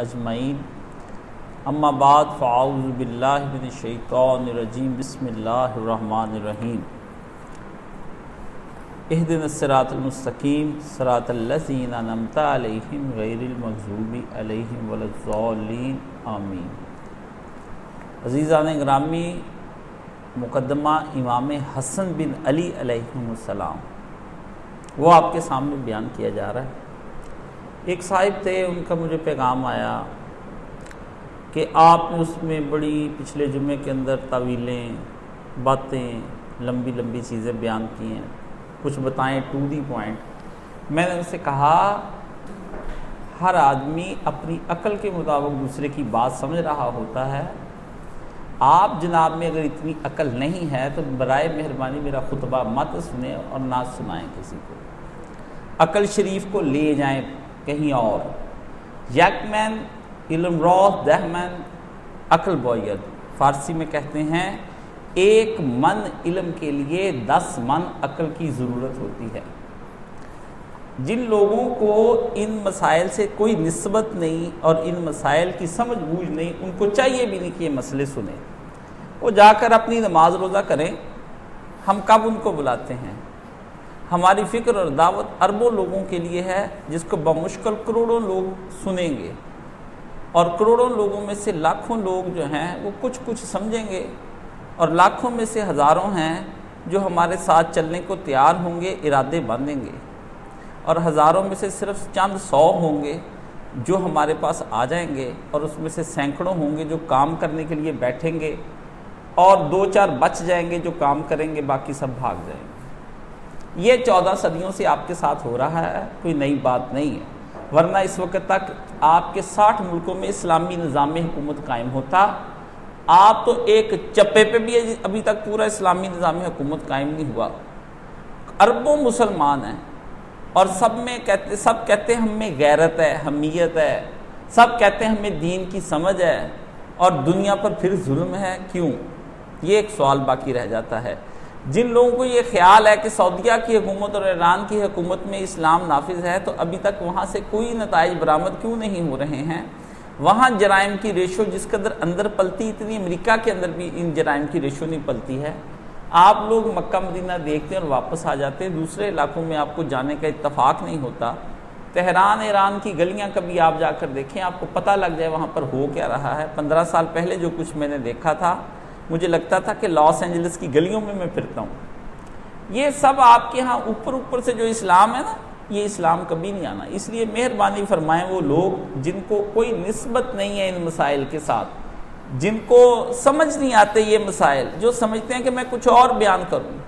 اجمعین اما بعد فاعوذ باللہ من الشیطان الرجیم بسم اللہ الرحمن الرحیم اہدنا الصراط المستقیم صراط الذین انعمت علیہم غیر المغضوب علیہم ولا الضالین آمین۔ عزیزان گرامی، مقدمہ امام حسن بن علی علیہم السلام وہ آپ کے سامنے بیان کیا جا رہا ہے۔ ایک صاحب تھے، ان کا مجھے پیغام آیا کہ آپ نے اس میں بڑی پچھلے جمعے کے اندر طویلیں باتیں لمبی لمبی چیزیں بیان کی ہیں، کچھ بتائیں ٹو دی پوائنٹ۔ میں نے ان سے کہا ہر آدمی اپنی عقل کے مطابق دوسرے کی بات سمجھ رہا ہوتا ہے۔ آپ جناب میں اگر اتنی عقل نہیں ہے تو برائے مہربانی میرا خطبہ مت سنیں اور نہ سنائیں کسی کو، عقل شریف کو لے جائیں کہیں اور۔ یک من علم راہ دہ من عقل باید، فارسی میں کہتے ہیں ایک من علم کے لیے 10 من عقل کی ضرورت ہوتی ہے۔ جن لوگوں کو ان مسائل سے کوئی نسبت نہیں اور ان مسائل کی سمجھ بوجھ نہیں، ان کو چاہیے بھی نہیں کہ یہ مسئلے سنیں، وہ جا کر اپنی نماز روزہ کریں۔ ہم کب ان کو بلاتے ہیں؟ ہماری فکر اور دعوت اربوں لوگوں کے لیے ہے، جس کو بمشکل کروڑوں لوگ سنیں گے، اور کروڑوں لوگوں میں سے لاکھوں لوگ جو ہیں وہ کچھ کچھ سمجھیں گے، اور لاکھوں میں سے ہزاروں ہیں جو ہمارے ساتھ چلنے کو تیار ہوں گے، ارادے باندھیں گے، اور ہزاروں میں سے صرف چند 100 ہوں گے جو ہمارے پاس آ جائیں گے، اور اس میں سے سینکڑوں ہوں گے جو کام کرنے کے لیے بیٹھیں گے، اور 2-4 بچ جائیں گے جو کام کریں گے، باقی سب بھاگ جائیں گے۔ یہ 14 صدیوں سے آپ کے ساتھ ہو رہا ہے، کوئی نئی بات نہیں ہے، ورنہ اس وقت تک آپ کے 60 ملکوں میں اسلامی نظام حکومت قائم ہوتا۔ آپ تو ایک چپے پہ بھی ابھی تک پورا اسلامی نظام حکومت قائم نہیں ہوا۔ اربوں مسلمان ہیں، اور سب کہتے ہیں ہم میں غیرت ہے، حمیت ہے، سب کہتے ہیں ہمیں دین کی سمجھ ہے، اور دنیا پر پھر ظلم ہے، کیوں؟ یہ ایک سوال باقی رہ جاتا ہے۔ جن لوگوں کو یہ خیال ہے کہ سعودیہ کی حکومت اور ایران کی حکومت میں اسلام نافذ ہے، تو ابھی تک وہاں سے کوئی نتائج برآمد کیوں نہیں ہو رہے ہیں؟ وہاں جرائم کی ریشو جس قدر اندر پلتی، اتنی امریکہ کے اندر بھی ان جرائم کی ریشو نہیں پلتی ہے۔ آپ لوگ مکہ مدینہ دیکھتے ہیں اور واپس آ جاتے ہیں، دوسرے علاقوں میں آپ کو جانے کا اتفاق نہیں ہوتا۔ تہران ایران کی گلیاں کبھی آپ جا کر دیکھیں، آپ کو پتہ لگ جائے وہاں پر ہو کیا رہا ہے۔ 15 سال پہلے جو کچھ میں نے دیکھا تھا، مجھے لگتا تھا کہ لاس اینجلس کی گلیوں میں پھرتا ہوں۔ یہ سب آپ کے ہاں اوپر سے جو اسلام ہے نا، یہ اسلام کبھی نہیں آنا۔ اس لیے مہربانی فرمائیں وہ لوگ جن کو کوئی نسبت نہیں ہے ان مسائل کے ساتھ، جن کو سمجھ نہیں آتے یہ مسائل، جو سمجھتے ہیں کہ میں کچھ اور بیان کروں،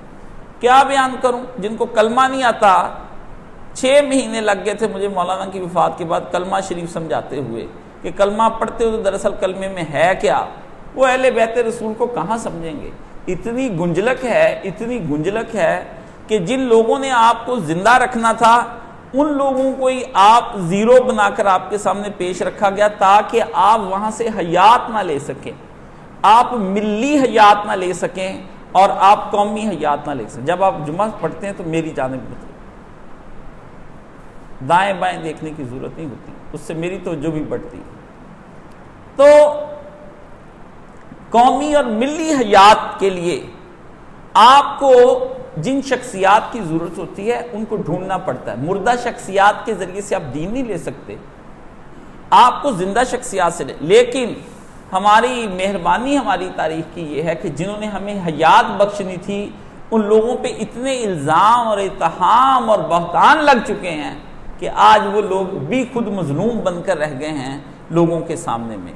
کیا بیان کروں، جن کو کلمہ نہیں آتا۔ 6 مہینے لگ گئے تھے مجھے مولانا کی وفات کے بعد کلمہ شریف سمجھاتے ہوئے کہ کلمہ پڑھتے ہو تو دراصل کلمے میں ہے کیا۔ وہ اہل بیت رسول کو کہاں سمجھیں گے؟ اتنی گنجلک ہے کہ جن لوگوں نے آپ کو زندہ رکھنا تھا ان لوگوں کو ہی آپ زیرو بنا کر آپ کے سامنے پیش رکھا گیا، تاکہ آپ وہاں سے حیات نہ لے سکیں، آپ ملی حیات نہ لے سکیں، اور آپ قومی حیات نہ لے سکیں۔ جب آپ جمعہ پڑھتے ہیں تو میری جانب بتائیں، دائیں بائیں دیکھنے کی ضرورت نہیں ہوتی، اس سے میری توجہ بھی بڑھتی ہے۔ تو قومی اور ملی حیات کے لیے آپ کو جن شخصیات کی ضرورت ہوتی ہے ان کو ڈھونڈنا پڑتا ہے۔ مردہ شخصیات کے ذریعے سے آپ دین نہیں لے سکتے، آپ کو زندہ شخصیات سے لیکن ہماری مہربانی ہماری تاریخ کی یہ ہے کہ جنہوں نے ہمیں حیات بخشنی تھی ان لوگوں پہ اتنے الزام اور اتہام اور بہتان لگ چکے ہیں کہ آج وہ لوگ بھی خود مظلوم بن کر رہ گئے ہیں لوگوں کے سامنے میں۔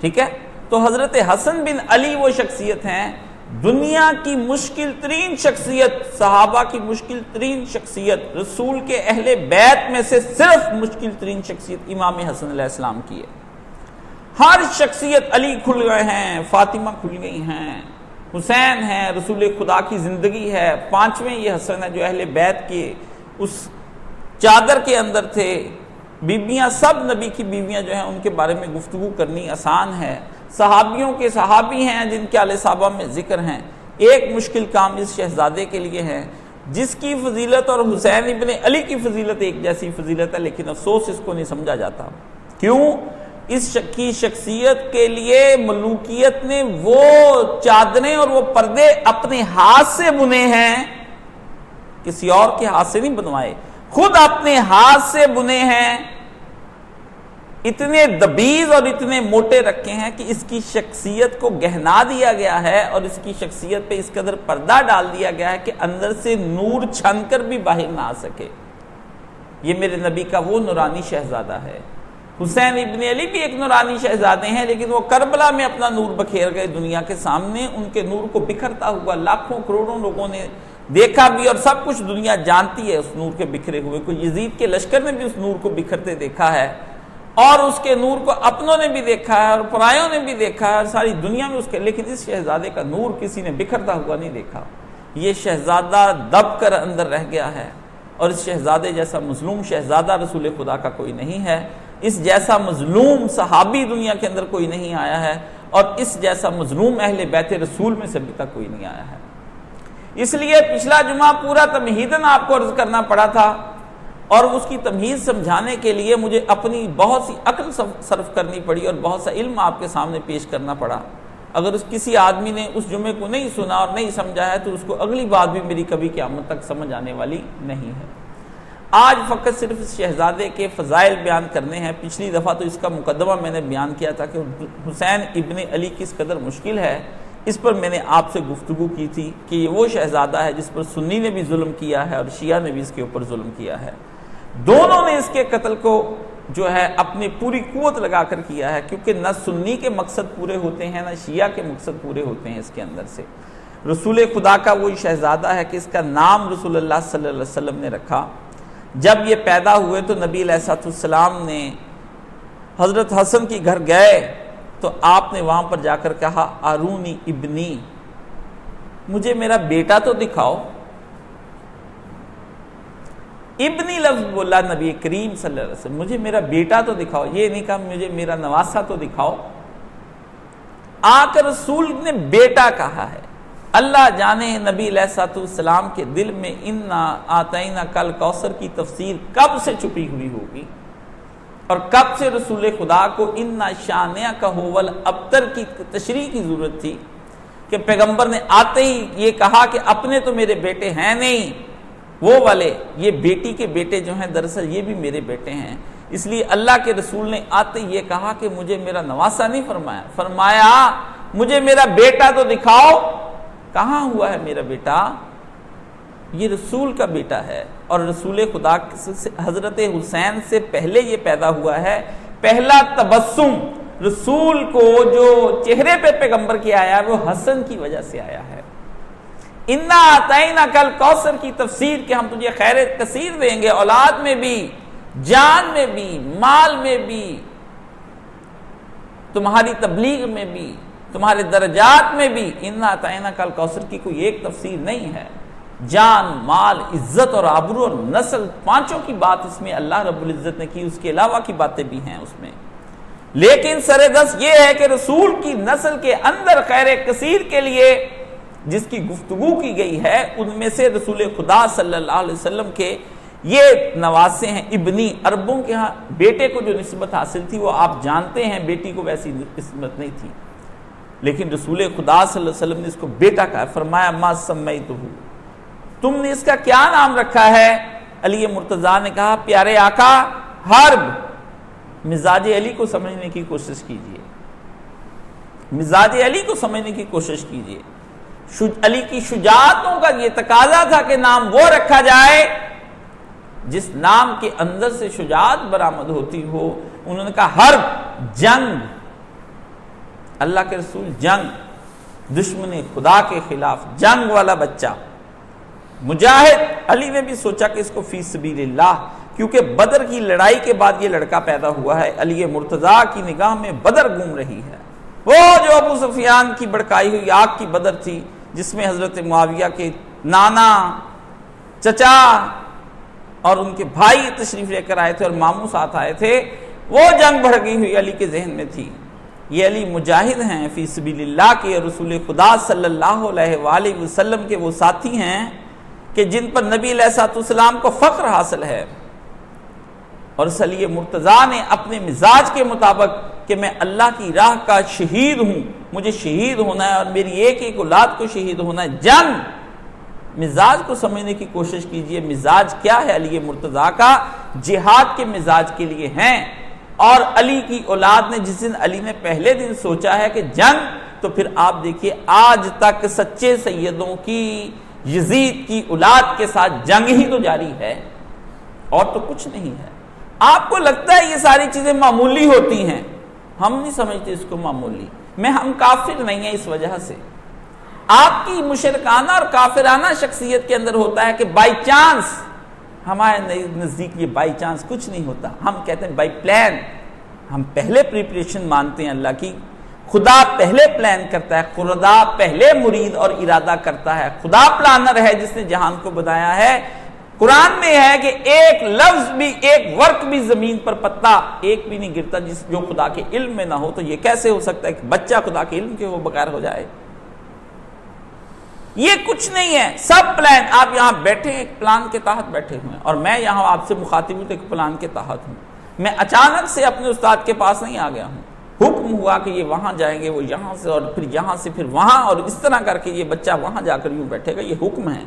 ٹھیک ہے، تو حضرت حسن بن علی وہ شخصیت ہیں، دنیا کی مشکل ترین شخصیت، صحابہ کی مشکل ترین شخصیت، رسول کے اہل بیت میں سے صرف مشکل ترین شخصیت امام حسن علیہ السلام کی ہے۔ ہر شخصیت، علی کھل گئے ہیں، فاطمہ کھل گئی ہیں، حسین ہیں، رسول خدا کی زندگی ہے، 5ویں یہ حسن ہے جو اہل بیت کے اس چادر کے اندر تھے۔ بیویاں سب نبی کی بیویاں جو ہیں ان کے بارے میں گفتگو کرنی آسان ہے۔ صحابیوں کے صحابی ہیں جن کے آل صحابہ میں ذکر ہیں۔ ایک مشکل کام اس شہزادے کے لیے ہے جس کی فضیلت اور حسین ابن علی کی فضیلت ایک جیسی فضیلت ہے، لیکن افسوس اس کو نہیں سمجھا جاتا۔ کیوں؟ اس کی شخصیت کے لیے ملوکیت نے وہ چادریں اور وہ پردے اپنے ہاتھ سے بنے ہیں، کسی اور کے ہاتھ سے نہیں بنوائے، خود اپنے ہاتھ سے بنے ہیں، اتنے دبیز اور اتنے موٹے رکھے ہیں کہ اس کی شخصیت کو گہنا دیا گیا ہے اور اس کی شخصیت پہ اس قدر پردہ ڈال دیا گیا ہے کہ اندر سے نور چھن کر بھی باہر نہ آ سکے۔ یہ میرے نبی کا وہ نورانی شہزادہ ہے۔ حسین ابن علی بھی ایک نورانی شہزادے ہیں، لیکن وہ کربلا میں اپنا نور بکھیر گئے دنیا کے سامنے، ان کے نور کو بکھرتا ہوا لاکھوں کروڑوں لوگوں نے دیکھا بھی، اور سب کچھ دنیا جانتی ہے اس نور کے بکھرے ہوئے کو۔ یزید کے لشکر نے بھی اس نور کو بکھرتے دیکھا ہے، اور اس کے نور کو اپنوں نے بھی دیکھا ہے اور پرایوں نے بھی دیکھا ہے، اور ساری دنیا میں اس کے، لیکن اس شہزادے کا نور کسی نے بکھرتا ہوا نہیں دیکھا۔ یہ شہزادہ دب کر اندر رہ گیا ہے، اور اس شہزادے جیسا مظلوم شہزادہ رسول خدا کا کوئی نہیں ہے، اس جیسا مظلوم صحابی دنیا کے اندر کوئی نہیں آیا ہے، اور اس جیسا مظلوم اہل بیت رسول میں سے ابھی تک کوئی نہیں آیا ہے۔ اس لیے پچھلا جمعہ پورا تمہیداً آپ کو عرض کرنا پڑا تھا، اور اس کی تمہید سمجھانے کے لیے مجھے اپنی بہت سی عقل صرف کرنی پڑی اور بہت سا علم آپ کے سامنے پیش کرنا پڑا۔ اگر اس کسی آدمی نے اس جمعے کو نہیں سنا اور نہیں سمجھا ہے تو اس کو اگلی بات بھی میری کبھی قیامت تک سمجھ آنے والی نہیں ہے۔ آج فقط صرف اس شہزادے کے فضائل بیان کرنے ہیں۔ پچھلی دفعہ تو اس کا مقدمہ میں نے بیان کیا تھا کہ حسین ابن علی کس قدر مشکل ہے، اس پر میں نے آپ سے گفتگو کی تھی کہ یہ وہ شہزادہ ہے جس پر سنی نے بھی ظلم کیا ہے اور شیعہ نے بھی اس کے اوپر ظلم کیا ہے۔ دونوں نے اس کے قتل کو جو ہے اپنی پوری قوت لگا کر کیا ہے، کیونکہ نہ سنی کے مقصد پورے ہوتے ہیں نہ شیعہ کے مقصد پورے ہوتے ہیں اس کے اندر سے۔ رسول خدا کا وہی شہزادہ ہے کہ اس کا نام رسول اللہ صلی اللہ علیہ وسلم نے رکھا۔ جب یہ پیدا ہوئے تو نبی علیہ السلام نے حضرت حسن کی گھر گئے تو آپ نے وہاں پر جا کر کہا آرونی ابنی، مجھے میرا بیٹا تو دکھاؤ۔ ابنی لفظ بولا نبی کریم صلی اللہ علیہ وسلم، مجھے میرا بیٹا تو دکھاؤ، یہ نہیں کہا مجھے میرا نواسا تو دکھاؤ۔ آ کر رسول نے بیٹا کہا ہے۔ اللہ جانے نبی علیہ السلام کے دل میں انا آتینا کل کوثر کی تفسیر کب سے چھپی ہوئی ہوگی، اور کب سے رسول خدا کو انا شانیہ کا ہوول ابتر کی تشریح کی ضرورت تھی کہ پیغمبر نے آتے ہی یہ کہا کہ اپنے تو میرے بیٹے ہیں نہیں، وہ والے یہ بیٹی کے بیٹے جو ہیں دراصل یہ بھی میرے بیٹے ہیں۔ اس لیے اللہ کے رسول نے آتے یہ کہا کہ مجھے میرا نواسا نہیں فرمایا، فرمایا مجھے میرا بیٹا تو دکھاؤ۔ کہاں ہوا ہے میرا بیٹا؟ یہ رسول کا بیٹا ہے، اور رسول خدا حضرت حسین سے پہلے یہ پیدا ہوا ہے۔ پہلا تبسم رسول کو جو چہرے پہ پیغمبر کی آیا ہے وہ حسن کی وجہ سے آیا ہے۔ انا آتینا کل کوثر کی تفسیر کہ ہم تجھے خیر کثیر دیں گے، اولاد میں بھی، جان میں بھی، مال میں بھی، تمہاری تبلیغ میں بھی، تمہارے درجات میں بھی۔ انا آتینا کل کوثر کی کوئی ایک تفسیر نہیں ہے۔ جان، مال، عزت اور آبرو اور نسل، پانچوں کی بات اس میں اللہ رب العزت نے کی، اس کے علاوہ کی باتیں بھی ہیں اس میں، لیکن سردست یہ ہے کہ رسول کی نسل کے اندر خیر کثیر کے لیے جس کی گفتگو کی گئی ہے ان میں سے رسول خدا صلی اللہ علیہ وسلم کے یہ نواسے ہیں ابنی۔ عربوں کے ہاں بیٹے کو جو نسبت حاصل تھی وہ آپ جانتے ہیں، بیٹی کو ویسی نسبت نہیں تھی، لیکن رسول خدا صلی اللہ علیہ وسلم نے اس کو بیٹا کہا، فرمایا ما سمیتہ، تم نے اس کا کیا نام رکھا ہے؟ علی مرتضیٰ نے کہا پیارے آقا حرب۔ مزاج علی کو سمجھنے کی کوشش کیجئے، مزاج علی کو سمجھنے کی کوشش کیجئے۔ علی کی شجاعتوں کا یہ تقاضا تھا کہ نام وہ رکھا جائے جس نام کے اندر سے شجاعت برآمد ہوتی ہو۔ انہوں نے کہا حرب، جنگ، اللہ کے رسول جنگ، دشمن خدا کے خلاف جنگ والا بچہ، مجاہد۔ علی نے بھی سوچا کہ اس کو فی سبیل اللہ، کیونکہ بدر کی لڑائی کے بعد یہ لڑکا پیدا ہوا ہے۔ علی مرتضیٰ کی نگاہ میں بدر گھوم رہی ہے، وہ جو ابو سفیان کی بڑکائی ہوئی آگ کی بدر تھی جس میں حضرت معاویہ کے نانا، چچا اور ان کے بھائی تشریف لے کر آئے تھے اور ماموں ساتھ آئے تھے، وہ جنگ بھڑکی ہوئی علی کے ذہن میں تھی۔ یہ علی مجاہد ہیں فی سبیل اللہ کے، رسول خدا صلی اللہ علیہ وآلہ وسلم کے وہ ساتھی ہیں کہ جن پر نبی علیہ السلام کو فخر حاصل ہے، اور علی مرتضیٰ نے اپنے مزاج کے مطابق کہ میں اللہ کی راہ کا شہید ہوں، مجھے شہید ہونا ہے اور میری ایک ایک اولاد کو شہید ہونا ہے۔ جنگ، مزاج کو سمجھنے کی کوشش کیجئے، مزاج کیا ہے علی مرتضیٰ کا؟ جہاد کے مزاج کے لیے ہیں۔ اور علی کی اولاد نے جس دن علی نے پہلے دن سوچا ہے کہ جنگ، تو پھر آپ دیکھیے آج تک سچے سیدوں کی، یزید کی اولاد کے ساتھ جنگ ہی تو جاری ہے، اور تو کچھ نہیں ہے۔ آپ کو لگتا ہے یہ ساری چیزیں معمولی ہوتی ہیں، ہم نہیں سمجھتے اس کو معمولی۔ ہم کافر نہیں ہیں اس وجہ سے۔ آپ کی مشرکانہ اور کافرانہ شخصیت کے اندر ہوتا ہے کہ بائی چانس، ہمارے نزدیک یہ بائی چانس کچھ نہیں ہوتا، ہم کہتے ہیں بائی پلان۔ ہم پہلے پریپریشن مانتے ہیں اللہ کی، خدا پہلے پلان کرتا ہے، خدا پہلے مرید اور ارادہ کرتا ہے، خدا پلانر ہے جس نے جہان کو بنایا ہے۔ قرآن میں ہے کہ ایک لفظ بھی، ایک ورق بھی زمین پر پتا ایک بھی نہیں گرتا جو خدا کے علم میں نہ ہو۔ تو یہ کیسے ہو سکتا ہے کہ بچہ خدا کے علم کے ہو بغیر ہو جائے؟ یہ کچھ نہیں ہے، سب پلان۔ آپ یہاں بیٹھے ایک پلان کے تحت بیٹھے ہوئے ہیں، اور میں یہاں آپ سے مخاطب ہوں تو ایک پلان کے تحت ہوں۔ میں اچانک سے اپنے استاد کے پاس نہیں آ گیا ہوں، حکم ہوا کہ یہ وہاں جائیں گے، وہ یہاں سے، اور پھر یہاں سے پھر وہاں، اور اس طرح کر کے یہ بچہ وہاں جا کر یوں بیٹھے گا۔ یہ حکم ہے۔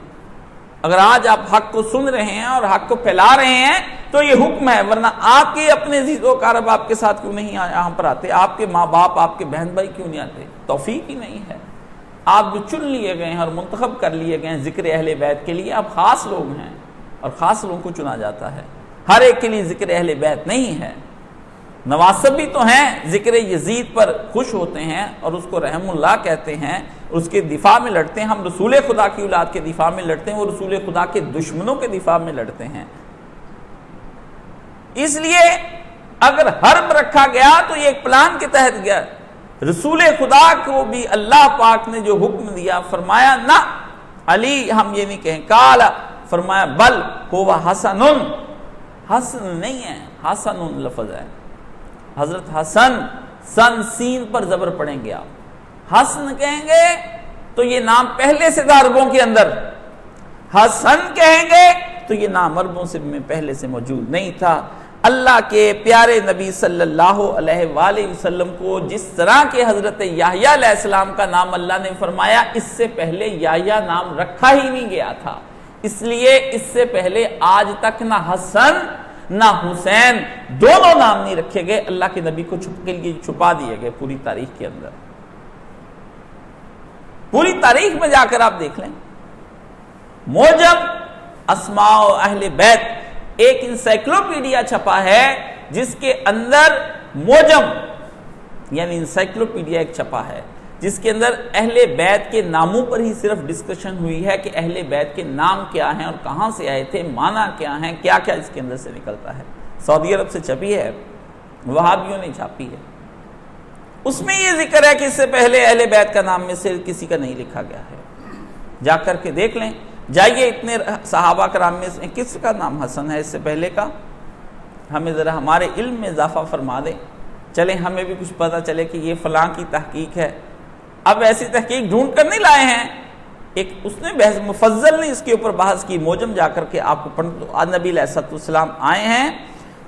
اگر آج آپ حق کو سن رہے ہیں اور حق کو پھیلا رہے ہیں تو یہ حکم ہے، ورنہ آپ کے اپنے عزیز و اقارب آپ کے ساتھ کیوں نہیں یہاں پر آتے؟ آپ کے ماں باپ، آپ کے بہن بھائی کیوں نہیں آتے؟ توفیق ہی نہیں ہے۔ آپ جو چن لیے گئے ہیں اور منتخب کر لیے گئے ہیں ذکر اہل بیت کے لیے، آپ خاص لوگ ہیں، اور خاص لوگوں کو چنا جاتا ہے، ہر ایک کے لیے ذکر اہل بیت نہیں ہے۔ نواسب بھی تو ہیں، ذکر یزید پر خوش ہوتے ہیں اور اس کو رحم اللہ کہتے ہیں، اس کے دفاع میں لڑتے ہیں۔ ہم رسول خدا کی اولاد کے دفاع میں لڑتے ہیں، وہ رسول خدا کے دشمنوں کے دفاع میں لڑتے ہیں۔ اس لیے اگر حرب رکھا گیا تو یہ ایک پلان کے تحت گیا۔ رسول خدا کو بھی اللہ پاک نے جو حکم دیا، فرمایا نہ علی ہم یہ نہیں کہیں، قال فرمایا بل هو حسن، حسن نہیں ہے، حسن لفظ ہے۔ حضرت حسن، سن سین پر زبر پڑیں گے آپ، حسن کہیں گے تو یہ نام پہلے سے تھا عربوں کے اندر، حسن کہیں گے تو یہ نام عربوں سے میں پہلے سے موجود نہیں تھا۔ اللہ کے پیارے نبی صلی اللہ علیہ وآلہ وسلم کو جس طرح کے حضرت یحییٰ علیہ السلام کا نام اللہ نے فرمایا، اس سے پہلے یحییٰ نام رکھا ہی نہیں گیا تھا۔ اس لیے اس سے پہلے آج تک نہ حسن نہ حسین دونوں نام نہیں رکھے گئے، اللہ کے نبی کو چھپا دیے گئے پوری تاریخ کے اندر۔ پوری تاریخ میں جا کر آپ دیکھ لیں، موجم اسماء اہل بیت ایک انسائکلوپیڈیا چھپا ہے جس کے اندر موجم یعنی انسائکلوپیڈیا ایک چھپا ہے جس کے اندر اہل بیت کے ناموں پر ہی صرف ڈسکشن ہوئی ہے کہ اہل بیت کے نام کیا ہیں اور کہاں سے آئے تھے، معنی کیا ہیں، کیا کیا اس کے اندر سے نکلتا ہے۔ سعودی عرب سے چھپی ہے، وہابیوں نے چھاپی ہے۔ اس میں یہ ذکر ہے کہ اس سے پہلے اہل بیت کا نام میں سے کسی کا نہیں لکھا گیا ہے۔ جا کر کے دیکھ لیں، جائیے اتنے صحابہ کرام میں سے کس کا نام حسن ہے اس سے پہلے کا؟ ہمیں ذرا ہمارے علم میں اضافہ فرما دیں، چلیں ہمیں بھی کچھ پتہ چلے کہ یہ فلاں کی تحقیق ہے۔ اب ایسی تحقیق ڈھونڈ کر نہیں لائے ہیں، ایک اس نے بحث مفضل نے اس کے اوپر بحث کی، موجم جا کر کے آپ کو پڑھ، نبی علیہ السلام آئے ہیں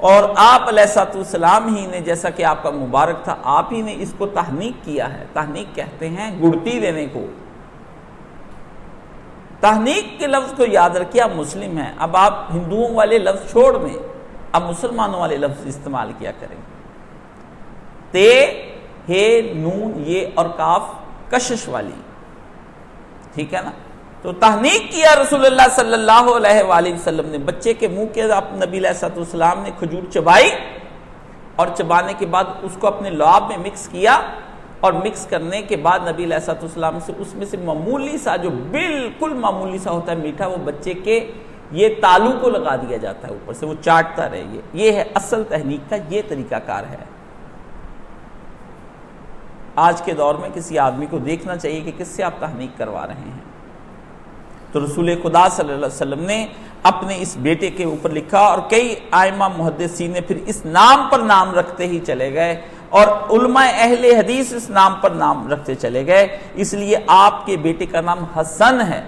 اور آپ علیہ السلام ہی نے، جیسا کہ آپ کا مبارک تھا، آپ ہی نے اس کو تحنیک کیا ہے۔ تحنیک کہتے ہیں گڑتی دینے کو۔ تحنیک کے لفظ کو یاد رکھیے، آپ مسلم ہیں، اب آپ ہندوؤں والے لفظ چھوڑ دیں، اب مسلمانوں والے لفظ استعمال کیا کریں۔ تے، ہے، نون، یہ اور کاف کشش والی، ٹھیک ہے نا؟ تو تحنیک کیا رسول اللہ صلی اللہ علیہ وآلہ وسلم نے، بچے کے منہ کے نبی علیہ السلام نے کھجور چبائی اور چبانے کے بعد اس کو اپنے لعاب میں مکس کیا، اور مکس کرنے کے بعد نبی علیہ السلام سے اس میں سے معمولی سا، جو بالکل معمولی سا ہوتا ہے میٹھا، وہ بچے کے یہ تالو کو لگا دیا جاتا ہے اوپر سے، وہ چاٹتا رہے۔ یہ ہے اصل تحنیک کا یہ طریقہ کار ہے۔ آج کے دور میں کسی آدمی کو دیکھنا چاہیے کہ کس سے آپ تحنیک کروا رہے ہیں۔ تو رسول خدا صلی اللہ علیہ وسلم نے اپنے اس بیٹے کے اوپر لکھا، اور کئی ائمہ محدثین نے پھر اس نام پر نام رکھتے ہی چلے گئے، اور علماء اہل حدیث اس نام پر نام رکھتے چلے گئے۔ اس لیے آپ کے بیٹے کا نام حسن ہے،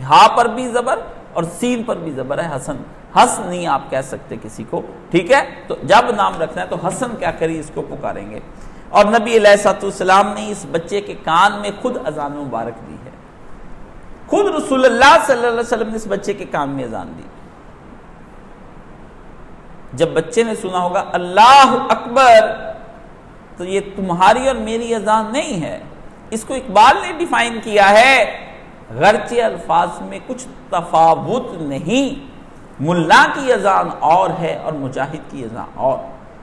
ہاں پر بھی زبر اور سین پر بھی زبر ہے، حسن۔ حسن نہیں آپ کہہ سکتے کسی کو، ٹھیک ہے؟ تو جب نام رکھنا ہے تو حسن کیا کری اس کو پکاریں گے۔ اور نبی علیہ السلام نے اس بچے کے کان میں خود اذان مبارک دی ہے، خود رسول اللہ صلی اللہ علیہ وسلم نے اس بچے کے کان میں اذان دی۔ جب بچے نے سنا ہوگا اللہ اکبر، تو یہ تمہاری اور میری اذان نہیں ہے، اس کو اقبال نے ڈیفائن کیا ہے، غرچہ الفاظ میں کچھ تفاوت نہیں، ملا کی اذان اور ہے اور مجاہد کی اذان اور۔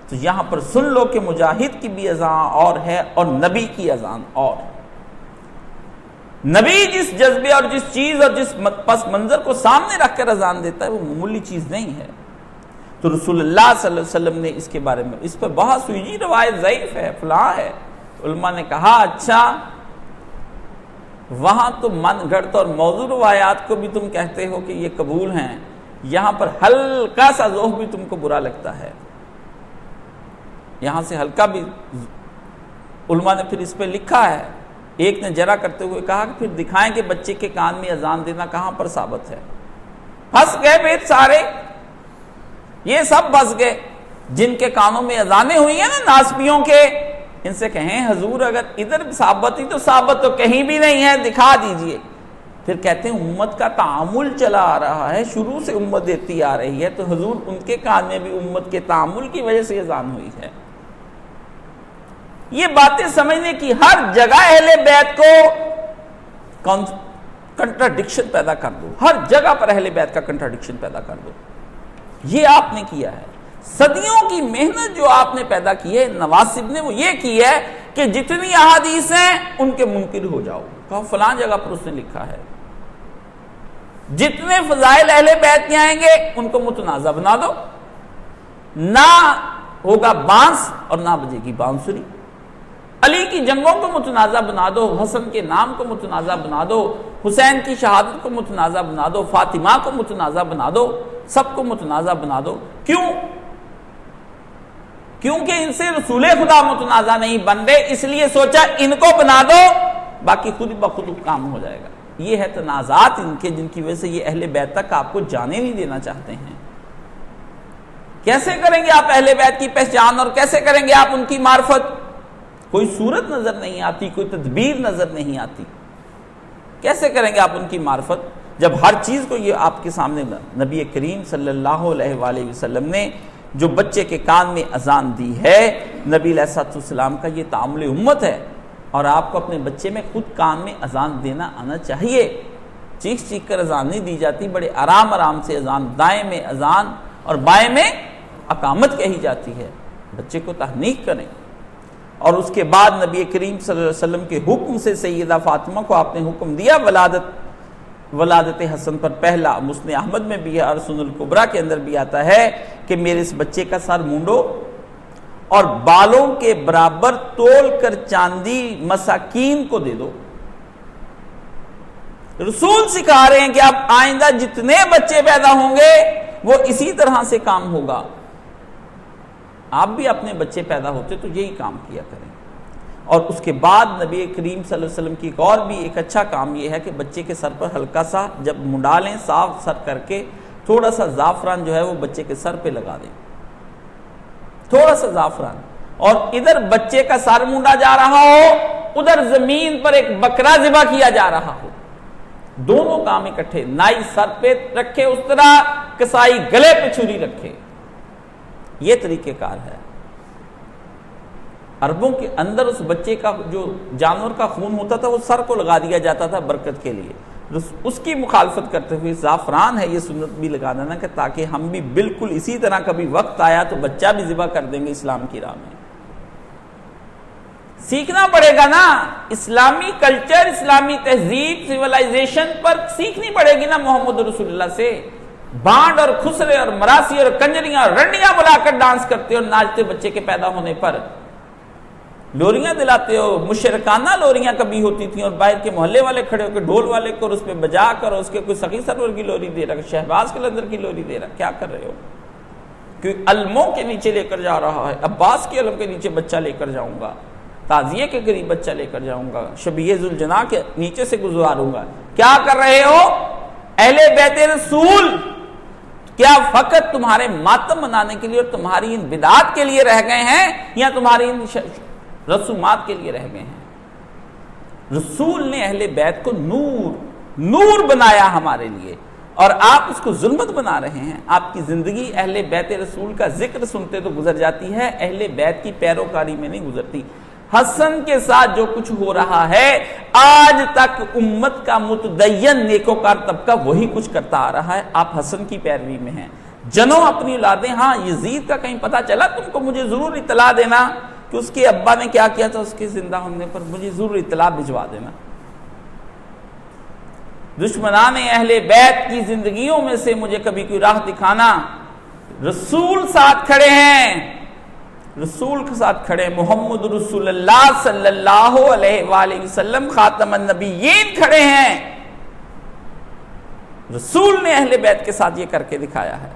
تو یہاں پر سن لو کہ مجاہد کی بھی اذان اور ہے اور نبی کی اذان اور۔ نبی جس جذبے اور جس چیز اور جس پس منظر کو سامنے رکھ کر اذان دیتا ہے وہ معمولی چیز نہیں ہے۔ تو رسول اللہ صلی اللہ علیہ وسلم نے اس کے بارے میں، اس پر بہت سوئی روایت ضعیف ہے، فلاں ہے، علماء نے کہا اچھا وہاں تو من گھڑت اور موضوع روایات کو بھی تم کہتے ہو کہ یہ قبول ہیں، یہاں پر ہلکا سا ذوق بھی تم کو برا لگتا ہے، یہاں سے ہلکا بھی۔ علماء نے پھر اس پہ لکھا ہے، ایک نے جرا کرتے ہوئے کہا کہ پھر دکھائیں کہ بچے کے کان میں اذان دینا کہاں پر ثابت ہے۔ پھنس گئے بیت سارے، یہ سب پھنس گئے جن کے کانوں میں اذانیں ہوئی ہیں نا ناسبیوں کے، ان سے کہیں حضور اگر ادھر ثابت ہی تو ثابت تو کہیں بھی نہیں ہے، دکھا دیجئے۔ پھر کہتے ہیں امت کا تعامل چلا آ رہا ہے، شروع سے امت دیتی آ رہی ہے، تو حضور ان کے کان میں بھی امت کے تعامل کی وجہ سے اذان ہوئی ہے۔ یہ باتیں سمجھنے کی ہر جگہ اہل بیت کو کنٹراڈکشن پیدا کر دو، ہر جگہ پر اہل بیت کا کنٹراڈکشن پیدا کر دو۔ یہ آپ نے کیا ہے، صدیوں کی محنت جو آپ نے پیدا کی ہے نواسب نے، وہ یہ کی ہے کہ جتنی احادیث ہیں ان کے منکر ہو جاؤ۔ کہو فلاں جگہ پر اس نے لکھا ہے، جتنے فضائل اہل بیت کے آئیں گے ان کو متنازع بنا دو، نہ ہوگا بانس اور نہ بجے گی بانسری۔ علی کی جنگوں کو متنازع بنا دو، حسن کے نام کو متنازع بنا دو، حسین کی شہادت کو متنازع بنا دو، فاطمہ کو متنازع بنا دو، سب کو متنازع بنا دو۔ کیوں؟ کیونکہ ان سے رسول خدا متنازع نہیں بن رہے، اس لیے سوچا ان کو بنا دو، باقی خود بخود کام ہو جائے گا۔ یہ ہے تنازعات ان کے، جن کی وجہ سے یہ اہل بیت تک آپ کو جانے نہیں دینا چاہتے ہیں۔ کیسے کریں گے آپ اہل بیت کی پہچان اور کیسے کریں گے آپ ان کی معرفت؟ کوئی صورت نظر نہیں آتی، کوئی تدبیر نظر نہیں آتی، کیسے کریں گے آپ ان کی معرفت جب ہر چیز کو یہ آپ کے سامنے نبی کریم صلی اللہ علیہ وآلہ وسلم نے جو بچے کے کان میں اذان دی ہے، نبی علیہ السلام کا یہ تعامل امت ہے، اور آپ کو اپنے بچے میں خود کان میں اذان دینا آنا چاہیے۔ چیخ چیخ کر اذان نہیں دی جاتی، بڑے آرام آرام سے اذان، دائیں میں اذان اور بائیں میں اقامت کہی جاتی ہے۔ بچے کو تحنیک کریں۔ اور اس کے بعد نبی کریم صلی اللہ علیہ وسلم کے حکم سے سیدہ فاطمہ کو آپ نے حکم دیا ولادت حسن پر، پہلا مسند احمد میں بھی ہے اور سنن الکبریٰ کے اندر بھی آتا ہے کہ میرے اس بچے کا سر مونڈو اور بالوں کے برابر تول کر چاندی مساکین کو دے دو۔ رسول سکھا رہے ہیں کہ اب آئندہ جتنے بچے پیدا ہوں گے وہ اسی طرح سے کام ہوگا، آپ بھی اپنے بچے پیدا ہوتے تو یہی کام کیا کریں۔ اور اس کے بعد نبی کریم صلی اللہ علیہ وسلم کی اور بھی ایک اچھا کام یہ ہے کہ بچے کے سر پر ہلکا سا جب منڈا لیں، صاف سر کر کے تھوڑا سا زعفران جو ہے وہ بچے کے سر پہ لگا دیں، تھوڑا سا زعفران، اور ادھر بچے کا سر مونڈا جا رہا ہو، ادھر زمین پر ایک بکرا ذبح کیا جا رہا ہو، دونوں کام اکٹھے، نائی سر پہ رکھے اس طرح، کسائی گلے پہ چھری رکھے، یہ طریقہ کار ہے۔ عربوں کے اندر اس بچے کا جو جانور کا خون ہوتا تھا وہ سر کو لگا دیا جاتا تھا برکت کے لیے، اس کی مخالفت کرتے ہوئے زعفران ہے یہ سنت بھی لگا دینا کہ تاکہ ہم بھی بالکل اسی طرح کبھی وقت آیا تو بچہ بھی ذبح کر دیں گے اسلام کی راہ میں۔ سیکھنا پڑے گا نا، اسلامی کلچر، اسلامی تہذیب، سیولائزیشن پر سیکھنی پڑے گی نا محمد رسول اللہ سے۔ بانڈ اور خسرے اور مراسی اور کنجریاں اور رنڈیاں بلا کر ڈانس کرتے اور ناچتے بچے کے پیدا ہونے پر، لوریاں دلاتے ہو، مشرکانہ لوریاں کبھی ہوتی تھیں اور باہر کے محلے والے کھڑے ہو کے ڈھول والے کو اس پہ بجا کر اس کے کوئی سخی سرور کی لوری دے رہا، شہباز قلندر کی لوری دے رہا، کیا کر رہے ہو؟ کہ علموں کے نیچے لے کر جا رہا ہے، عباس کے علم کے نیچے بچہ لے کر جاؤں گا، تازیے کے قریب بچہ لے کر جاؤں گا، شبیہ ذوالجناح کے نیچے سے گزاروں گا، کیا کر رہے ہو؟ اہل بیت رسول کیا فقط تمہارے ماتم منانے کے لیے اور تمہاری ان بدعات کے لیے رہ گئے ہیں یا تمہاری ان رسومات کے لیے رہ گئے ہیں؟ رسول نے اہل بیت کو نور بنایا ہمارے لیے، اور آپ اس کو ظلمت بنا رہے ہیں۔ آپ کی زندگی اہل بیت رسول کا ذکر سنتے تو گزر جاتی ہے، اہل بیت کی پیروکاری میں نہیں گزرتی۔ حسن کے ساتھ جو کچھ ہو رہا ہے، آج تک امت کا متدین نیکوکار طبقہ وہی کچھ کرتا آ رہا ہے، آپ حسن کی پیروی میں ہیں۔ جنو اپنی اولادیں، ہاں یزید کا کہیں پتہ چلا تم کو مجھے ضرور اطلاع دینا کہ اس کے ابا نے کیا کیا تھا اس کے زندہ ہونے پر، مجھے ضرور اطلاع بھجوا دینا۔ دشمنان اہل بیت کی زندگیوں میں سے مجھے کبھی کوئی راہ دکھانا۔ رسول ساتھ کھڑے ہیں، رسول کے ساتھ کھڑے، محمد رسول اللہ صلی اللہ علیہ وآلہ وسلم خاتم النبیین کھڑے ہیں۔ رسول نے اہل بیت کے ساتھ یہ کر کے دکھایا ہے،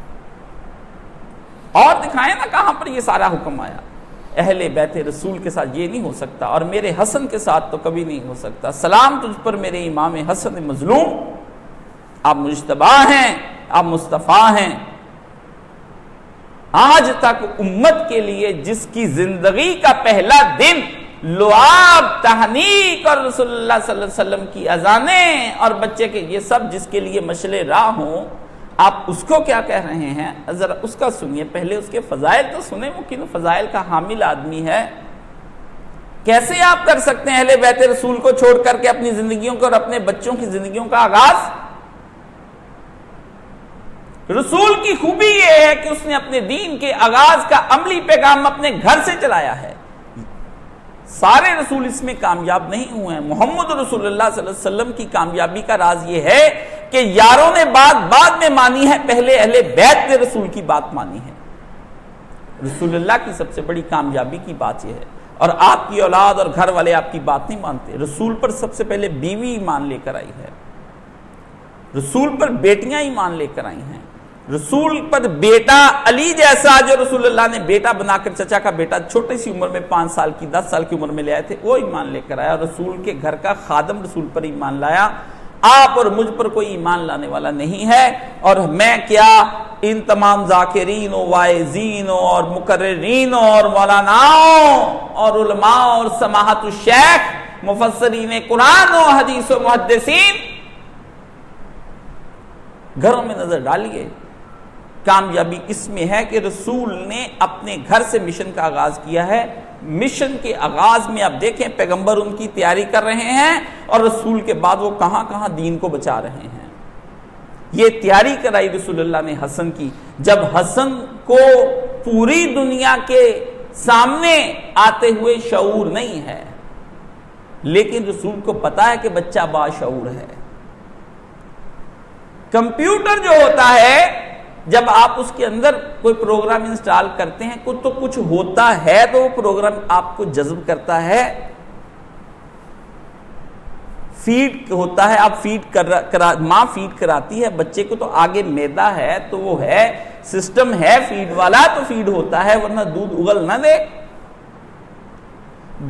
اور دکھائیں نا کہاں پر یہ سارا حکم آیا۔ اہل بیت رسول کے ساتھ یہ نہیں ہو سکتا، اور میرے حسن کے ساتھ تو کبھی نہیں ہو سکتا۔ سلام تجھ پر میرے امام حسن مظلوم، آپ مجتبی ہیں، آپ مصطفیٰ ہیں۔ آج تک امت کے لیے جس کی زندگی کا پہلا دن لعاب، تہنیک اور رسول اللہ صلی اللہ علیہ وسلم کی اذانیں اور بچے کے یہ سب جس کے لیے مشعل راہ ہوں، آپ اس کو کیا کہہ رہے ہیں؟ ذرا اس کا سنیے، پہلے اس کے فضائل تو سنیں، وہ کن فضائل کا حامل آدمی ہے۔ کیسے آپ کر سکتے ہیں اہل بیت رسول کو چھوڑ کر کے اپنی زندگیوں کو اور اپنے بچوں کی زندگیوں کا آغاز؟ رسول کی خوبی یہ ہے کہ اس نے اپنے دین کے آغاز کا عملی پیغام اپنے گھر سے چلایا ہے۔ سارے رسول اس میں کامیاب نہیں ہوئے ہیں۔ محمد رسول اللہ صلی اللہ علیہ وسلم کی کامیابی کا راز یہ ہے کہ یاروں نے بات بعد میں مانی ہے، پہلے اہل بیت نے رسول کی بات مانی ہے۔ رسول اللہ کی سب سے بڑی کامیابی کی بات یہ ہے، اور آپ کی اولاد اور گھر والے آپ کی بات نہیں مانتے۔ رسول پر سب سے پہلے بیوی ایمان لے کر آئی ہے، رسول پر بیٹیاں ایمان لے کر آئی ہیں، رسول پر بیٹا علی جیسا جو رسول اللہ نے بیٹا بنا کر، چچا کا بیٹا چھوٹی سی عمر میں 5 سال کی 10 سال کی عمر میں لے آئے تھے، وہ ایمان لے کر آیا، اور رسول کے گھر کا خادم رسول پر ایمان لایا۔ آپ اور مجھ پر کوئی ایمان لانے والا نہیں ہے، اور میں کیا ان تمام ذاکرین و واعظین اور مقررین اور مولاناؤں اور علماء اور سماحت الشیخ مفسرین قرآن و حدیث و محدثین، گھروں میں نظر ڈالیے۔ کامیابی اس میں ہے کہ رسول نے اپنے گھر سے مشن کا آغاز کیا ہے۔ مشن کے آغاز میں آپ دیکھیں پیغمبر ان کی تیاری کر رہے ہیں، اور رسول کے بعد وہ کہاں کہاں دین کو بچا رہے ہیں۔ یہ تیاری کرائی رسول اللہ نے حسن کی، جب حسن کو پوری دنیا کے سامنے آتے ہوئے شعور نہیں ہے، لیکن رسول کو پتا ہے کہ بچہ باشعور ہے۔ کمپیوٹر جو ہوتا ہے، جب آپ اس کے اندر کوئی پروگرام انسٹال کرتے ہیں تو کچھ ہوتا ہے تو وہ پروگرام آپ کو جذب کرتا ہے، فیڈ ہوتا ہے، آپ فیڈ ماں فیڈ کراتی ہے بچے کو، تو آگے میدا ہے تو وہ ہے، سسٹم ہے فیڈ والا تو فیڈ ہوتا ہے، ورنہ دودھ اگل نہ دے۔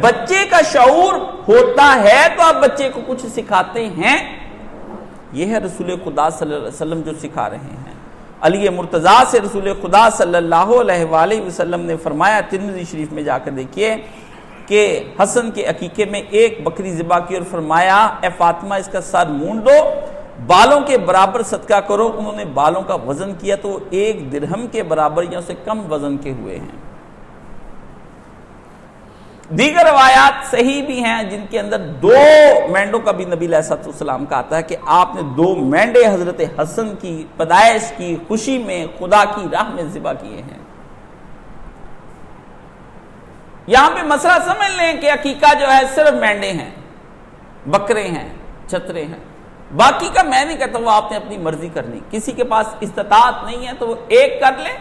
بچے کا شعور ہوتا ہے تو آپ بچے کو کچھ سکھاتے ہیں۔ یہ ہے رسول خدا صلی اللہ علیہ وسلم جو سکھا رہے ہیں۔ علی مرتضیٰ سے رسول خدا صلی اللہ علیہ وآلہ وسلم نے فرمایا، ترمذی شریف میں جا کر دیکھیے، کہ حسن کے عقیقے میں ایک بکری ذبح کی اور فرمایا، اے فاطمہ اس کا سر مونڈ دو، بالوں کے برابر صدقہ کرو۔ انہوں نے بالوں کا وزن کیا تو 1 درہم کے برابر یا اسے کم وزن کے ہوئے ہیں۔ دیگر روایات صحیح بھی ہیں جن کے اندر 2 مینڈوں کا بھی نبی علیہ السلام کا آتا ہے کہ آپ نے 2 مینڈے حضرت حسن کی پیدائش کی خوشی میں خدا کی راہ میں ذبح کیے ہیں۔ یہاں پہ مسئلہ سمجھ لیں کہ عقیقہ جو ہے صرف مینڈے ہیں، بکرے ہیں، چھترے ہیں، باقی کا میں نہیں کہتا، وہ آپ نے اپنی مرضی کرنی۔ کسی کے پاس استطاعت نہیں ہے تو وہ ایک کر لے،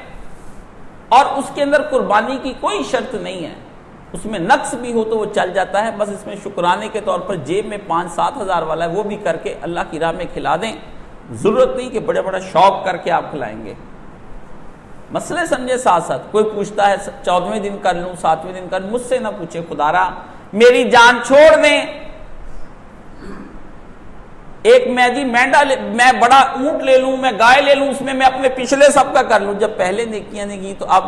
اور اس کے اندر قربانی کی کوئی شرط نہیں ہے، اس میں نقص بھی ہو تو وہ چل جاتا ہے، بس اس میں شکرانے کے طور پر جیب میں 5-7 ہزار والا ہے وہ بھی کر کے اللہ کی راہ میں کھلا دیں، ضرورت نہیں کہ بڑے بڑا شوق کر کے آپ کھلائیں گے۔ مسئلے سمجھے ساتھ ساتھ۔ کوئی پوچھتا ہے 14ویں دن کر لوں، 7ویں دن کر لوں، مجھ سے نہ پوچھے، خدا را میری جان چھوڑ دیں، ایک میں بڑا اونٹ لے لوں، میں گائے لے لوں، اس میں اپنے پچھلے سب کا کر لوں. جب پہلے نیکیاں نہیں کی تو اب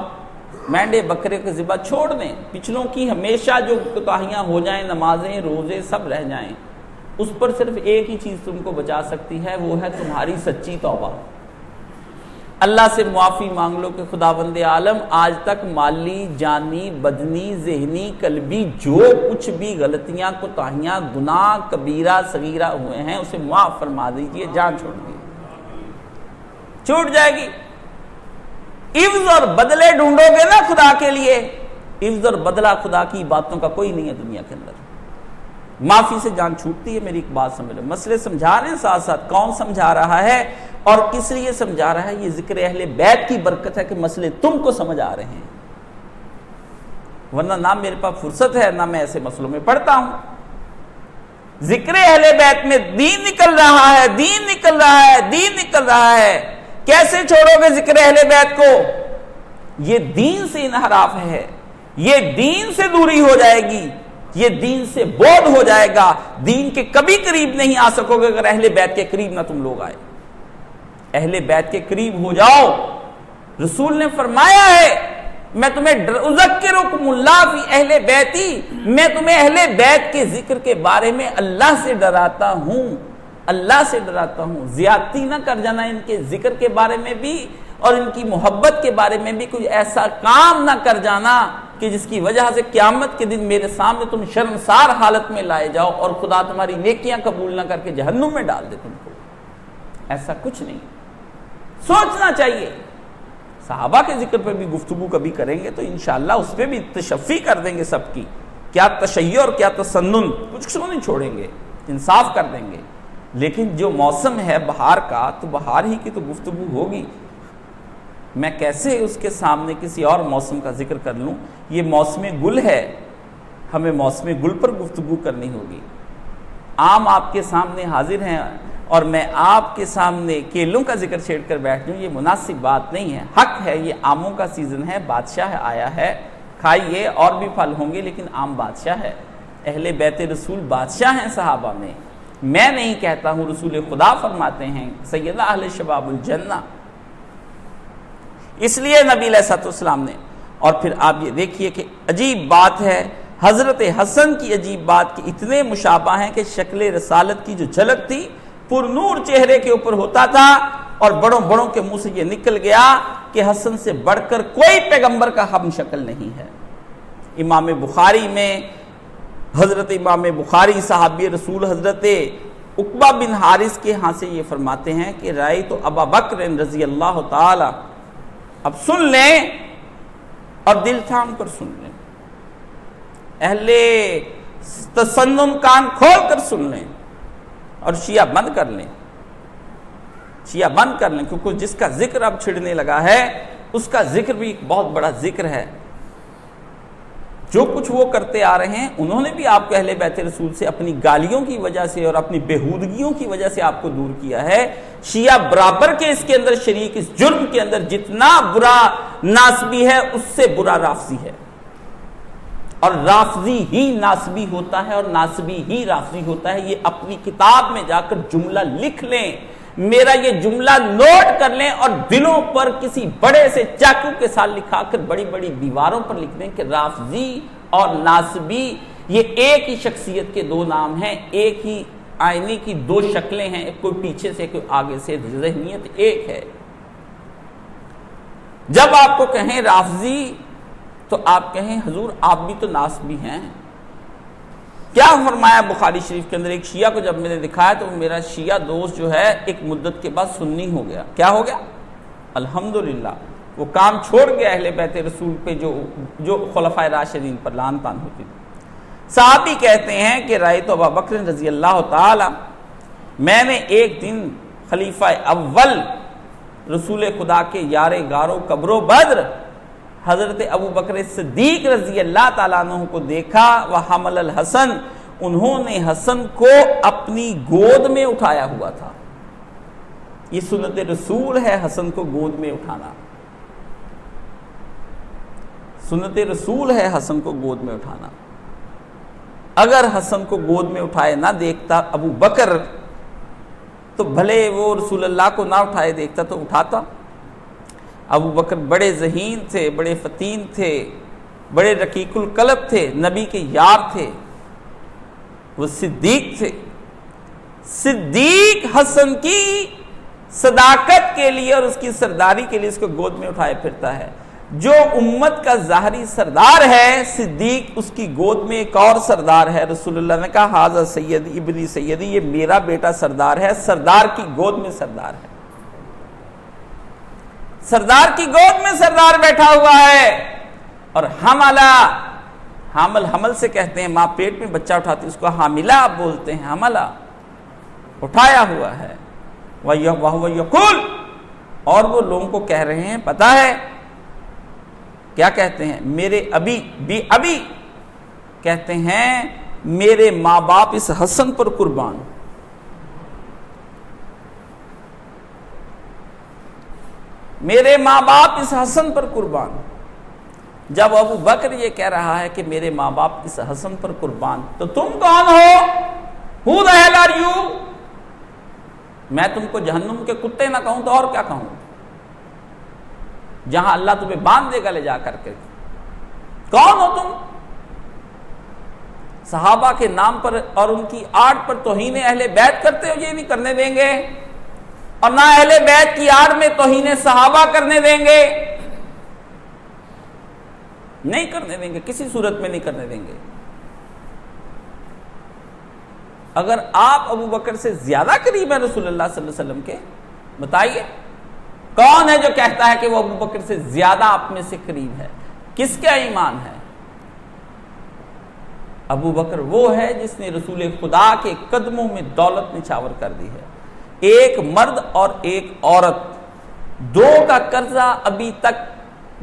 مینڈے بکرے کا ذبح چھوڑ دیں. پچھلوں کی ہمیشہ جو کوتاہیاں ہو جائیں، نمازیں روزے سب رہ جائیں، اس پر صرف ایک ہی چیز تم کو بچا سکتی ہے، وہ ہے تمہاری سچی توبہ. اللہ سے معافی مانگ لو کہ خداوند عالم آج تک مالی، جانی، بدنی، ذہنی، قلبی جو کچھ بھی غلطیاں، کوتاہیاں، گناہ کبیرہ صغیرہ ہوئے ہیں اسے معاف فرما دیجئے. جان چھوڑ دیجیے، چھوٹ جائے گی. عوض اور بدلے ڈھونڈو گے نا خدا کے لیے، عوض اور بدلہ خدا کی باتوں کا کوئی نہیں ہے دنیا کے اندر. معافی سے جان چھوٹتی ہے. میری ایک بات سمجھ لو، مسئلے سمجھا رہے ہیں ساتھ ساتھ. کون سمجھا رہا ہے اور کس لیے سمجھا رہا ہے؟ یہ ذکر اہل بیت کی برکت ہے کہ مسئلے تم کو سمجھ آ رہے ہیں، ورنہ نہ میرے پاس فرصت ہے نہ میں ایسے مسئلوں میں پڑھتا ہوں. ذکر اہل بیت میں دین نکل رہا ہے، دین نکل رہا ہے، دین نکل رہا ہے. کیسے چھوڑو گے ذکر اہل بیت کو؟ یہ دین سے انحراف ہے، یہ دین سے دوری ہو جائے گی، یہ دین سے بعد ہو جائے گا. دین کے کبھی قریب نہیں آ سکو گے اگر اہل بیت کے قریب نہ تم لوگ آئے. اہل بیت کے قریب ہو جاؤ. رسول نے فرمایا ہے میں تمہیں اذکرکم اللہ فی اہل بیتی، میں تمہیں اہل بیت کے ذکر کے بارے میں اللہ سے ڈراتا ہوں، اللہ سے ڈراتا ہوں. زیادتی نہ کر جانا ان کے ذکر کے بارے میں بھی اور ان کی محبت کے بارے میں بھی. کوئی ایسا کام نہ کر جانا کہ جس کی وجہ سے قیامت کے دن میرے سامنے تم شرمسار حالت میں لائے جاؤ اور خدا تمہاری نیکیاں قبول نہ کر کے جہنم میں ڈال دے تم کو. ایسا کچھ نہیں، سوچنا چاہیے. صحابہ کے ذکر پہ بھی گفتگو کبھی کریں گے تو انشاءاللہ اس پہ بھی تشفی کر دیں گے سب کی. کیا تشیع اور کیا تسنن، کچھ نہیں چھوڑیں گے، انصاف کر دیں گے. لیکن جو موسم ہے بہار کا تو بہار ہی کی تو گفتگو ہوگی. میں کیسے اس کے سامنے کسی اور موسم کا ذکر کر لوں؟ یہ موسم گل ہے، ہمیں موسم گل پر گفتگو کرنی ہوگی. آم آپ کے سامنے حاضر ہیں اور میں آپ کے سامنے کیلوں کا ذکر چھیڑ کر بیٹھ جاؤں، یہ مناسب بات نہیں ہے. حق ہے، یہ آموں کا سیزن ہے، بادشاہ آیا ہے، کھائیے، اور بھی پھل ہوں گے لیکن آم بادشاہ ہے. اہل بیت رسول بادشاہ ہیں صحابہ میں. میں نہیں کہتا ہوں، رسول خدا فرماتے ہیں سیدہ اہل شباب الجنہ. اس لیے نبی علیہ الصلوۃ والسلام نے، اور پھر آپ یہ دیکھیے کہ عجیب بات ہے حضرت حسن کی، عجیب بات کہ اتنے مشابہ ہیں کہ شکل رسالت کی جو جھلک تھی پر نور چہرے کے اوپر ہوتا تھا، اور بڑوں بڑوں کے منہ سے یہ نکل گیا کہ حسن سے بڑھ کر کوئی پیغمبر کا ہم شکل نہیں ہے. امام بخاری میں حضرت امام بخاری صحابی رسول حضرت عقبہ بن حارث کے ہاں سے یہ فرماتے ہیں کہ رأیت تو ابا بکر رضی اللہ تعالی. اب سن لیں اور دل تھام کر سن لیں، اہل تسنن کان کھول کر سن لیں اور شیعہ بند کر لیں، شیعہ بند کر لیں، کیونکہ جس کا ذکر اب چھڑنے لگا ہے اس کا ذکر بھی ایک بہت بڑا ذکر ہے. جو کچھ وہ کرتے آ رہے ہیں انہوں نے بھی آپ کو اہل بیت رسول سے اپنی گالیوں کی وجہ سے اور اپنی بےہودگیوں کی وجہ سے آپ کو دور کیا ہے. شیعہ برابر کے اس کے اندر شریک، اس جرم کے اندر جتنا برا ناسبی ہے اس سے برا رافضی ہے، اور رافضی ہی ناسبی ہوتا ہے اور ناسبی ہی رافضی ہوتا ہے. یہ اپنی کتاب میں جا کر جملہ لکھ لیں، میرا یہ جملہ نوٹ کر لیں اور دلوں پر کسی بڑے سے چاقو کے ساتھ لکھا کر بڑی بڑی دیواروں پر لکھ دیں کہ رافضی اور ناسبی یہ ایک ہی شخصیت کے دو نام ہیں، ایک ہی آئینے کی دو شکلیں ہیں، کوئی پیچھے سے کوئی آگے سے، ذہنیت ایک ہے. جب آپ کو کہیں رافضی تو آپ کہیں حضور آپ بھی تو ناسبی ہیں. کیا فرمایا بخاری شریف کے اندر؟ ایک شیعہ کو جب میں نے دکھایا تو میرا شیعہ دوست جو ہے ایک مدت کے بعد سنی ہو گیا. کیا ہو گیا؟ الحمدللہ وہ کام چھوڑ گیا اہل بیت رسول پہ جو خلفائے راشدین پر لعن طعن ہوتی تھی. صحابی کہتے ہیں کہ رأیت ابا بکر رضی اللہ تعالی، میں نے ایک دن خلیفہ اول رسول خدا کے یار گارو قبر و بدر حضرت ابو بکر صدیق رضی اللہ تعالیٰ عنہ کو دیکھا. وحمل الحسن، انہوں نے حسن کو اپنی گود میں اٹھایا ہوا تھا. یہ سنت رسول ہے حسن کو گود میں اٹھانا، سنت رسول ہے حسن کو گود میں اٹھانا. اگر حسن کو گود میں اٹھائے نہ دیکھتا ابو بکر تو بھلے وہ رسول اللہ کو نہ اٹھائے دیکھتا تو اٹھاتا۔ ابو بکر بڑے ذہین تھے، بڑے فتین تھے، بڑے رقیق القلب تھے، نبی کے یار تھے، وہ صدیق تھے۔ صدیق حسن کی صداقت کے لیے اور اس کی سرداری کے لیے اس کو گود میں اٹھائے پھرتا ہے۔ جو امت کا ظاہری سردار ہے صدیق، اس کی گود میں ایک اور سردار ہے۔ رسول اللہ نے کہا ھذا سیدی ابنی سیدی، یہ میرا بیٹا سردار ہے، سردار کی گود میں سردار ہے، سردار کی گود میں سردار بیٹھا ہوا ہے۔ اور حمل سے کہتے ہیں، ماں پیٹ میں بچہ اٹھاتی اس کو حاملہ آپ بولتے ہیں، حملہ اٹھایا ہوا ہے۔ وَهُوَ يَقُولُ، اور وہ لوگوں کو کہہ رہے ہیں، پتہ ہے کیا کہتے ہیں؟ میرے ابھی کہتے ہیں میرے ماں باپ اس حسن پر قربان، میرے ماں باپ اس حسن پر قربان۔ جب ابو بکر یہ کہہ رہا ہے کہ میرے ماں باپ اس حسن پر قربان، تو تم کون ہو؟ Who the hell are you؟ میں تم کو جہنم کے کتے نہ کہوں تو اور کیا کہوں، جہاں اللہ تمہیں باندھ دے گا لے جا کر کے۔ کون ہو تم؟ صحابہ کے نام پر اور ان کی آڑ پر توہین اہل بیت کرتے ہو، یہ نہیں کرنے دیں گے، اور نہ اہل بیت کی آڑ میں توہین صحابہ کرنے دیں گے، نہیں کرنے دیں گے، کسی صورت میں نہیں کرنے دیں گے۔ اگر آپ ابو بکر سے زیادہ قریب ہیں رسول اللہ صلی اللہ علیہ وسلم کے، بتائیے کون ہے جو کہتا ہے کہ وہ ابو بکر سے زیادہ آپ میں سے قریب ہے؟ کس کا ایمان ہے؟ ابو بکر وہ ہے جس نے رسول خدا کے قدموں میں دولت نچھاور کر دی ہے۔ ایک مرد اور ایک عورت، دو کا قرضہ ابھی تک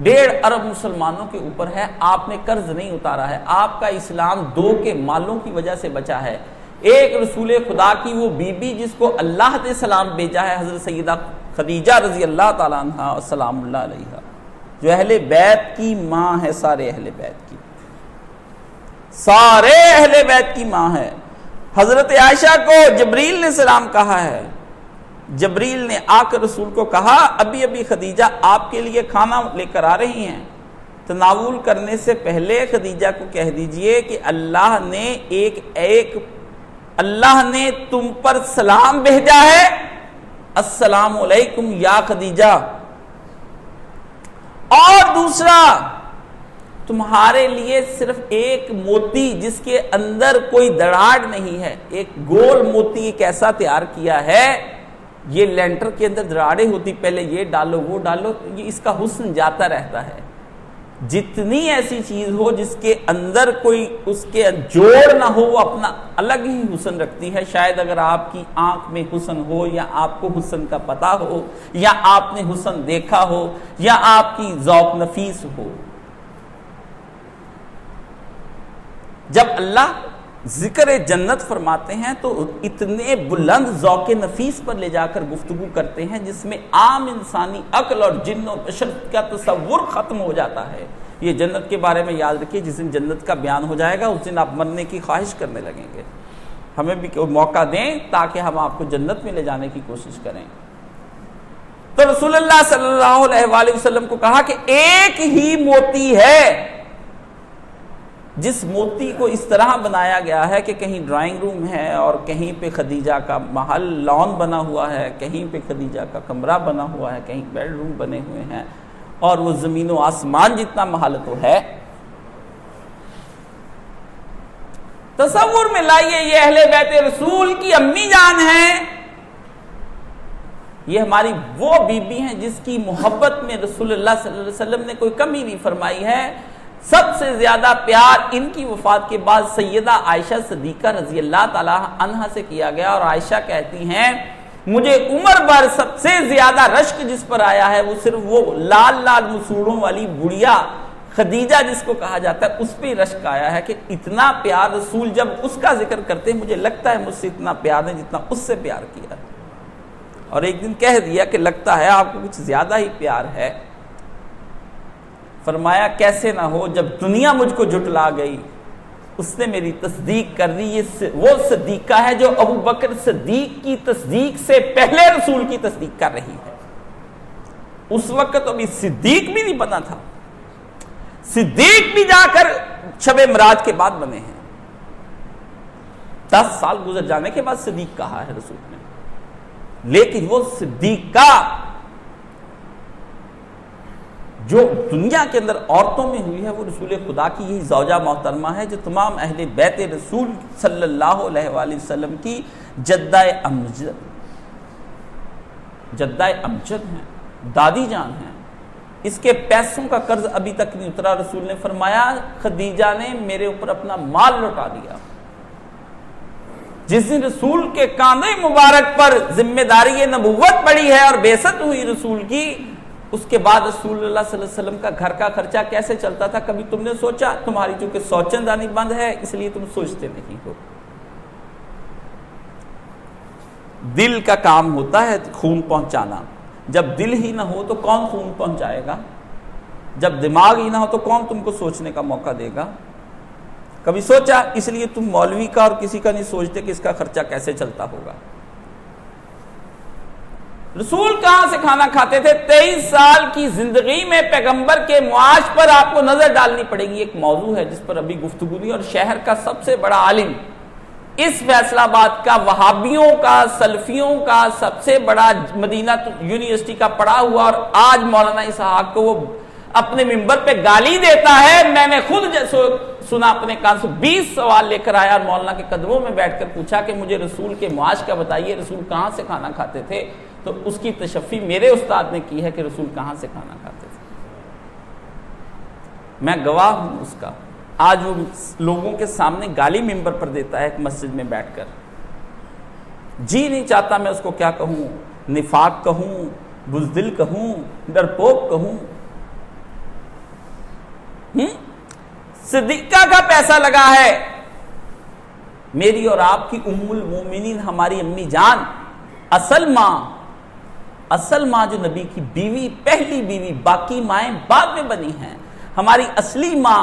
1.5 ارب مسلمانوں کے اوپر ہے، آپ نے قرض نہیں اتارا ہے۔ آپ کا اسلام 2 کے مالوں کی وجہ سے بچا ہے۔ ایک رسول خدا کی وہ بی بی جس کو اللہ نے سلام بھیجا ہے، حضرت سیدہ خدیجہ رضی اللہ تعالیٰ عنہ اور سلام اللہ علیہا، جو اہل بیت کی ماں ہے، سارے اہل بیت کی، سارے اہل بیت کی ماں ہے۔ حضرت عائشہ کو جبریل نے سلام کہا ہے، جبریل نے آ کر رسول کو کہا ابھی خدیجہ آپ کے لیے کھانا لے کر آ رہی ہیں، تناول کرنے سے پہلے خدیجہ کو کہہ دیجئے کہ اللہ نے تم پر سلام بھیجا ہے، السلام علیکم یا خدیجہ۔ اور دوسرا، تمہارے لیے صرف ایک موتی جس کے اندر کوئی دراڑ نہیں ہے، ایک گول موتی ایک ایسا تیار کیا ہے، یہ لینٹر کے اندر دراڑیں ہوتی، پہلے یہ ڈالو وہ ڈالو، یہ اس کا حسن جاتا رہتا ہے۔ جتنی ایسی چیز ہو جس کے اندر کوئی اس کے جوڑ نہ ہو، وہ اپنا الگ ہی حسن رکھتی ہے۔ شاید اگر آپ کی آنکھ میں حسن ہو، یا آپ کو حسن کا پتہ ہو، یا آپ نے حسن دیکھا ہو، یا آپ کی ذوق نفیس ہو۔ جب اللہ ذکر جنت فرماتے ہیں تو اتنے بلند ذوق نفیس پر لے جا کر گفتگو کرتے ہیں جس میں عام انسانی عقل اور جن و بشر کا تصور ختم ہو جاتا ہے۔ یہ جنت کے بارے میں یاد رکھیے، جس دن جنت کا بیان ہو جائے گا اس دن آپ مرنے کی خواہش کرنے لگیں گے۔ ہمیں بھی موقع دیں تاکہ ہم آپ کو جنت میں لے جانے کی کوشش کریں۔ تو رسول اللہ صلی اللہ علیہ وآلہ وسلم کو کہا کہ ایک ہی موتی ہے، جس موتی کو اس طرح بنایا گیا ہے کہ کہیں ڈرائنگ روم ہے اور کہیں پہ خدیجہ کا محل لان بنا ہوا ہے، کہیں پہ خدیجہ کا کمرہ بنا ہوا ہے، کہیں بیڈ روم بنے ہوئے ہیں، اور وہ زمین و آسمان جتنا محل تو ہے۔ تصور میں لائیے، یہ اہل بیت رسول کی امی جان ہیں، یہ ہماری وہ بی بی ہیں جس کی محبت میں رسول اللہ صلی اللہ علیہ وسلم نے کوئی کمی نہیں فرمائی ہے۔ سب سے زیادہ پیار ان کی وفات کے بعد سیدہ عائشہ صدیقہ رضی اللہ تعالی عنہا سے کیا گیا، اور عائشہ کہتی ہیں مجھے عمر بھر سب سے زیادہ رشک جس پر آیا ہے وہ صرف وہ لال لال مسوڑوں والی بڑھیا خدیجہ جس کو کہا جاتا ہے، اس پہ رشک آیا ہے کہ اتنا پیار رسول جب اس کا ذکر کرتے ہیں مجھے لگتا ہے مجھ سے اتنا پیار نہیں جتنا اس سے پیار کیا۔ اور ایک دن کہہ دیا کہ لگتا ہے آپ کو کچھ زیادہ ہی پیار ہے۔ فرمایا کیسے نہ ہو، جب دنیا مجھ کو جھٹلا گئی اس نے میری تصدیق کر دی. یہ وہ صدیقہ ہے جو ابو بکر صدیق کی تصدیق سے پہلے رسول کی تصدیق کر رہی ہے. اس وقت ابھی صدیق بھی نہیں بنا تھا. صدیق بھی جا کر شب معراج کے بعد بنے ہیں. 10 سال گزر جانے کے بعد صدیق کہا ہے رسول نے. لیکن وہ صدیقہ جو دنیا کے اندر عورتوں میں ہوئی ہے وہ رسول خدا کی یہی زوجہ محترمہ ہے جو تمام اہل بیت رسول صلی اللہ علیہ وآلہ وسلم کی جدہ امجد ہیں، دادی جان ہیں. اس کے پیسوں کا قرض ابھی تک نہیں اترا. رسول نے فرمایا خدیجہ نے میرے اوپر اپنا مال لوٹا دیا. جس دن رسول کے کاندھے مبارک پر ذمہ داری نبوت پڑی ہے اور بعثت ہوئی رسول کی، اس کے بعد رسول اللہ صلی اللہ علیہ وسلم کا گھر کا خرچہ کیسے چلتا تھا کبھی تم نے سوچا؟ تمہاری چونکہ سوچندانی بند ہے اس لیے تم سوچتے نہیں ہو. دل کا کام ہوتا ہے خون پہنچانا. جب دل ہی نہ ہو تو کون خون پہنچائے گا؟ جب دماغ ہی نہ ہو تو کون تم کو سوچنے کا موقع دے گا؟ کبھی سوچا؟ اس لیے تم مولوی کا اور کسی کا نہیں سوچتے کہ اس کا خرچہ کیسے چلتا ہوگا. رسول کہاں سے کھانا کھاتے تھے؟ 23 سال کی زندگی میں پیغمبر کے معاش پر آپ کو نظر ڈالنی پڑے گی. ایک موضوع ہے جس پر ابھی گفتگو نہیں، اور شہر کا سب سے بڑا عالم، اس فیصلہ آباد کا، وہابیوں کا، سلفیوں کا سب سے بڑا مدینہ یونیورسٹی کا پڑھا ہوا، اور آج مولانا اسحاق کو وہ اپنے ممبر پہ گالی دیتا ہے. میں نے خود سنا اپنے کان سے. 20 سوال لے کر آیا اور مولانا کے قدموں میں بیٹھ کر پوچھا کہ مجھے رسول کے معاش کا بتائیے، رسول کہاں سے کھانا کھاتے تھے؟ تو اس کی تشفی میرے استاد نے کی ہے کہ رسول کہاں سے کھانا کھاتے تھے. میں گواہ ہوں اس کا. آج وہ لوگوں کے سامنے گالی ممبر پر دیتا ہے ایک مسجد میں بیٹھ کر. جی نہیں چاہتا میں اس کو کیا کہوں، نفاق کہوں، بزدل کہوں، ڈرپوک کہوں. صدیقہ کا پیسہ لگا ہے. میری اور آپ کی ام المومنین ہماری امی جان، اصل ماں جو نبی کی بیوی، پہلی بیوی، باقی مائیں بعد میں بنی ہیں. ہماری اصلی ماں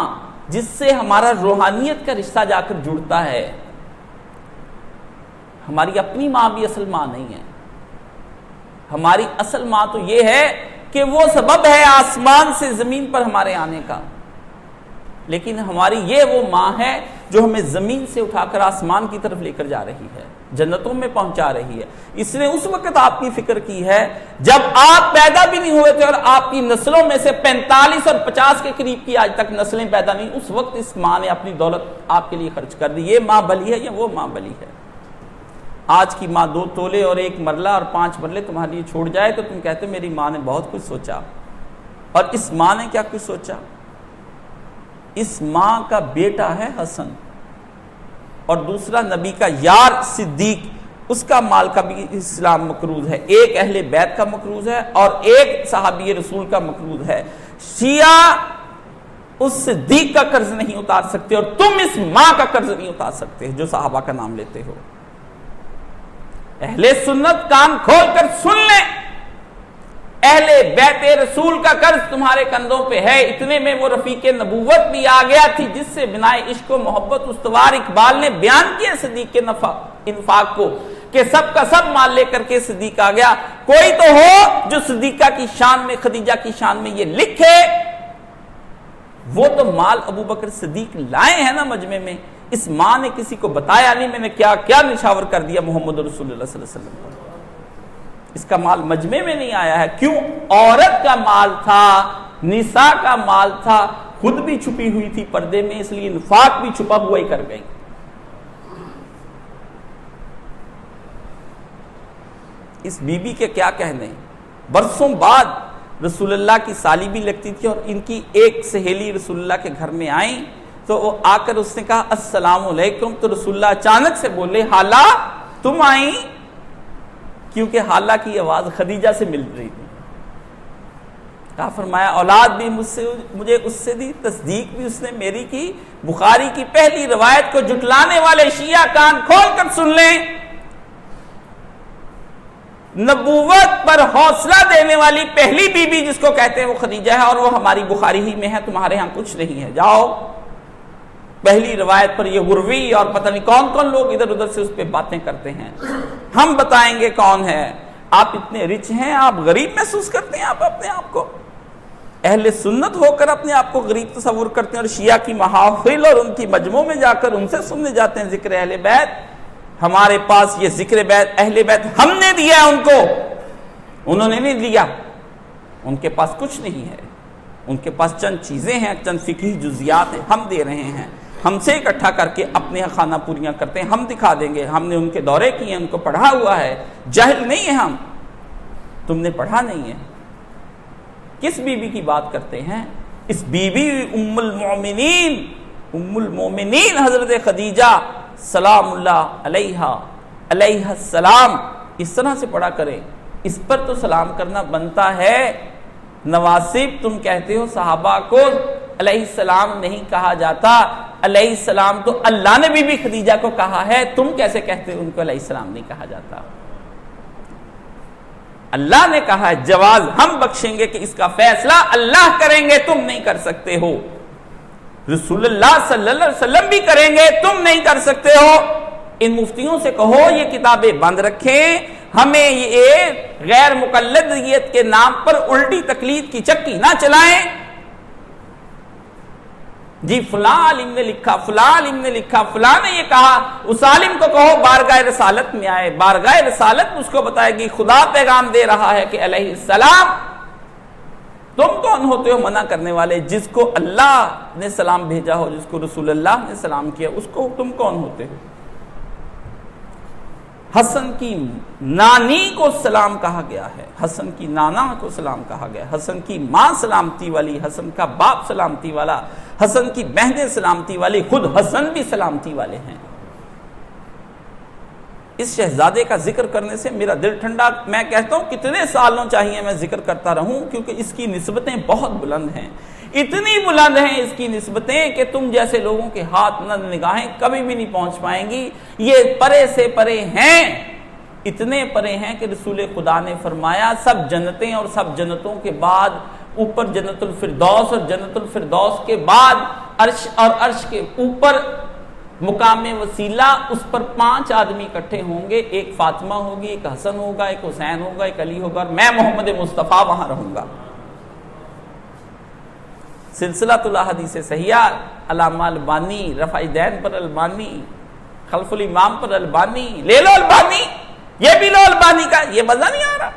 جس سے ہمارا روحانیت کا رشتہ جا کر جڑتا ہے، ہماری اپنی ماں بھی اصل ماں نہیں ہے. ہماری اصل ماں تو یہ ہے کہ وہ سبب ہے آسمان سے زمین پر ہمارے آنے کا، لیکن ہماری یہ وہ ماں ہے جو ہمیں زمین سے اٹھا کر آسمان کی طرف لے کر جا رہی ہے، جنتوں میں پہنچا رہی ہے. اس نے اس وقت آپ کی فکر کی ہے جب آپ پیدا بھی نہیں ہوئے تھے، اور آپ کی نسلوں میں سے 45 اور 50 کے قریب کی آج تک نسلیں پیدا نہیں. اس وقت اس ماں نے اپنی دولت آپ کے لیے خرچ کر دی. یہ ماں بلی ہے یا وہ ماں بلی ہے؟ آج کی ماں 2 تولے اور 1 مرلہ اور 5 مرلے تمہارے لیے چھوڑ جائے تو تم کہتے میری ماں نے بہت کچھ سوچا. اور اس ماں نے کیا کچھ سوچا؟ اس ماں کا بیٹا ہے حسن، اور دوسرا نبی کا یار صدیق، اس کا مال کا بھی اسلام مقروض ہے. ایک اہل بیت کا مقروض ہے اور ایک صحابی رسول کا مقروض ہے. شیعہ اس صدیق کا قرض نہیں اتار سکتے، اور تم اس ماں کا قرض نہیں اتار سکتے جو صحابہ کا نام لیتے ہو. اہل سنت کان کھول کر سن لیں، اہل بیت رسول کا قرض تمہارے کندھوں پہ ہے. اتنے میں وہ رفیق نبوت بھی آ گیا تھی جس سے بنائے عشق و محبت استوار اقبال نے بیان کیا صدیق کے انفاق کو، کہ سب کا سب مال لے کر کے صدیق آ گیا. کوئی تو ہو جو صدیقہ کی شان میں، خدیجہ کی شان میں یہ لکھے. وہ تو مال ابو بکر صدیق لائے ہیں نا مجمع میں. اس ماں نے کسی کو بتایا نہیں میں نے کیا کیا نشاور کر دیا محمد رسول اللہ صلی اللہ علیہ وسلم کو. اس کا مال مجمع میں نہیں آیا ہے. کیوں؟ عورت کا مال تھا، نساء کا مال تھا، خود بھی چھپی ہوئی تھی پردے میں، اس لیے انفاق بھی چھپا ہوا ہی کر گئی. اس بی بی کے کیا کہنے. برسوں بعد رسول اللہ کی سالی بھی لگتی تھی، اور ان کی ایک سہیلی رسول اللہ کے گھر میں آئیں تو وہ آ کر اس نے کہا السلام علیکم. تو رسول اللہ اچانک سے بولے حالہ تم آئیں، کیونکہ حالہ کی آواز خدیجہ سے مل رہی تھی. کہا فرمایا اولاد بھی مجھے اس سے دی، تصدیق بھی اس نے میری کی. بخاری کی پہلی روایت کو جھٹلانے والے شیعہ کان کھول کر سن لیں. نبوت پر حوصلہ دینے والی پہلی بی بی جس کو کہتے ہیں وہ خدیجہ ہے، اور وہ ہماری بخاری ہی میں ہے، تمہارے ہاں کچھ نہیں ہے. جاؤ پہلی روایت پر یہ غروی اور پتہ نہیں کون کون لوگ ادھر ادھر سے اس پہ باتیں کرتے ہیں. ہم بتائیں گے کون ہے. آپ اتنے رچ ہیں, آپ غریب محسوس کرتے ہیں آپ اپنے آپ کو؟ اہل سنت ہو کر اپنے آپ کو غریب تصور کرتے ہیں اور شیعہ کی محافل اور ان کی مجمعوں میں جا کر ان سے سننے جاتے ہیں ذکر اہل بیت. ہمارے پاس یہ ذکر بیت اہل بیت ہم نے دیا ہے ان کو, انہوں نے نہیں دیا. ان کے پاس کچھ نہیں ہے, ان کے پاس چند چیزیں ہیں, چند فقہی جزیات ہیں, ہم دے رہے ہیں. ہم سے اکٹھا کر کے اپنے خانہ پوریاں کرتے ہیں, ہم دکھا دیں گے, ہم نے ان کے دورے کیے ہیں, ان کو پڑھا ہوا ہے. جاہل نہیں ہے ہم, تم نے پڑھا نہیں ہے. کس بی بی کی بات کرتے ہیں؟ اس بی بی ام المومنین حضرت خدیجہ سلام اللہ علیہ السلام. اس طرح سے پڑھا کریں, اس پر تو سلام کرنا بنتا ہے. نواسب تم کہتے ہو صحابہ کو علیہ السلام نہیں کہا جاتا, علیہ السلام تو اللہ نے بی بی خدیجہ کو کہا ہے, تم کیسے کہتے ہو ان کو علیہ السلام نہیں کہا جاتا؟ اللہ نے کہا ہے, جواز ہم بخشیں گے کہ اس کا فیصلہ اللہ کریں گے, تم نہیں کر سکتے ہو. رسول اللہ صلی اللہ علیہ وسلم بھی کریں گے, تم نہیں کر سکتے ہو. ان مفتیوں سے کہو یہ کتابیں بند رکھیں, ہمیں یہ غیر مقلدیت کے نام پر الٹی تقلید کی چکی نہ چلائیں. جی فلاں عالم نے لکھا, فلاں عالم نے لکھا, فلاں نے یہ کہا. اس عالم کو کہو بارگاہ رسالت میں آئے, بارگاہ رسالت اس کو بتائے گی خدا پیغام دے رہا ہے کہ علیہ السلام. تم کون ہوتے ہو منع کرنے والے؟ جس کو اللہ نے سلام بھیجا ہو, جس کو رسول اللہ نے سلام کیا, اس کو تم کون ہوتے ہو؟ حسن کی نانی کو سلام کہا گیا ہے, حسن کی نانا کو سلام کہا گیا, حسن کی ماں سلامتی والی, حسن کا باپ سلامتی والا, حسن کی بہنیں سلامتی والی, خود حسن بھی سلامتی والے ہیں. اس شہزادے کا ذکر کرنے سے میرا دل ٹھنڈا. میں کہتا ہوں کتنے سالوں چاہیے میں ذکر کرتا رہوں, کیونکہ اس کی نسبتیں بہت بلند ہیں. اتنی بلند ہیں اس کی نسبتیں کہ تم جیسے لوگوں کے ہاتھ نہ نگاہیں کبھی بھی نہیں پہنچ پائیں گی. یہ پرے سے پرے ہیں, اتنے پرے ہیں کہ رسول خدا نے فرمایا سب جنتیں اور سب جنتوں کے بعد اوپر جنت الفردوس, اور جنت الفردوس کے بعد عرش, اور عرش کے اوپر مقام وسیلہ, اس پر 5 آدمی اکٹھے ہوں گے. ایک فاطمہ ہوگی, ایک حسن ہوگا, ایک حسین ہوگا, ایک علی ہوگا, اور میں محمد مصطفیٰ وہاں رہوں گا. سلسلۃ الاحادیث صحیحہ علامہ البانی, رفع دین پر البانی, خلف الامام پر البانی, لے لو البانی, یہ بھی لو البانی کا. یہ مزہ نہیں آ رہا,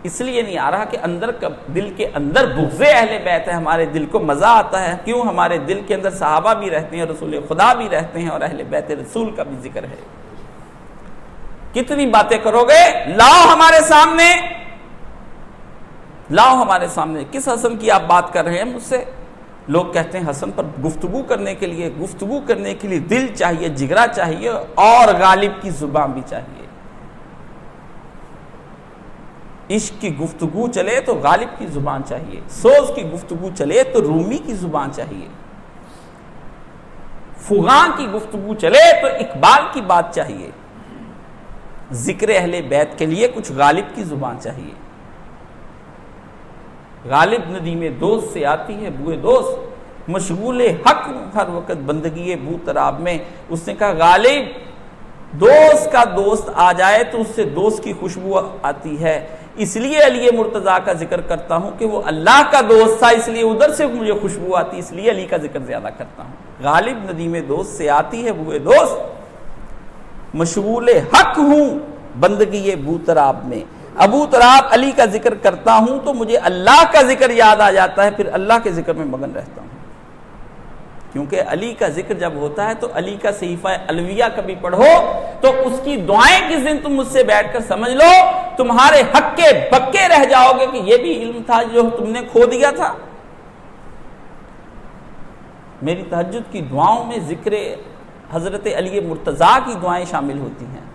اس لیے نہیں آ رہا کہ اندر دل کے اندر بغض اہل بیت ہے. ہمارے دل کو مزہ آتا ہے. کیوں؟ ہمارے دل کے اندر صحابہ بھی رہتے ہیں, رسول خدا بھی رہتے ہیں, اور اہل بیت رسول کا بھی ذکر ہے. کتنی باتیں کرو گے؟ لاؤ ہمارے سامنے, لاؤ ہمارے سامنے. کس حسن کی آپ بات کر رہے ہیں مجھ سے؟ لوگ کہتے ہیں حسن پر گفتگو کرنے کے لیے دل چاہیے, جگرا چاہیے, اور غالب کی زبان بھی چاہیے. عشق کی گفتگو چلے تو غالب کی زبان چاہیے, سوز کی گفتگو چلے تو رومی کی زبان چاہیے, فغاں کی گفتگو چلے تو اقبال کی بات چاہیے. ذکر اہل بیت کے لیے کچھ غالب کی زبان چاہیے. غالب ندیم دوست سے آتی ہے بوئے دوست, مشغول حق ہر وقت بندگی بو تراب میں. اس نے کہا غالب دوست کا دوست آ جائے تو اس سے دوست کی خوشبو آتی ہے, اس لیے علی مرتضیٰ کا ذکر کرتا ہوں کہ وہ اللہ کا دوست تھا, اس لیے ادھر سے مجھے خوشبو آتی, اس لیے علی کا ذکر زیادہ کرتا ہوں. غالب ندیم دوست سے آتی ہے بوئے دوست, مشغول حق ہوں بندگی بو تراب میں. ابو تراب علی کا ذکر کرتا ہوں تو مجھے اللہ کا ذکر یاد آ جاتا ہے, پھر اللہ کے ذکر میں مگن رہتا ہوں. کیونکہ علی کا ذکر جب ہوتا ہے تو علی کا صحیفہ الویہ کبھی پڑھو تو اس کی دعائیں کس دن تم مجھ سے بیٹھ کر سمجھ لو, تمہارے حق کے بکے رہ جاؤ گے کہ یہ بھی علم تھا جو تم نے کھو دیا تھا. میری تہجد کی دعاؤں میں ذکر حضرت علی مرتضیٰ کی دعائیں شامل ہوتی ہیں,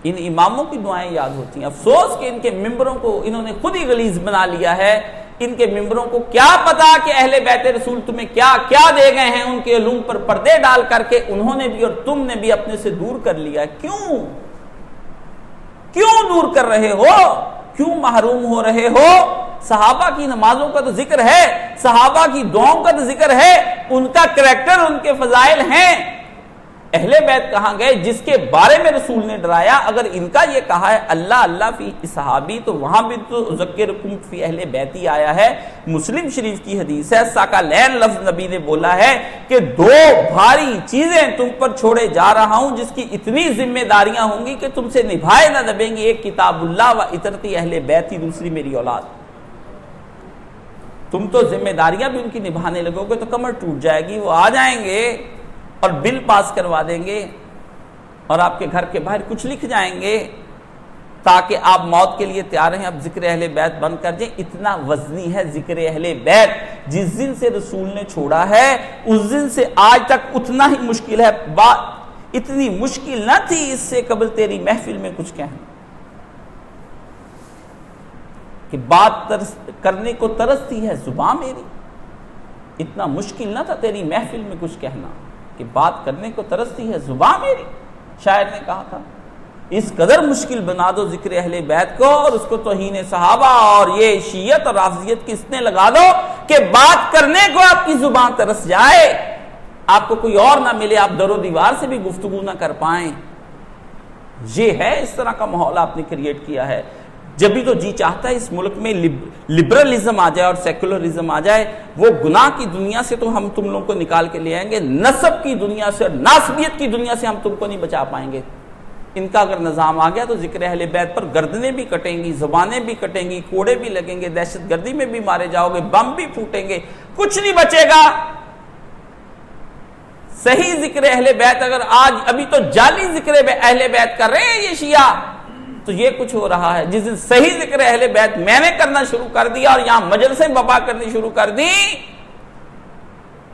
ان اماموں کی دعائیں یاد ہوتی ہیں. افسوس کہ ان کے ممبروں کو انہوں نے خود ہی غلیظ بنا لیا ہے. ان کے ممبروں کو کیا پتا کہ اہل بیت رسول تمہیں کیا کیا دے گئے ہیں, ان کے علوم پر پردے ڈال کر کے انہوں نے بھی اور تم نے بھی اپنے سے دور کر لیا. کیوں دور کر رہے ہو؟ کیوں محروم ہو رہے ہو؟ صحابہ کی نمازوں کا تو ذکر ہے، صحابہ کی دعاؤں کا تو ذکر ہے، ان کا کریکٹر، ان کے فضائل ہیں۔ اہل بیت کہاں گئے جس کے بارے میں رسول نے ڈرایا؟ اگر ان کا یہ کہا ہے اللہ اللہ فی صحابی، تو وہاں بھی تو ذکرکم فی اہل بیتی آیا ہے۔ مسلم شریف کی حدیث ہے، ثقلین لفظ نبی نے بولا ہے کہ 2 بھاری چیزیں تم پر چھوڑے جا رہا ہوں جس کی اتنی ذمہ داریاں ہوں گی کہ تم سے نبھائے نہ دبیں گی، ایک کتاب اللہ و اطرتی اہل بیتی، دوسری میری اولاد۔ تم تو ذمہ داریاں بھی ان کی نبھانے لگو گے تو کمر ٹوٹ جائے گی، وہ آ جائیں گے اور بل پاس کروا دیں گے اور آپ کے گھر کے باہر کچھ لکھ جائیں گے تاکہ آپ موت کے لیے تیار ہیں، اب ذکر اہل بیت بند کر جائیں۔ اتنا وزنی ہے ذکر اہل بیت، جس دن سے رسول نے چھوڑا ہے اس دن سے آج تک اتنا ہی مشکل ہے۔ اتنی مشکل نہ تھی اس سے قبل تیری محفل میں کچھ کہنا، کہ بات کرنے کو ترستی ہے زبان میری، اتنا مشکل نہ تھا تیری محفل میں کچھ کہنا کہ بات کرنے کو ترستی ہے زبان میری، شاعر نے کہا تھا۔ اس قدر مشکل بنا دو ذکر اہل بیت کو اور اس کو توہین صحابہ اور یہ شیعت اور رافضیت کی اس نے لگا دو کہ بات کرنے کو آپ کی زبان ترس جائے، آپ کو کوئی اور نہ ملے، آپ در و دیوار سے بھی گفتگو نہ کر پائیں۔ یہ ہے، اس طرح کا ماحول آپ نے کریٹ کیا ہے۔ جب بھی تو جی چاہتا ہے اس ملک میں لبرلزم آ جائے اور سیکولرزم آ جائے، وہ گناہ کی دنیا سے تو ہم تم لوگوں کو نکال کے لے آئیں گے، نسب کی دنیا سے اور ناسبیت کی دنیا سے ہم تم کو نہیں بچا پائیں گے۔ ان کا اگر نظام آ گیا تو ذکر اہل بیت پر گردنیں بھی کٹیں گی، زبانیں بھی کٹیں گی، کوڑے بھی لگیں گے، دہشت گردی میں بھی مارے جاؤ گے، بم بھی پھوٹیں گے، کچھ نہیں بچے گا۔ صحیح ذکر اہل بیت اگر آج ابھی تو جعلی ذکر اہل بیت کر رہے ہیں یہ شیعہ، تو یہ کچھ ہو رہا ہے۔ جس دن صحیح ذکر اہل بیت میں نے کرنا شروع کر دیا اور یہاں مجلسیں بپا کرنی شروع کر دی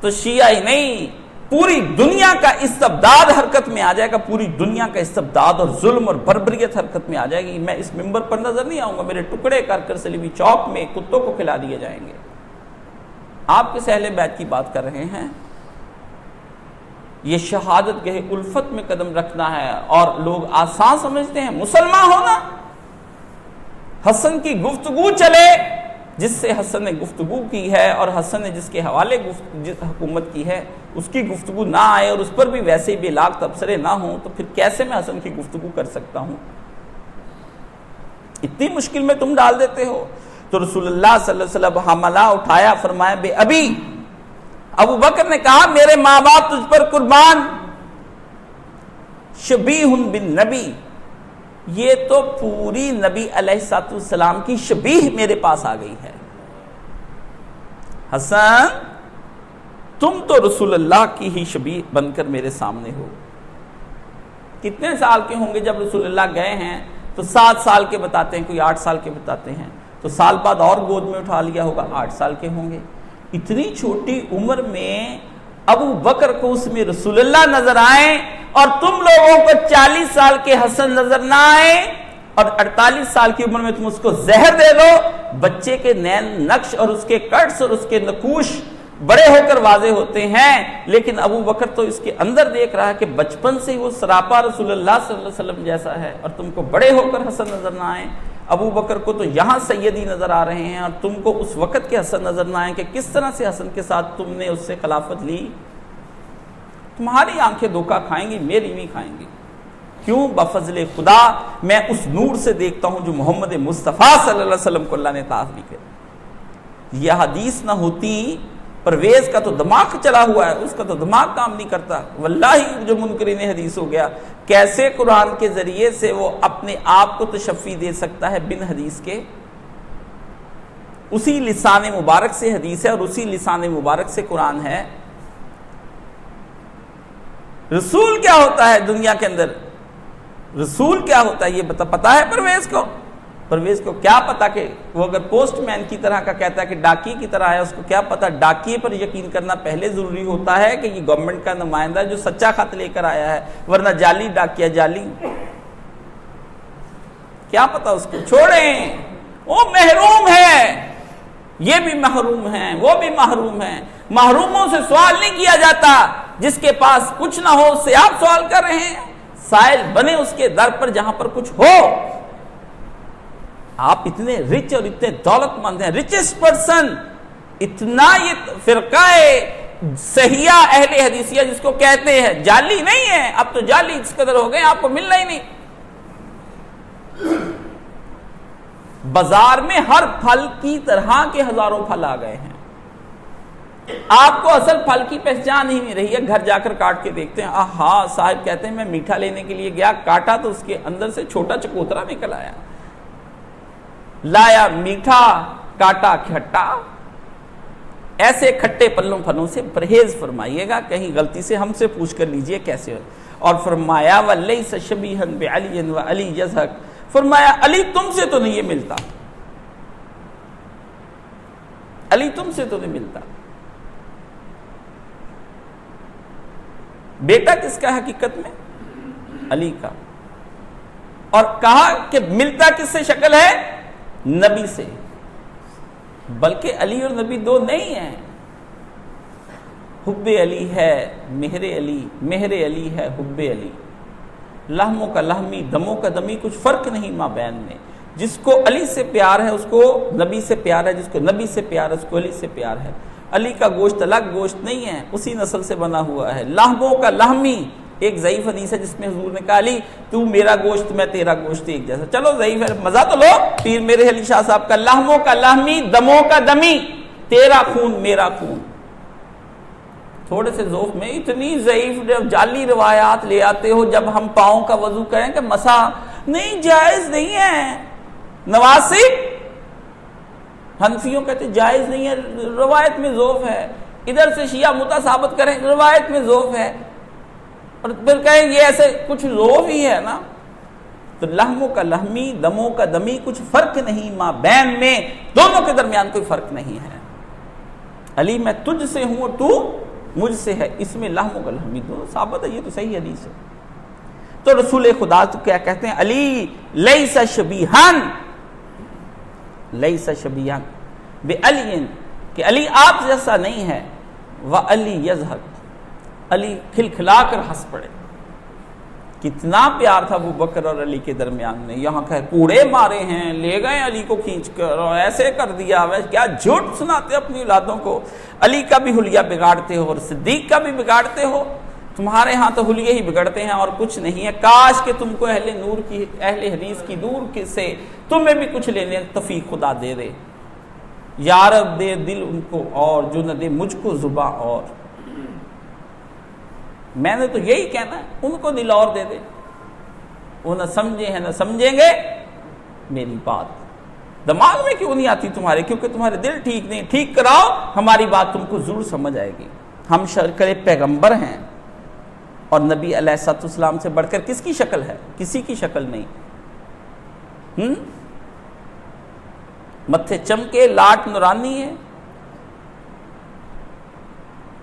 تو شیعہ ہی نہیں پوری دنیا کا استبداد حرکت میں آ جائے گا، پوری دنیا کا استبداد اور ظلم اور بربریت حرکت میں آ جائے گی۔ میں اس ممبر پر نظر نہیں آؤں گا، میرے ٹکڑے کر کر سلیمی چوک میں کتوں کو کھلا دیے جائیں گے۔ آپ کس اہل بیت کی بات کر رہے ہیں؟ یہ شہادت گہ الفت میں قدم رکھنا ہے اور لوگ آسان سمجھتے ہیں مسلمان ہونا۔ حسن کی گفتگو چلے، جس سے حسن نے گفتگو کی ہے اور حسن نے جس کے حوالے حکومت کی ہے اس کی گفتگو نہ آئے اور اس پر بھی ویسے بھی لاکھ تبصرے نہ ہوں، تو پھر کیسے میں حسن کی گفتگو کر سکتا ہوں؟ اتنی مشکل میں تم ڈال دیتے ہو۔ تو رسول اللہ صلی اللہ علیہ وسلم حملہ اٹھایا، فرمایا بے ابی، ابو بکر نے کہا میرے ماں باپ تجھ پر قربان، شبیہ بالنبی، یہ تو پوری نبی علیہ السلام کی شبیہ میرے پاس آ گئی ہے۔ حسن تم تو رسول اللہ کی ہی شبیہ بن کر میرے سامنے ہو۔ کتنے سال کے ہوں گے جب رسول اللہ گئے ہیں؟ تو 7 سال کے بتاتے ہیں، کوئی 8 سال کے بتاتے ہیں، تو سال بعد اور گود میں اٹھا لیا ہوگا، 8 سال کے ہوں گے۔ اتنی چھوٹی عمر میں ابو بکر کو اس میں رسول اللہ نظر آئے اور تم لوگوں کو 40 سال کے حسن نظر نہ آئے، اور 48 سال کی عمر میں تم اس کو زہر دے دو۔ بچے کے نین نقش اور اس کے کٹس اور اس کے نقوش بڑے ہو کر واضح ہوتے ہیں، لیکن ابو بکر تو اس کے اندر دیکھ رہا ہے کہ بچپن سے وہ سراپا رسول اللہ صلی اللہ علیہ وسلم جیسا ہے، اور تم کو بڑے ہو کر حسن نظر نہ آئے۔ ابو بکر کو تو یہاں سیدی نظر آ رہے ہیں اور تم کو اس وقت کے حسن نظر نہ آئے کہ کس طرح سے حسن کے ساتھ تم نے اس سے خلافت لی۔ تمہاری آنکھیں دھوکہ کھائیں گی، میری نہیں کھائیں گی۔ کیوں؟ بفضل خدا میں اس نور سے دیکھتا ہوں جو محمد مصطفیٰ صلی اللہ علیہ وسلم کو اللہ نے عطا کی۔ یہ حدیث نہ ہوتی، پرویز کا تو دماغ چلا ہوا ہے، اس کا تو دماغ کام نہیں کرتا، واللہ جو منکرین حدیث ہو گیا۔ کیسے قرآن کے ذریعے سے وہ اپنے آپ کو تشفی دے سکتا ہے بن حدیث کے؟ اسی لسان مبارک سے حدیث ہے اور اسی لسان مبارک سے قرآن ہے۔ رسول کیا ہوتا ہے دنیا کے اندر؟ رسول کیا ہوتا ہے یہ پتا ہے پرویز کو؟ پرویز کو کیا پتا کہ وہ اگر پوسٹ مین کی طرح کا کہتا ہے کہ ڈاکیے کی طرح ہے، اس کو کیا پتا؟ ڈاکیے پر یقین کرنا پہلے ضروری ہوتا ہے کہ یہ گورنمنٹ کا نمائندہ ہے جو سچا خط لے کر آیا ہے، ورنہ جعلی ڈاکیا جعلی، کیا پتا اس کو؟ چھوڑیں، وہ محروم ہے، یہ بھی محروم ہیں، وہ بھی محروم ہیں۔ محروموں سے سوال نہیں کیا جاتا، جس کے پاس کچھ نہ ہو اس سے آپ سوال کر رہے ہیں۔ سائل بنے اس کے در پر جہاں پر کچھ ہو۔ آپ اتنے رچ اور اتنے دولت مند ہیں، ریچسٹ پرسن، اتنا یہ فرقہ صحیحہ اہل حدیثیہ جس کو کہتے ہیں، جعلی نہیں ہے، اب تو جعلی اس قدر ہو گئے آپ کو ملنا ہی نہیں۔ بازار میں ہر پھل کی طرح کے ہزاروں پھل آ گئے ہیں، آپ کو اصل پھل کی پہچان ہی نہیں رہی ہے۔ گھر جا کر کاٹ کے دیکھتے ہیں، ہاں صاحب کہتے ہیں میں میٹھا لینے کے لیے گیا، کاٹا تو اس کے اندر سے چھوٹا چکوترا نکل آیا، لایا میٹھا کاٹا کھٹا۔ ایسے کھٹے پھلوں سے پرہیز فرمائیے گا، کہیں غلطی سے ہم سے پوچھ کر لیجئے کیسے ہو۔ اور فرمایا وَلَيْسَ شَبِيهًا بِعَلِيٍّ وَعَلِي يَضْحَكُ، فرمایا علی تم سے تو نہیں یہ ملتا، علی تم سے تو نہیں ملتا۔ بیٹا کس کا حقیقت میں؟ علی کا۔ اور کہا کہ ملتا کس سے شکل ہے؟ نبی سے۔ بلکہ علی اور نبی دو نہیں ہیں، حب علی ہے مہر علی، مہر علی ہے حب علی، لحموں کا لحمی دموں کا دمی، کچھ فرق نہیں مابین میں۔ جس کو علی سے پیار ہے اس کو نبی سے پیار ہے، جس کو نبی سے پیار ہے اس کو علی سے پیار ہے۔ علی کا گوشت الگ گوشت نہیں ہے، اسی نسل سے بنا ہوا ہے۔ لحموں کا لحمی، ایک ضعیف حدیث ہے جس میں حضور نے کہا علی تو میرا گوشت میں تیرا گوشت ایک جیسا، چلو ضعیف ہے مزہ تو لو، پیر میرے علی شاہ صاحب کا لحموں کا لحمی دموں کا دمی، تیرا خون میرا خون۔ تھوڑے سے ذوق میں اتنی ضعیف جعلی روایات لے آتے ہو، جب ہم پاؤں کا وضو کریں کہ مسا نہیں جائز نہیں ہے، نواسب حنفیوں کہتے جائز نہیں ہے، روایت میں ضعف ہے، ادھر سے شیعہ متا ثابت کریں روایت میں ضعف ہے، اور پھر کہیں یہ ایسے کچھ ضعف ہی ہے نا۔ تو لحموں کا لحمی دموں کا دمی، کچھ فرق نہیں ماں بین میں، دونوں کے درمیان کوئی فرق نہیں ہے۔ علی میں تجھ سے ہوں اور تو مجھ سے ہے، اس میں لحموں کا لحمی دونوں ثابت ہے، یہ تو صحیح حدیث ہے۔ تو رسول خدا تو کیا کہتے ہیں؟ علی لیس شبیہن، لیس شبیہن بعلی، کہ علی آپ جیسا نہیں ہے، وعلی یضحک، علی کھلکھلا کر ہنس پڑے۔ کتنا پیار تھا ابو بکر اور علی کے درمیان میں، یہاں کہ کوڑے مارے ہیں، لے گئے علی کو کھینچ کر اور ایسے کر دیا، ویسے کیا جھوٹ سناتے اپنی اولادوں کو، علی کا بھی حلیہ بگاڑتے ہو اور صدیق کا بھی بگاڑتے ہو، تمہارے ہاں تو حلیے ہی بگڑتے ہیں اور کچھ نہیں ہے۔ کاش کہ تم کو اہل نور کی، اہل حدیث کی نور سے تمہیں بھی کچھ لینے توفیق خدا دے دے، یا رب دے دل ان کو اور جو نہ دے مجھ کو زباں اور۔ میں نے تو یہی کہنا ہے، ان کو دل اور دے دے، وہ نہ سمجھے ہیں نہ سمجھیں گے میری بات۔ دماغ میں کیوں نہیں آتی تمہارے؟ کیونکہ تمہارے دل ٹھیک نہیں، ٹھیک کراؤ، ہماری بات تم کو ضرور سمجھ آئے گی۔ ہم شرکر پیغمبر ہیں، اور نبی علیہ الصلوۃ والسلام سے بڑھ کر کس کی شکل ہے؟ کسی کی شکل نہیں۔ متھے چمکے، لاٹ نورانی ہے،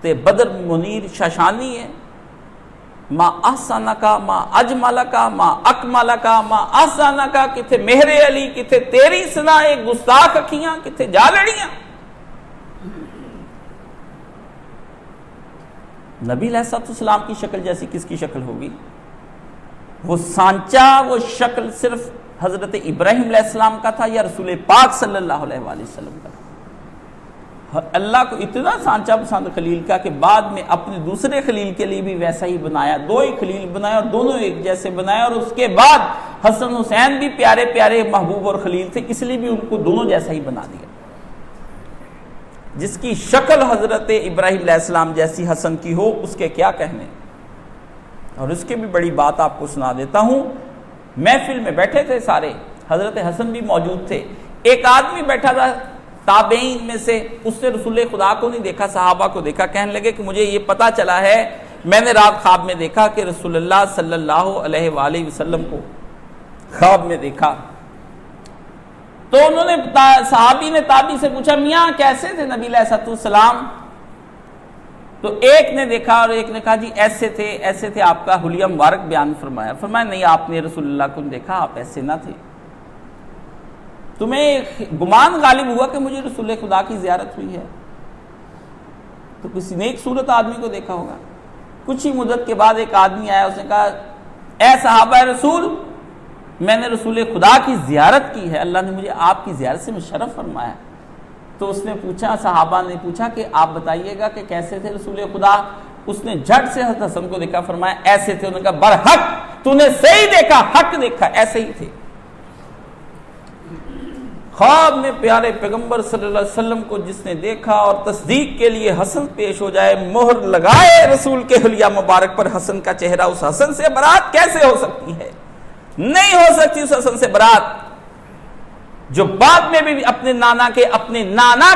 تے بدر منیر شاشانی ہے، ما احسانہ کا، ما اجمالہ کا، ما اکمالہ کا، ما احسانہ کا، کتھے مہر علی، کتھے تیری سنا ایک گستاخ اکھیاں، کتھے جا لڑیاں۔ نبی علیہ السلام کی شکل جیسی کس کی شکل ہوگی؟ وہ سانچہ، وہ شکل صرف حضرت ابراہیم علیہ السلام کا تھا یا رسول پاک صلی اللہ علیہ وآلہ وسلم کا؟ اللہ کو اتنا سانچہ پسند خلیل کا کہ بعد میں اپنے دوسرے خلیل کے لیے بھی ویسا ہی بنایا، دو ہی خلیل بنایا اور دونوں ایک جیسے بنایا، اور اس کے بعد حسن حسین بھی پیارے پیارے محبوب اور خلیل تھے، اس لیے بھی ان کو دونوں جیسا ہی بنا دیا۔ جس کی شکل حضرت ابراہیم علیہ السلام جیسی حسن کی ہو، اس کے کیا کہنے۔ اور اس کے بھی بڑی بات آپ کو سنا دیتا ہوں، محفل میں بیٹھے تھے سارے، حضرت حسن بھی موجود تھے، ایک آدمی بیٹھا تھا تابعین میں سے، اس نے رسول خدا کو نہیں دیکھا، صحابہ کو دیکھا، کہنے لگے کہ مجھے یہ پتا چلا ہے، میں نے رات خواب میں دیکھا کہ رسول اللہ صلی اللہ علیہ وآلہ وسلم کو خواب میں دیکھا۔ تو انہوں نے صحابی نے تابعی سے پوچھا میاں کیسے تھے نبی علیہ السلام؟ تو ایک نے دیکھا اور ایک نے کہا جی ایسے تھے، آپ کا حلیہ مبارک بیان فرمایا۔ فرمایا نہیں، آپ نے رسول اللہ کو دیکھا، آپ ایسے نہ تھے، تمہیں گمان غالب ہوا کہ مجھے رسول خدا کی زیارت ہوئی ہے، تو کسی نیک صورت آدمی کو دیکھا ہوگا۔ کچھ ہی مدت کے بعد ایک آدمی آیا، اس نے کہا اے صحابہ رسول، میں نے رسول خدا کی زیارت کی ہے، اللہ نے مجھے آپ کی زیارت سے مشرف فرمایا۔ تو اس نے پوچھا، صحابہ نے پوچھا کہ آپ بتائیے گا کہ کیسے تھے رسول خدا؟ اس نے جھٹ سے حضرت حسن کو دیکھا، فرمایا ایسے تھے۔ انہوں نے کہا برحق، تو نے صحیح دیکھا، حق دیکھا، ایسے ہی تھے۔ خواب میں پیارے پیغمبر صلی اللہ علیہ وسلم کو جس نے دیکھا اور تصدیق کے لیے حسن پیش ہو جائے، مہر لگائے رسول کے حلیہ مبارک پر حسن کا چہرہ، اس حسن سے برات کیسے ہو سکتی ہے؟ نہیں ہو سکتی اس حسن سے برات، جو بعد میں بھی اپنے نانا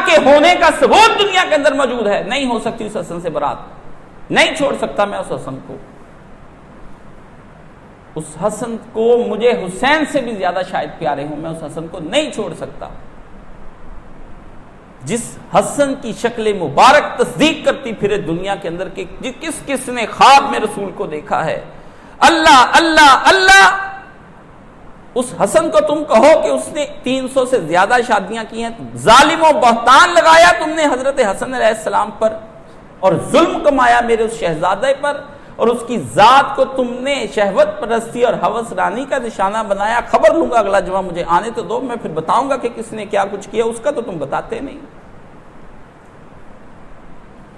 کے ہونے کا ثبوت دنیا کے اندر موجود ہے۔ نہیں ہو سکتی اس حسن سے برات، نہیں چھوڑ سکتا میں اس حسن کو۔ اس حسن کو مجھے حسین سے بھی زیادہ شاید پیارے ہوں، میں اس حسن کو نہیں چھوڑ سکتا۔ جس حسن کی شکل مبارک تصدیق کرتی پھرے دنیا کے اندر کہ کس کس نے خواب میں رسول کو دیکھا ہے، اللہ اللہ اللہ، اس حسن کو تم کہو کہ اس نے 300 سے زیادہ شادیاں کی ہیں، ظالم و بہتان لگایا تم نے حضرت حسن علیہ السلام پر، اور ظلم کمایا میرے اس شہزادے پر، اور اس کی ذات کو تم نے شہوت پرستی اور ہوس رانی کا نشانہ بنایا۔ خبر لوں گا اگلا جمعہ، مجھے آنے تو دو، میں پھر بتاؤں گا کہ کس نے کیا کچھ کیا، اس کا تو تم بتاتے نہیں۔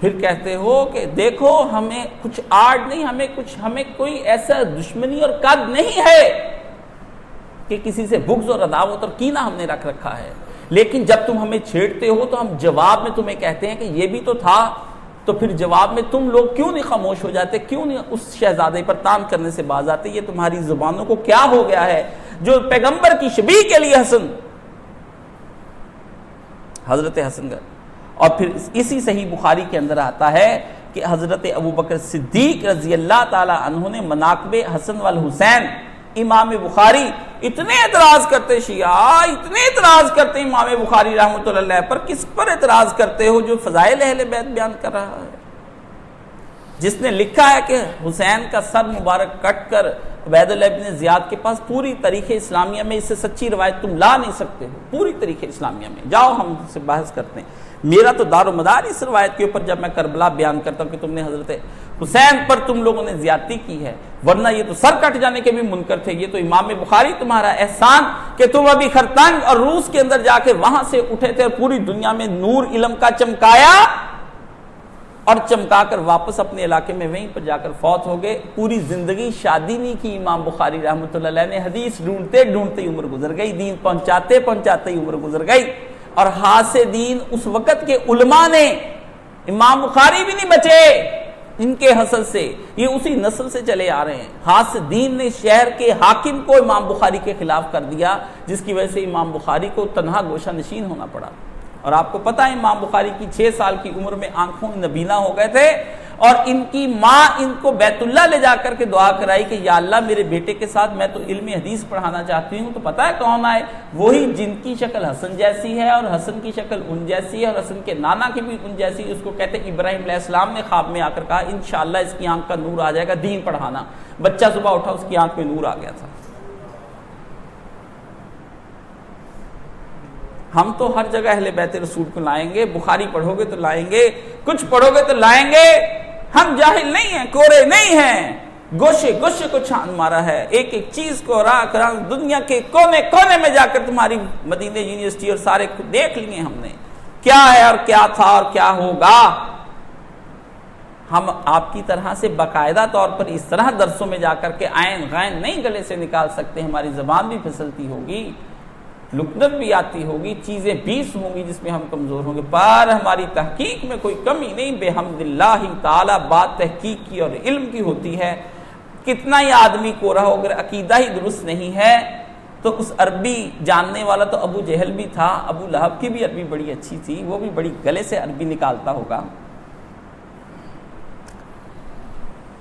پھر کہتے ہو کہ دیکھو ہمیں کچھ آڑ نہیں، ہمیں کوئی ایسا دشمنی اور قد نہیں ہے کہ کسی سے بغض اور عداوت اور کینہ ہم نے رکھ رکھا ہے، لیکن جب تم ہمیں چھیڑتے ہو تو ہم جواب میں تمہیں کہتے ہیں کہ یہ بھی تو تھا، تو پھر جواب میں تم لوگ کیوں نہیں خاموش ہو جاتے، کیوں نہیں اس شہزادے پر تان کرنے سے باز آتے؟ یہ تمہاری زبانوں کو کیا ہو گیا ہے جو پیغمبر کی شبیہ کے لیے حسن، حضرت حسن کا۔ اور پھر اسی صحیح بخاری کے اندر آتا ہے کہ حضرت ابوبکر صدیق رضی اللہ تعالی عنہ نے مناقب حسن والحسین، امام بخاری اتنے اعتراض کرتے، شیعہ اتنے اعتراض کرتے امام بخاری رحمۃ اللہ علیہ پر، کس پر اعتراض کرتے ہو؟ جو فضائل اہل بیت بیان کر رہا ہے، جس نے لکھا ہے کہ حسین کا سر مبارک کٹ کر عبید اللہ ابن زیاد کے پاس پوری تاریخ اسلامیہ میں، اس سے سچی روایت تم لا نہیں سکتے ہو، پوری تاریخ اسلامیہ میں جاؤ ہم سے بحث کرتے ہیں۔ میرا تو دار و مدار اس روایت کے اوپر جب میں کربلا بیان کرتا ہوں کہ تم نے حضرت حسین پر تم لوگوں نے زیادتی کی ہے، ورنہ یہ تو سر کٹ جانے کے بھی منکر تھے۔ یہ تو امام بخاری تمہارا احسان کہ تم ابھی خرطنگ اور روس کے اندر جا کے وہاں سے اٹھے تھے اور پوری دنیا میں نور علم کا چمکایا، اور چمکا کر واپس اپنے علاقے میں وہیں پر جا کر فوت ہو گئے۔ پوری زندگی شادی نہیں کی امام بخاری رحمۃ اللہ علیہ نے، حدیث ڈھونڈتے ڈھونڈتے عمر گزر گئی، دین پہنچاتے پہنچاتے عمر گزر گئی، اور ہاتھ سے دین اس وقت کے علماء نے، امام بخاری بھی نہیں بچے ان کے حسد سے، یہ اسی نسل سے چلے آ رہے ہیں۔ ہاتھ سے دین نے شہر کے حاکم کو امام بخاری کے خلاف کر دیا، جس کی وجہ سے امام بخاری کو تنہا گوشہ نشین ہونا پڑا۔ اور آپ کو پتہ ہے امام بخاری کی 6 سال کی عمر میں آنکھوں نبینا ہو گئے تھے، اور ان کی ماں ان کو بیت اللہ لے جا کر کے دعا کرائی کہ یا اللہ میرے بیٹے کے ساتھ میں تو علم حدیث پڑھانا چاہتی ہوں۔ تو پتہ ہے کون آئے؟ وہی جن کی شکل حسن جیسی ہے، اور حسن کی شکل ان جیسی ہے، اور حسن کے نانا کی بھی ان جیسی۔ اس کو کہتے ہیں ابراہیم علیہ السلام نے خواب میں آ کر کہا انشاءاللہ اس کی آنکھ کا نور آ جائے گا، دین پڑھانا۔ بچہ صبح اٹھا، اس کی آنکھ میں نور آ گیا تھا۔ ہم تو ہر جگہ اہل بیت رسول کو لائیں گے، بخاری پڑھو گے تو لائیں گے، کچھ پڑھو گے تو لائیں گے۔ ہم جاہل نہیں ہیں، کورے نہیں ہیں، گوشے گوشے کو چھان مارا ہے، ایک ایک چیز کو راک رنگ دنیا کے کونے کونے میں جا کر تمہاری مدینہ یونیورسٹی اور سارے کو دیکھ لیے ہم نے، کیا ہے اور کیا تھا اور کیا ہوگا۔ ہم آپ کی طرح سے باقاعدہ طور پر اس طرح درسوں میں جا کر کے عین غین نہیں گلے سے نکال سکتے، ہماری زبان بھی پھسلتی ہوگی، لکنت بھی آتی ہوگی، چیزیں 20 ہوں گی جس میں ہم کمزور ہوں گے، پر ہماری تحقیق میں کوئی کمی نہیں، بحمد اللہ تعالی بات تحقیق کی اور علم کی ہوتی ہے۔ کتنا ہی آدمی کو رہا اگر عقیدہ ہی درست نہیں ہے تو اس عربی جاننے والا تو ابو جہل بھی تھا، ابو لہب کی بھی عربی بڑی اچھی تھی، وہ بھی بڑی گلے سے عربی نکالتا ہوگا۔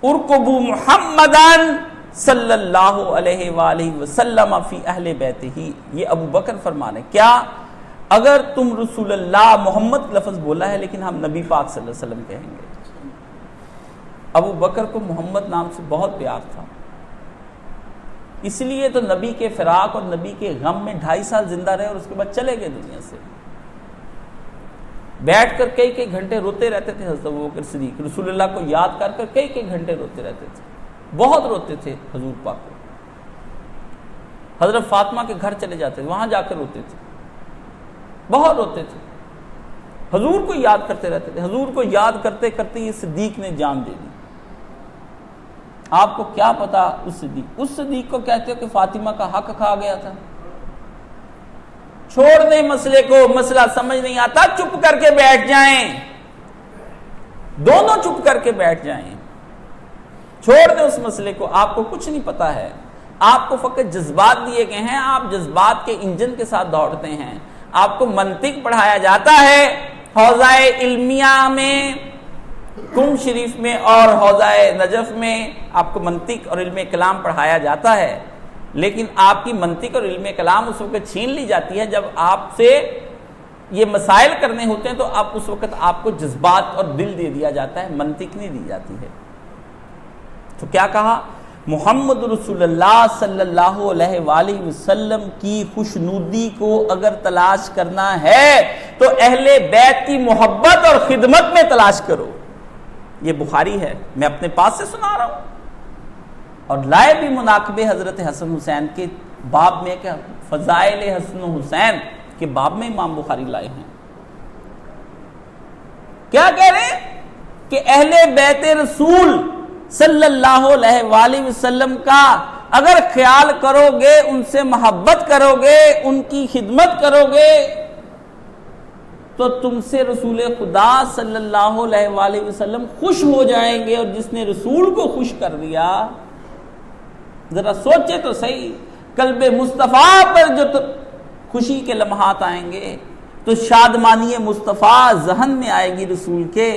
ارکبوا محمدن صلی اللہ علیہ وآلہ وسلم فی اہل بیتہ، یہ ابو بکر فرمانے کیا اگر تم رسول اللہ محمد لفظ بولا ہے لیکن ہم نبی پاک صلی اللہ علیہ وسلم کہیں گے۔ ابو بکر کو محمد نام سے بہت پیار تھا، اس لیے تو نبی کے فراق اور نبی کے غم میں 2.5 سال زندہ رہے اور اس کے بعد چلے گئے دنیا سے۔ بیٹھ کر کئی گھنٹے روتے رہتے تھے حضرت ابوبکر صدیق، رسول اللہ کو یاد کر کر کئی گھنٹے روتے رہتے تھے، بہت روتے تھے حضور پاک کو۔ حضرت فاطمہ کے گھر چلے جاتے تھے، وہاں جا کر روتے تھے، بہت روتے تھے، حضور کو یاد کرتے رہتے تھے۔ حضور کو یاد کرتے کرتے یہ صدیق نے جان دے دی۔ آپ کو کیا پتا اس صدیق کو کہتے ہو کہ فاطمہ کا حق کھا گیا تھا۔ چھوڑ دیں مسئلے کو، مسئلہ سمجھ نہیں آتا چپ کر کے بیٹھ جائیں، دونوں چپ کر کے بیٹھ جائیں، چھوڑ دیں اس مسئلے کو۔ آپ کو کچھ نہیں پتا ہے، آپ کو فقط جذبات دیے گئے ہیں، آپ جذبات کے انجن کے ساتھ دوڑتے ہیں۔ آپ کو منطق پڑھایا جاتا ہے حوزہ علمیہ میں، قم شریف میں اور حوزہ نجف میں آپ کو منطق اور علم کلام پڑھایا جاتا ہے، لیکن آپ کی منطق اور علم کلام اس وقت چھین لی جاتی ہے جب آپ سے یہ مسائل کرنے ہوتے ہیں، تو اس وقت آپ کو جذبات اور دل دے دیا جاتا ہے، منطق نہیں دی جاتی ہے۔ تو کیا کہا؟ محمد رسول اللہ صلی اللہ علیہ وآلہ وسلم کی خوشنودی کو اگر تلاش کرنا ہے تو اہل بیت کی محبت اور خدمت میں تلاش کرو۔ یہ بخاری ہے، میں اپنے پاس سے سنا رہا ہوں، اور لائے بھی مناقب حضرت حسن حسین کے باب میں، کہ فضائل حسن و حسین کے باب میں امام بخاری لائے ہیں۔ کیا کہہ رہے ہیں؟ کہ اہل بیت رسول صلی اللہ علیہ وآلہ وسلم کا اگر خیال کرو گے، ان سے محبت کرو گے، ان کی خدمت کرو گے، تو تم سے رسول خدا صلی اللہ علیہ وآلہ وسلم خوش ہو جائیں گے۔ اور جس نے رسول کو خوش کر دیا، ذرا سوچے تو صحیح، قلب مصطفیٰ پر جو خوشی کے لمحات آئیں گے تو شادمانی مصطفیٰ ذہن میں آئے گی، رسول کے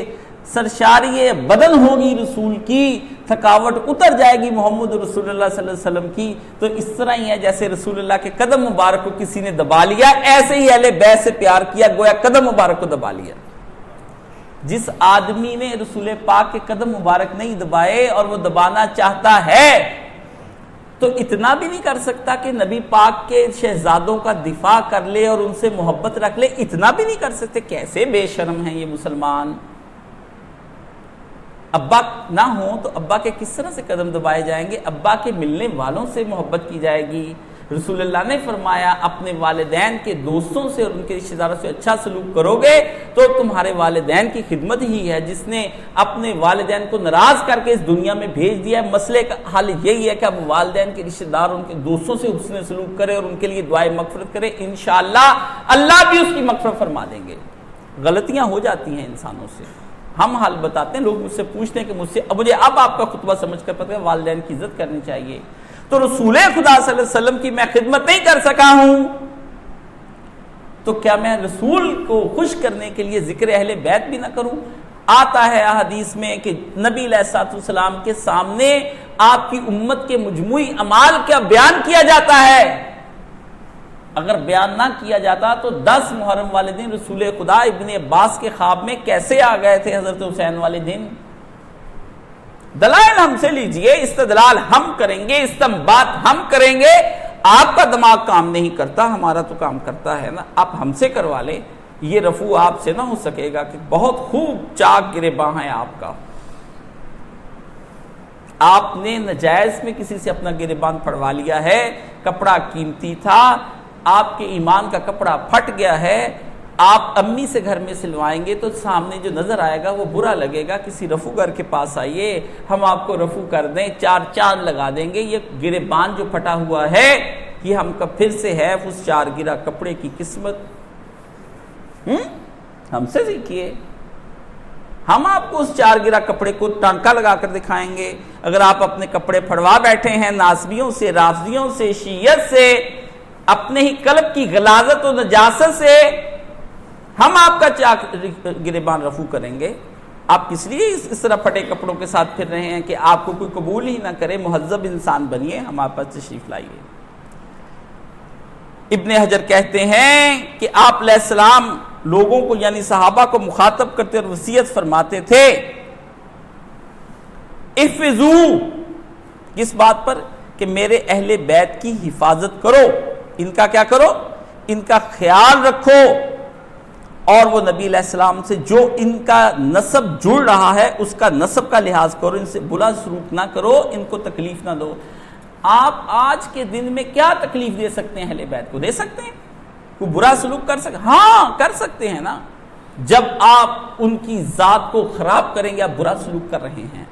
سرشاری بدن ہوگی، رسول کی تھکاوٹ اتر جائے گی محمد رسول اللہ صلی اللہ علیہ وسلم کی۔ تو اس طرح ہی ہے جیسے رسول اللہ کے قدم مبارک کو کسی نے دبا لیا، ایسے ہی اہل بیت سے پیار کیا، گویا قدم مبارک کو دبا لیا۔ جس آدمی نے رسول پاک کے قدم مبارک نہیں دبائے اور وہ دبانا چاہتا ہے تو اتنا بھی نہیں کر سکتا کہ نبی پاک کے شہزادوں کا دفاع کر لے اور ان سے محبت رکھ لے، اتنا بھی نہیں کر سکتے۔ کیسے بے شرم ہیں یہ مسلمان۔ ابا نہ ہوں تو ابا کے کس طرح سے قدم دبائے جائیں گے؟ ابا کے ملنے والوں سے محبت کی جائے گی۔ رسول اللہ نے فرمایا اپنے والدین کے دوستوں سے اور ان کے رشتہ داروں سے اچھا سلوک کرو گے تو تمہارے والدین کی خدمت ہی ہے۔ جس نے اپنے والدین کو ناراض کر کے اس دنیا میں بھیج دیا ہے، مسئلے کا حل یہی ہے کہ اب والدین کے رشتہ دار ان کے دوستوں سے حسن سلوک کرے اور ان کے لیے دعائے مغفرت کرے، انشاءاللہ اللہ بھی اس کی مغفرت فرما دیں گے۔ غلطیاں ہو جاتی ہیں انسانوں سے، ہم حال بتاتے ہیں، لوگ مجھ سے پوچھتے ہیں کہ مجھے اب آپ کا خطبہ سمجھ کر پتہ ہے والدین کی عزت کرنی چاہیے۔ تو رسول خدا صلی اللہ علیہ وسلم کی میں خدمت نہیں کر سکا ہوں تو کیا میں رسول کو خوش کرنے کے لیے ذکر اہل بیت بھی نہ کروں؟ آتا ہے احادیث میں کہ نبی علیہ الصلوۃ والسلام کے سامنے آپ کی امت کے مجموعی اعمال کا بیان کیا جاتا ہے۔ اگر بیان نہ کیا جاتا تو 10 محرم والے دن رسول خدا ابن عباس کے خواب میں کیسے آ گئے تھے حضرت حسین والے دن؟ دلائل ہم سے لیجئے، استدلال ہم کریں گے، استنباط ہم کریں گے۔ آپ کا دماغ کام نہیں کرتا، ہمارا تو کام کرتا ہے نا، آپ ہم سے کروا لیں۔ یہ رفو آپ سے نہ ہو سکے گا کہ بہت خوب چاک گریباں ہے آپ کا، آپ نے نجائز میں کسی سے اپنا گریبان پھڑوا لیا ہے، کپڑا قیمتی تھا، آپ کے ایمان کا کپڑا پھٹ گیا ہے، آپ امی سے گھر میں سلوائیں گے تو سامنے جو نظر آئے گا وہ برا لگے گا۔ کسی رفو گھر کے پاس آئیے، ہم آپ کو رفو کر دیں، 4 چاند لگا دیں گے۔ یہ گریبان جو پھٹا ہوا ہے یہ ہم کا پھر سے ہے اس 4 گرا کپڑے کی قسمت۔ ہم سے سیکھیے، ہم آپ کو اس 4 گرا کپڑے کو ٹانکا لگا کر دکھائیں گے۔ اگر آپ اپنے کپڑے پھڑوا بیٹھے ہیں ناسبیوں سے، رافضیوں سے، شیعت سے، اپنے ہی قلب کی غلاظت و نجاست سے، ہم آپ کا گریبان رفو کریں گے۔ آپ کس لیے اس طرح پھٹے کپڑوں کے ساتھ پھر رہے ہیں کہ آپ کو کوئی قبول ہی نہ کرے؟ مہذب انسان بنیے، ہمارے پاس تشریف لائیے۔ ابن حجر کہتے ہیں کہ آپ علیہ السلام لوگوں کو یعنی صحابہ کو مخاطب کرتے اور وصیت فرماتے تھے، احفظو، کس بات پر؟ کہ میرے اہل بیت کی حفاظت کرو، ان کا کیا کرو؟ ان کا خیال رکھو، اور وہ نبی علیہ السلام سے جو ان کا نسب جڑ رہا ہے اس کا نسب کا لحاظ کرو، ان سے برا سلوک نہ کرو، ان کو تکلیف نہ دو۔ آپ آج کے دن میں کیا تکلیف دے سکتے ہیں اہل بیت کو؟ دے سکتے ہیں؟ کوئی برا سلوک کر سکتے؟ ہاں کر سکتے ہیں نا. جب آپ ان کی ذات کو خراب کریں گے آپ برا سلوک کر رہے ہیں.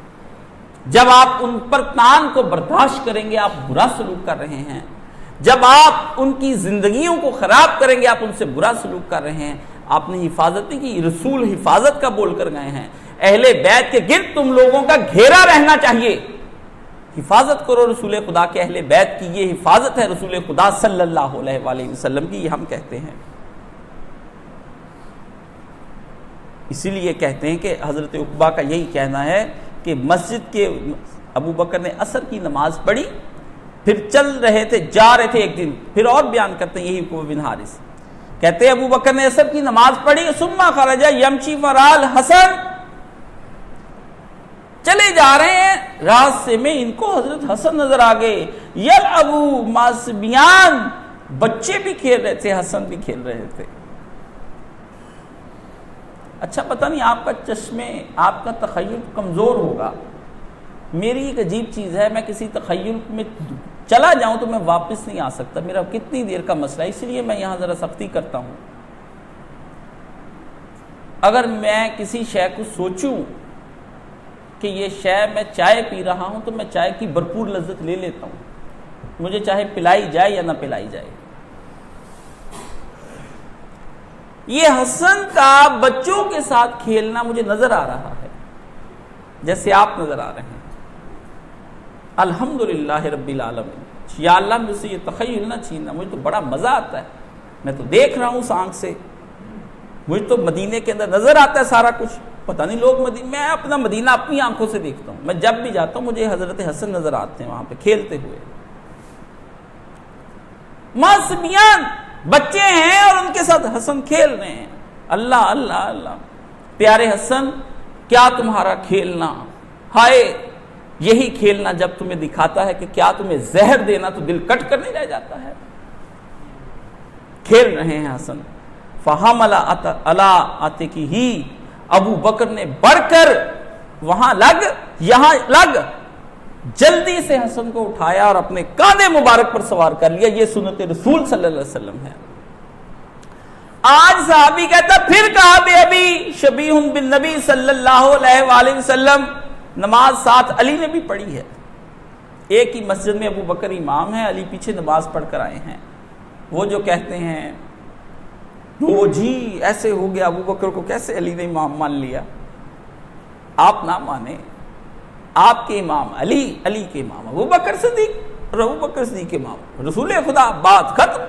جب آپ ان پر تان کو برداشت کریں گے آپ برا سلوک کر رہے ہیں. جب آپ ان کی زندگیوں کو خراب کریں گے آپ ان سے برا سلوک کر رہے ہیں. آپ نے حفاظت کی، رسول حفاظت کا بول کر گئے ہیں. اہل بیت کے گرد تم لوگوں کا گھیرا رہنا چاہیے. حفاظت کرو رسول خدا کے، اہل بیت کی یہ حفاظت ہے رسول خدا صلی اللہ علیہ وآلہ وسلم کی، یہ ہم کہتے ہیں. اسی لیے کہتے ہیں کہ حضرت عقبہ کا یہی کہنا ہے کہ مسجد کے ابو بکر نے عصر کی نماز پڑھی، پھر چل رہے تھے، جا رہے تھے ایک دن، پھر اور بیان کرتے ہیں یہی عقبہ بن حارث کہتے ہیں ابو بکر نے عصر کی نماز پڑھی، ثم خرج یمشی فرال حسن، چلے جا رہے ہیں، راستے میں ان کو حضرت حسن نظر آ گئے. یلعبو ماسبیان، بچے بھی کھیل رہے تھے، حسن بھی کھیل رہے تھے. اچھا پتہ نہیں آپ کا چشمے، آپ کا تخیل کمزور ہوگا. میری ایک عجیب چیز ہے، میں کسی تخیل میں چلا جاؤں تو میں واپس نہیں آ سکتا. میرا کتنی دیر کا مسئلہ ہے، اس لیے میں یہاں ذرا سختی کرتا ہوں. اگر میں کسی شے کو سوچوں کہ یہ شے میں چائے پی رہا ہوں تو میں چائے کی بھرپور لذت لے لیتا ہوں، مجھے چاہے پلائی جائے یا نہ پلائی جائے. یہ حسن کا بچوں کے ساتھ کھیلنا مجھے نظر آ رہا ہے جیسے آپ نظر آ رہے ہیں. الحمدللہ رب العالمین. یا اللہ مجھ سے یہ تخیل نہ چھیننا، مجھے تو بڑا مزہ آتا ہے. میں تو دیکھ رہا ہوں اس آنکھ سے، مجھے تو مدینے کے اندر نظر آتا ہے سارا کچھ. پتہ نہیں لوگ میں اپنا مدینہ اپنی آنکھوں سے دیکھتا ہوں. میں جب بھی جاتا ہوں مجھے حضرت حسن نظر آتے ہیں وہاں پہ کھیلتے ہوئے. ماسبیان، بچے ہیں اور ان کے ساتھ حسن کھیل رہے ہیں. اللہ اللہ اللہ، پیارے حسن کیا تمہارا کھیلنا، ہائے یہی کھیلنا جب تمہیں دکھاتا ہے کہ کیا تمہیں زہر دینا تو دل کٹ کر نہیں رہ جاتا ہے. کھیل رہے ہیں حسن. فحمل علی عاتقہ، ابو بکر نے بڑھ کر وہاں لگ یہاں لگ جلدی سے حسن کو اٹھایا اور اپنے کاندھے مبارک پر سوار کر لیا. یہ سنت رسول صلی اللہ علیہ وسلم ہے. آج صحابی کہتا پھر کہا بے ابی شبیہ بالنبی صلی اللہ علیہ وآلہ وسلم. نماز ساتھ علی نے بھی پڑھی ہے. ایک ہی مسجد میں ابو بکر امام ہے، علی پیچھے نماز پڑھ کر آئے ہیں. وہ جو کہتے ہیں وہ جی ایسے ہو گیا، ابو بکر کو کیسے علی نے امام مان لیا. آپ نہ مانے، آپ کے امام علی، علی کے امام ابو بکر صدیق اور ابو بکر صدیق کے امام رسول خدا. بات ختم.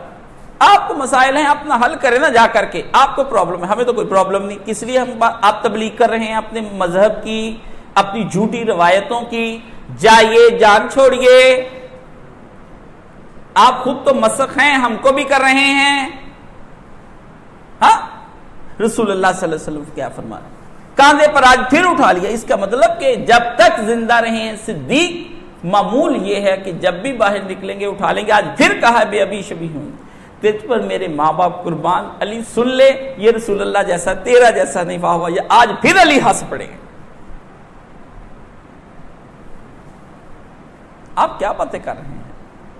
آپ کو مسائل ہیں اپنا حل کریں نا جا کر کے. آپ کو پرابلم ہے، ہمیں تو کوئی پرابلم نہیں. کس لیے ہم آپ تبلیغ کر رہے ہیں اپنے مذہب کی، اپنی جھوٹی روایتوں کی؟ جائیے، جان چھوڑیے. آپ خود تو مسخ ہیں، ہم کو بھی کر رہے ہیں. ہاں رسول اللہ صلی اللہ علیہ وسلم کیا فرمایا، کاندھے پر آج پھر اٹھا لیا. اس کا مطلب کہ جب تک زندہ رہے ہیں صدیق، معمول یہ ہے کہ جب بھی باہر نکلیں گے اٹھا لیں گے. آج پھر کہا بے ابی شبیہ ہوں، تجھ پر میرے ماں باپ قربان. علی سن لے، یہ رسول اللہ جیسا تیرا جیسا نہیں واہ ہوا. یہ آج پھر علی ہنس پڑے. آپ کیا باتیں کر رہے ہیں؟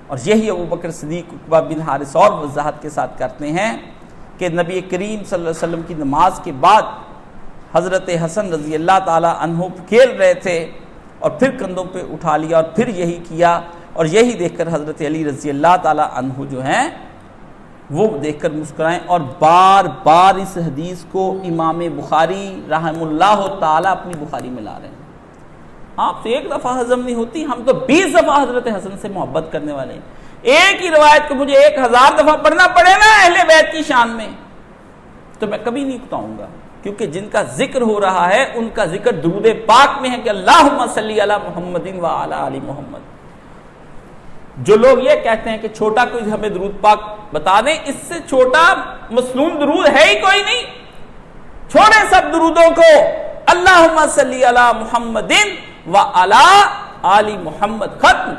اور یہی ابو بکر صدیق عقبہ بن حارث اور وضاحت کے ساتھ کرتے ہیں کہ نبی کریم صلی اللہ علیہ وسلم کی نماز کے بعد حضرت حسن رضی اللہ تعالی عنہ کھیل رہے تھے اور پھر کندھوں پہ اٹھا لیا اور پھر یہی کیا. اور یہی دیکھ کر حضرت علی رضی اللہ تعالی عنہ جو ہیں وہ دیکھ کر مسکرائیں. اور بار بار اس حدیث کو امام بخاری رحم اللہ تعالی اپنی بخاری میں لا رہے ہیں. آپ سے ایک دفعہ ہضم نہیں ہوتی، ہم تو 20 دفعہ حضرت حسن سے محبت کرنے والے ہیں. ایک ہی روایت کو مجھے 1000 دفعہ پڑھنا پڑے نا اہل بیت کی شان میں تو میں کبھی نہیں اکتاؤں گا. کیونکہ جن کا ذکر ہو رہا ہے ان کا ذکر درود پاک میں ہے کہ اللہم صلی علی محمد و علی آل محمد. جو لوگ یہ کہتے ہیں کہ چھوٹا کوئی ہمیں درود پاک بتا دیں، اس سے چھوٹا مسنون درود ہے ہی کوئی نہیں. چھوڑے سب درودوں کو، اللہم صلی علی محمد و علی آل محمد. ختم.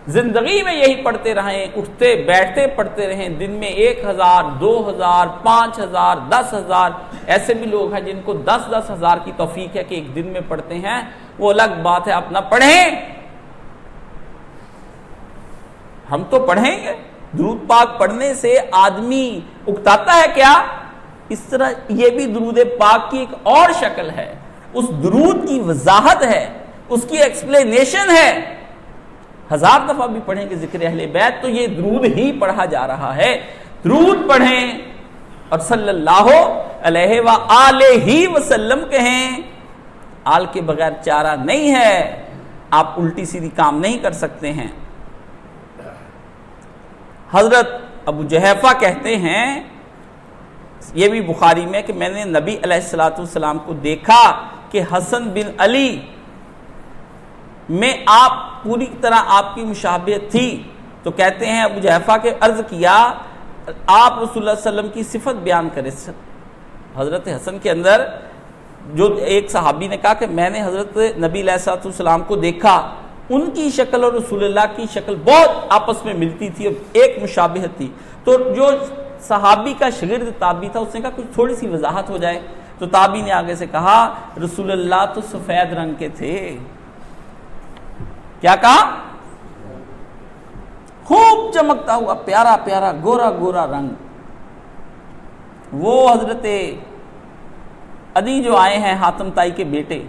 زندگی میں یہی پڑھتے رہیں، اٹھتے بیٹھتے پڑھتے رہیں. دن میں 1000 2000 5000 10,000. ایسے بھی لوگ ہیں جن کو 10,000 کی توفیق ہے کہ ایک دن میں پڑھتے ہیں. وہ الگ بات ہے، آپ نہ پڑھیں. ہم تو پڑھیں گے. درود پاک پڑھنے سے آدمی اکتاتا ہے کیا؟ اس طرح یہ بھی درود پاک کی ایک اور شکل ہے. اس درود کی وضاحت ہے, اس کی ایکسپلینیشن ہے. 1000 دفعہ بھی پڑھیں گے ذکر اہل بیت تو یہ درود ہی پڑھا جا رہا ہے. درود پڑھیں اور صلی اللہ علیہ وآلہ وسلم کہیں. آل کے بغیر چارہ نہیں ہے, آپ الٹی سیدھی کام نہیں کر سکتے ہیں. حضرت ابو جحیفہ کہتے ہیں, یہ بھی بخاری میں, کہ میں نے نبی علیہ الصلوۃ والسلام کو دیکھا کہ حسن بن علی میں آپ پوری طرح آپ کی مشابہت تھی. تو کہتے ہیں ابو جحیفہ کے عرض کیا آپ رسول اللہ صلی اللہ علیہ وسلم کی صفت بیان کریں. حضرت حسن کے اندر جو ایک صحابی نے کہا کہ میں نے حضرت نبی علیہ الصلوۃ والسلام کو دیکھا, ان کی شکل اور رسول اللہ کی شکل بہت آپس میں ملتی تھی اور ایک مشابہت تھی. تو جو صحابی کا شاگرد تابعی تھا اس نے کہا کچھ تھوڑی سی وضاحت ہو جائے. تو تابعی نے آگے سے کہا رسول اللہ تو سفید رنگ کے تھے. کیا کہا؟ خوب چمکتا ہوا پیارا پیارا گورا گورا رنگ. وہ حضرت عدی جو آئے ہیں حاتم طائی کے بیٹے,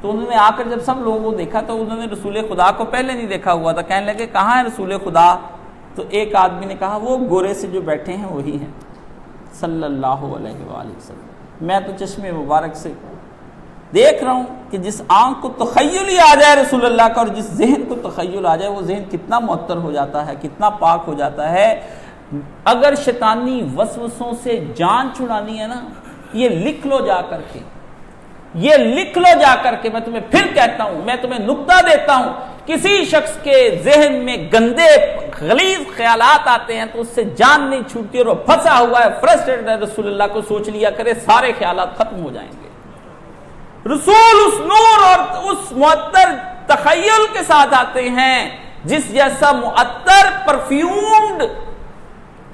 تو انہوں نے آ کر جب سب لوگوں کو دیکھا تو انہوں نے رسول خدا کو پہلے نہیں دیکھا ہوا تھا. کہنے لگے کہاں ہے رسول خدا؟ تو ایک آدمی نے کہا وہ گورے سے جو بیٹھے ہیں وہی ہیں صلی اللہ علیہ وآلہ وسلم. میں تو چشمے مبارک سے دیکھ رہا ہوں کہ جس آنکھ کو تخیل ہی آ جائے رسول اللہ کا اور جس ذہن کو تخیل آ جائے وہ ذہن کتنا معطر ہو جاتا ہے, کتنا پاک ہو جاتا ہے. اگر شیطانی وسوسوں سے جان چھڑانی ہے نا, یہ لکھ لو جا کر کے, یہ لکھ لو جا کر کے. میں تمہیں پھر کہتا ہوں, میں تمہیں نکتہ دیتا ہوں, کسی شخص کے ذہن میں گندے غلیظ خیالات آتے ہیں تو اس سے جان نہیں چھوٹتی اور وہ پھنسا ہوا ہے, فرسٹریٹڈ ہے. رسول اللہ کو سوچ لیا کرے, سارے خیالات ختم ہو جائیں گے. رسول اس نور اور اس معطر تخیل کے ساتھ آتے ہیں جس جیسا معطر پرفیومڈ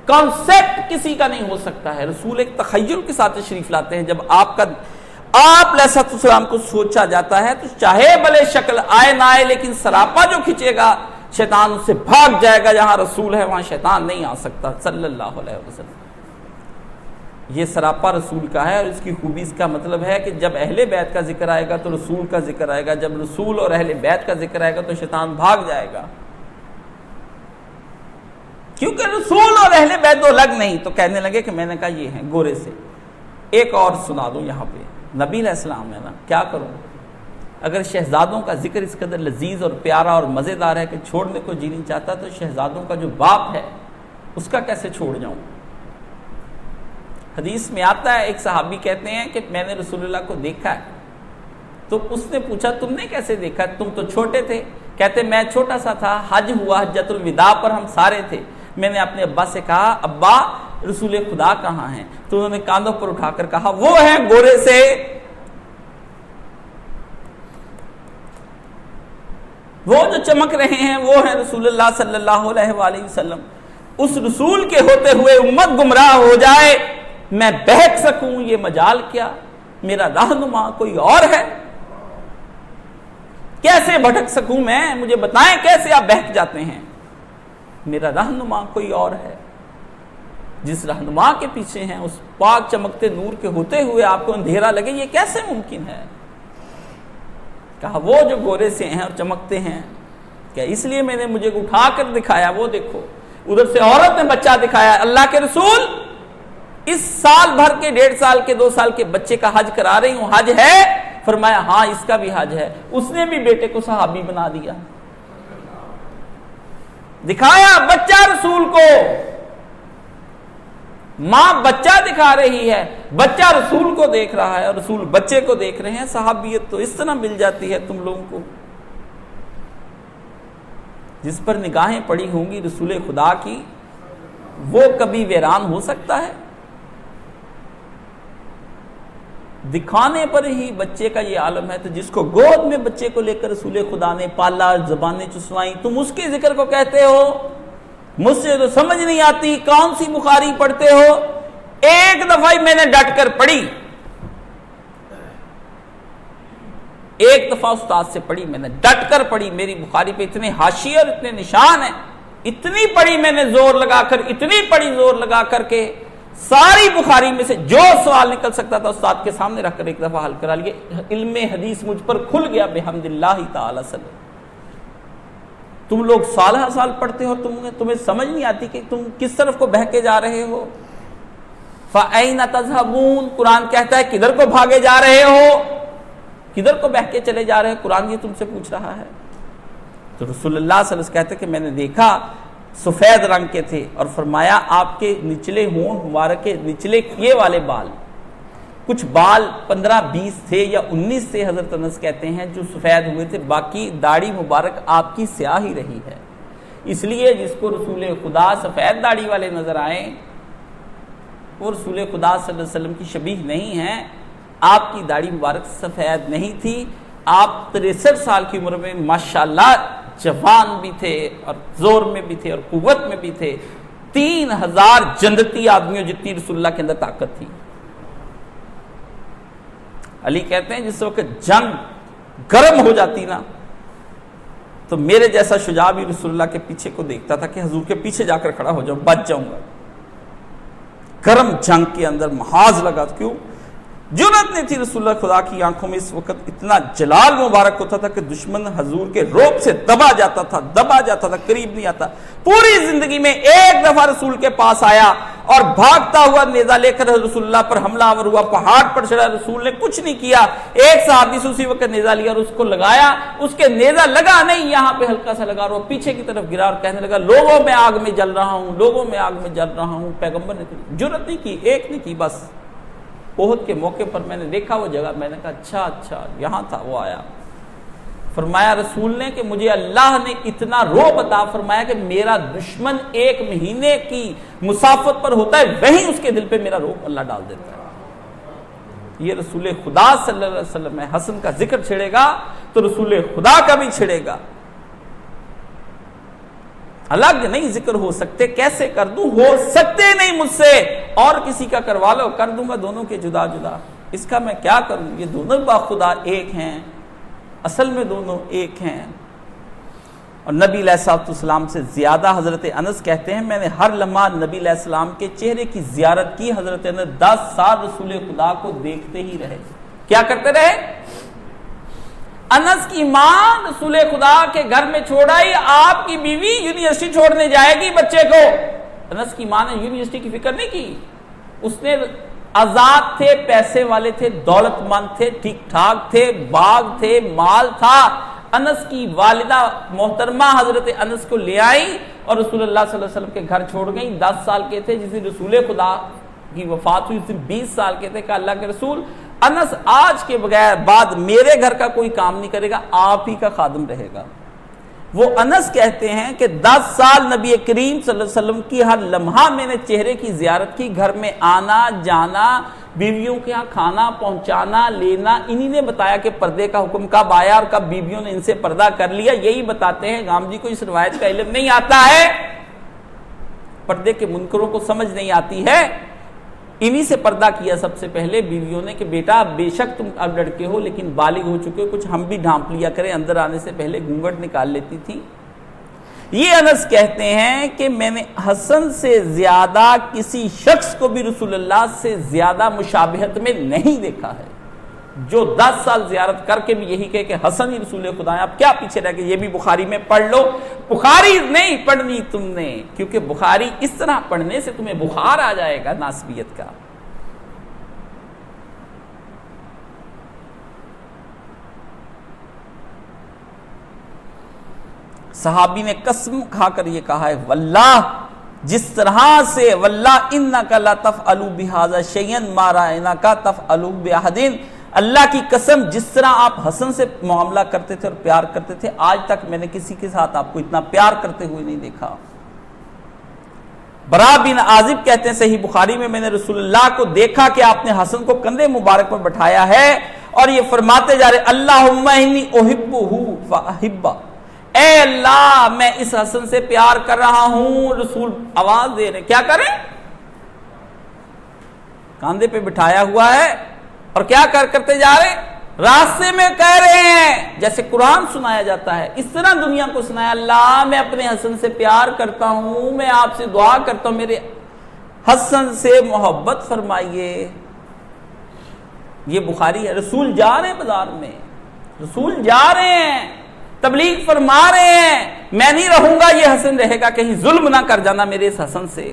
کانسیپٹ کسی کا نہیں ہو سکتا ہے. رسول ایک تخیل کے ساتھ تشریف لاتے ہیں. جب آپ علیہ السلام کو سوچا جاتا ہے تو چاہے بھلے شکل آئے نہ آئے, لیکن سراپا جو کھینچے گا شیطان اس سے بھاگ جائے گا. جہاں رسول ہے وہاں شیطان نہیں آ سکتا صلی اللہ علیہ وسلم. یہ سراپا رسول کا ہے, اور اس کی خوبی اس کا مطلب ہے کہ جب اہل بیت کا ذکر آئے گا تو رسول کا ذکر آئے گا, جب رسول اور اہل بیت کا ذکر آئے گا تو شیطان بھاگ جائے گا, کیونکہ رسول اور اہل بیت دو لگ نہیں. تو کہنے لگے کہ میں نے کہا یہ ہیں گورے سے. ایک اور سنا دوں یہاں پہ, نبی علیہ السلام ہے نا, کیا کروں اگر شہزادوں کا ذکر اس قدر لذیذ اور پیارا اور مزیدار ہے کہ چھوڑنے کو جی نہیں چاہتا, تو شہزادوں کا جو باپ ہے اس کا کیسے چھوڑ جاؤں. حدیث میں آتا ہے, ایک صحابی کہتے ہیں کہ میں نے رسول اللہ کو دیکھا ہے. تو اس نے پوچھا تم نے کیسے دیکھا, تم تو چھوٹے تھے. کہتے میں چھوٹا سا تھا, حج ہوا, حجۃ الوداع پر ہم سارے تھے. میں نے اپنے ابا سے کہا ابا رسول خدا کہاں ہیں؟ تو انہوں نے کاندھوں پر اٹھا کر کہا وہ ہیں گورے سے. وہ جو چمک رہے ہیں وہ ہیں رسول اللہ صلی اللہ علیہ وآلہ وسلم. اس رسول کے ہوتے ہوئے امت گمراہ ہو جائے, میں بہک سکوں, یہ مجال کیا؟ میرا رہنما کوئی اور ہے؟ کیسے بھٹک سکوں میں؟ مجھے بتائیں کیسے آپ بہک جاتے ہیں؟ میرا رہنما کوئی اور ہے. جس رہنما کے پیچھے ہیں اس پاک چمکتے نور کے ہوتے ہوئے آپ کو اندھیرا لگے, یہ کیسے ممکن ہے؟ کہا وہ جو گورے سے ہیں اور چمکتے ہیں. کیا اس لیے میں نے مجھے اٹھا کر دکھایا, وہ دیکھو ادھر سے عورت نے بچہ دکھایا. اللہ کے رسول اس سال بھر کے 1.5 سال کے 2 سال کے بچے کا حج کرا رہی ہوں, حج ہے؟ فرمایا ہاں اس کا بھی حج ہے. اس نے بھی بیٹے کو صحابی بنا دیا. دکھایا بچہ رسول کو, ماں بچہ دکھا رہی ہے, بچہ رسول کو دیکھ رہا ہے اور رسول بچے کو دیکھ رہے ہیں. صحابیت تو اس طرح مل جاتی ہے تم لوگوں کو. جس پر نگاہیں پڑی ہوں گی رسول خدا کی وہ کبھی ویران ہو سکتا ہے؟ دکھانے پر ہی بچے کا یہ عالم ہے. تو جس کو گود میں بچے کو لے کر رسول خدا نے پالا, زبانیں چسوائیں, تم اس کے ذکر کو کہتے ہو. مجھ سے تو سمجھ نہیں آتی کون سی بخاری پڑھتے ہو. ایک دفعہ ہی میں نے ڈٹ کر پڑھی, ایک دفعہ استاد سے پڑھی, میں نے ڈٹ کر پڑھی. میری بخاری پہ اتنے حاشیے اور اتنے نشان ہیں, اتنی پڑھی میں نے زور لگا کر، اتنی پڑھی زور لگا کر کے ساری بخاری میں سے جو سوال نکل سکتا تھا استاد کے سامنے رکھ کر ایک دفعہ حل کرا لیے۔ علم حدیث مجھ پر کھل گیا بحمد اللہ تعالی سے۔ تم لوگ سالہ سال پڑھتے ہو اور تمہیں سمجھ نہیں آتی کہ تم کس طرف کو بہکے جا رہے ہو۔ فَأَيْنَ تَذْهَبُونَ، قرآن کہتا ہے کدھر کو بھاگے جا رہے ہو، کدھر کو بہکے چلے جا رہے ہو، قرآن یہ تم سے پوچھ رہا ہے۔ تو رسول اللہ صلی اللہ علیہ وسلم کہتے ہیں کہ میں نے دیکھا سفید رنگ کے تھے، اور فرمایا آپ کے نچلے ہونٹ مبارک کے نچلے یہ والے بال، کچھ بال 15-20 تھے یا 19 تھے، حضرت انس کہتے ہیں جو سفید ہوئے تھے، باقی داڑھی مبارک آپ کی سیاہ ہی رہی ہے۔ اس لیے جس کو رسول خدا سفید داڑھی والے نظر آئیں وہ رسول خدا صلی اللہ علیہ وسلم کی شبیہ نہیں ہے۔ آپ کی داڑھی مبارک سفید نہیں تھی، آپ 63 سال کی عمر میں ماشاءاللہ جوان بھی تھے اور زور میں بھی تھے اور قوت میں بھی تھے۔ 3000 جنتی آدمیوں جتنی رسول اللہ کے اندر طاقت تھی۔ علی کہتے ہیں جس وقت جنگ گرم ہو جاتی نا تو میرے جیسا شجاع بھی رسول اللہ کے پیچھے کو دیکھتا تھا کہ حضور کے پیچھے جا کر کھڑا ہو جاؤں، بچ جاؤں گا۔ گرم جنگ کے اندر محاذ لگا، کیوں؟ جرأت نہیں تھی رسول اللہ خدا کی آنکھوں میں اس وقت اتنا جلال مبارک ہوتا تھا کہ دشمن حضور کے روب سے دبا جاتا تھا، قریب نہیں آتا۔ پوری زندگی میں ایک دفعہ رسول کے پاس آیا اور بھاگتا ہوا نیزہ لے کر رسول اللہ پر حملہ آور ہوا، پہاڑ پر چڑھا، رسول نے کچھ نہیں کیا۔ ایک صحابی سے اسی وقت نیزہ لیا اور اس کو لگایا، اس کے نیزہ لگا نہیں، یہاں پہ ہلکا سا لگا، اور پیچھے کی طرف گرا اور کہنے لگا لوگوں میں آگ میں جل رہا ہوں، لوگوں میں آگ میں جل رہا ہوں۔ پیغمبر نے جرأت نہیں کی، ایک نہیں کی، بس احد کے موقع پر میں نے دیکھا وہ جگہ، میں نے کہا اچھا یہاں تھا، وہ آیا۔ فرمایا رسول نے کہ مجھے اللہ نے اتنا رعب عطا فرمایا کہ میرا دشمن 1 مہینے کی مسافت پر ہوتا ہے، وہیں اس کے دل پہ میرا رعب اللہ ڈال دیتا ہے۔ یہ رسول خدا صلی اللہ علیہ وسلم ہے۔ حسن کا ذکر چھڑے گا تو رسول خدا کا بھی چھڑے گا، الگ نہیں ذکر ہو سکتے۔ کیسے کر دوں؟ ہو سکتے نہیں مجھ سے، اور کسی کا کروا لو، کر دوں گا دونوں کے جدا جدا، اس کا میں کیا کروں؟ یہ دونوں باخدا ایک ہیں، اصل میں دونوں ایک ہیں۔ اور نبی علیہ السلام سے زیادہ حضرت انس کہتے ہیں میں نے ہر لمحہ نبی علیہ السلام کے چہرے کی زیارت کی۔ حضرت انس 10 سال رسول خدا کو دیکھتے ہی رہے۔ کیا کرتے رہے؟ انس کی ماں رسول خدا کے گھر میں چھوڑ آئی، آپ کی بیوی یونیورسٹی چھوڑنے جائے گی بچے کو۔ انس کی ماں نے یونیورسٹی کی فکر نہیں کی، اس نے آزاد تھے، پیسے والے تھے، دولت مند تھے، ٹھیک ٹھاک تھے، باغ تھے، مال تھا۔ انس کی والدہ محترمہ حضرت انس کو لے آئی اور رسول اللہ صلی اللہ علیہ وسلم کے گھر چھوڑ گئی۔ 10 سال کے تھے جس دن رسول خدا کی وفات ہوئی، اس دن 20 سال کے تھے۔ کہ اللہ کے رسول انس آج کے بغیر بعد میرے گھر کا کوئی کام نہیں کرے گا، آپ ہی کا خادم رہے گا۔ وہ انس کہتے ہیں کہ 10 سال نبی کریم صلی اللہ علیہ وسلم کی ہر لمحہ میں نے چہرے کی زیارت کی، گھر میں آنا جانا، بیویوں کے ہاں کھانا پہنچانا لینا۔ انہی نے بتایا کہ پردے کا حکم کب آیا اور کب بیویوں نے ان سے پردہ کر لیا، یہی بتاتے ہیں۔ غام جی کو اس روایت کا علم نہیں آتا ہے، پردے کے منکروں کو سمجھ نہیں آتی ہے۔ انہی سے پردہ کیا سب سے پہلے بیویوں نے کہ بیٹا بے شک تم اب لڑکے ہو لیکن بالغ ہو چکے ہو، کچھ ہم بھی ڈھانپ لیا کریں۔ اندر آنے سے پہلے گھونگھٹ نکال لیتی تھی۔ یہ انس کہتے ہیں کہ میں نے حسن سے زیادہ کسی شخص کو بھی رسول اللہ سے زیادہ مشابہت میں نہیں دیکھا ہے، جو 10 سال زیارت کر کے بھی یہی کہے کہ حسن ہی رسول خدا ہے۔ اب کیا پیچھے رہ گئے؟ یہ بھی بخاری میں پڑھ لو۔ بخاری نہیں پڑھنی تم نے، کیونکہ بخاری اس طرح پڑھنے سے تمہیں بخار آ جائے گا ناسبیت کا۔ صحابی نے قسم کھا کر یہ کہا ہے واللہ جس طرح سے واللہ انک لا تفعل بهذا شیئا ما رأیناک تفعل باحد، اللہ کی قسم جس طرح آپ حسن سے معاملہ کرتے تھے اور پیار کرتے تھے، آج تک میں نے کسی کے ساتھ آپ کو اتنا پیار کرتے ہوئے نہیں دیکھا۔ برا بن عازب کہتے ہیں صحیح بخاری میں نے رسول اللہ کو دیکھا کہ آپ نے حسن کو کندھے مبارک پر بٹھایا ہے اور یہ فرماتے جا رہے اللہم انی احبہ فاحبہ، اے اللہ میں اس حسن سے پیار کر رہا ہوں۔ رسول آواز دے رہے، کیا کریں؟ کاندھے پہ بٹھایا ہوا ہے اور کیا کرتے جا رہے؟ راستے میں کہہ رہے ہیں جیسے قرآن سنایا جاتا ہے اس طرح دنیا کو سنایا، اللہ میں اپنے حسن سے پیار کرتا ہوں، میں آپ سے دعا کرتا ہوں میرے حسن سے محبت فرمائیے۔ یہ بخاری ہے، رسول جا رہے ہیں بازار میں، رسول جا رہے ہیں تبلیغ فرما رہے ہیں، میں نہیں رہوں گا، یہ حسن رہے گا، کہیں ظلم نہ کر جانا میرے اس حسن سے،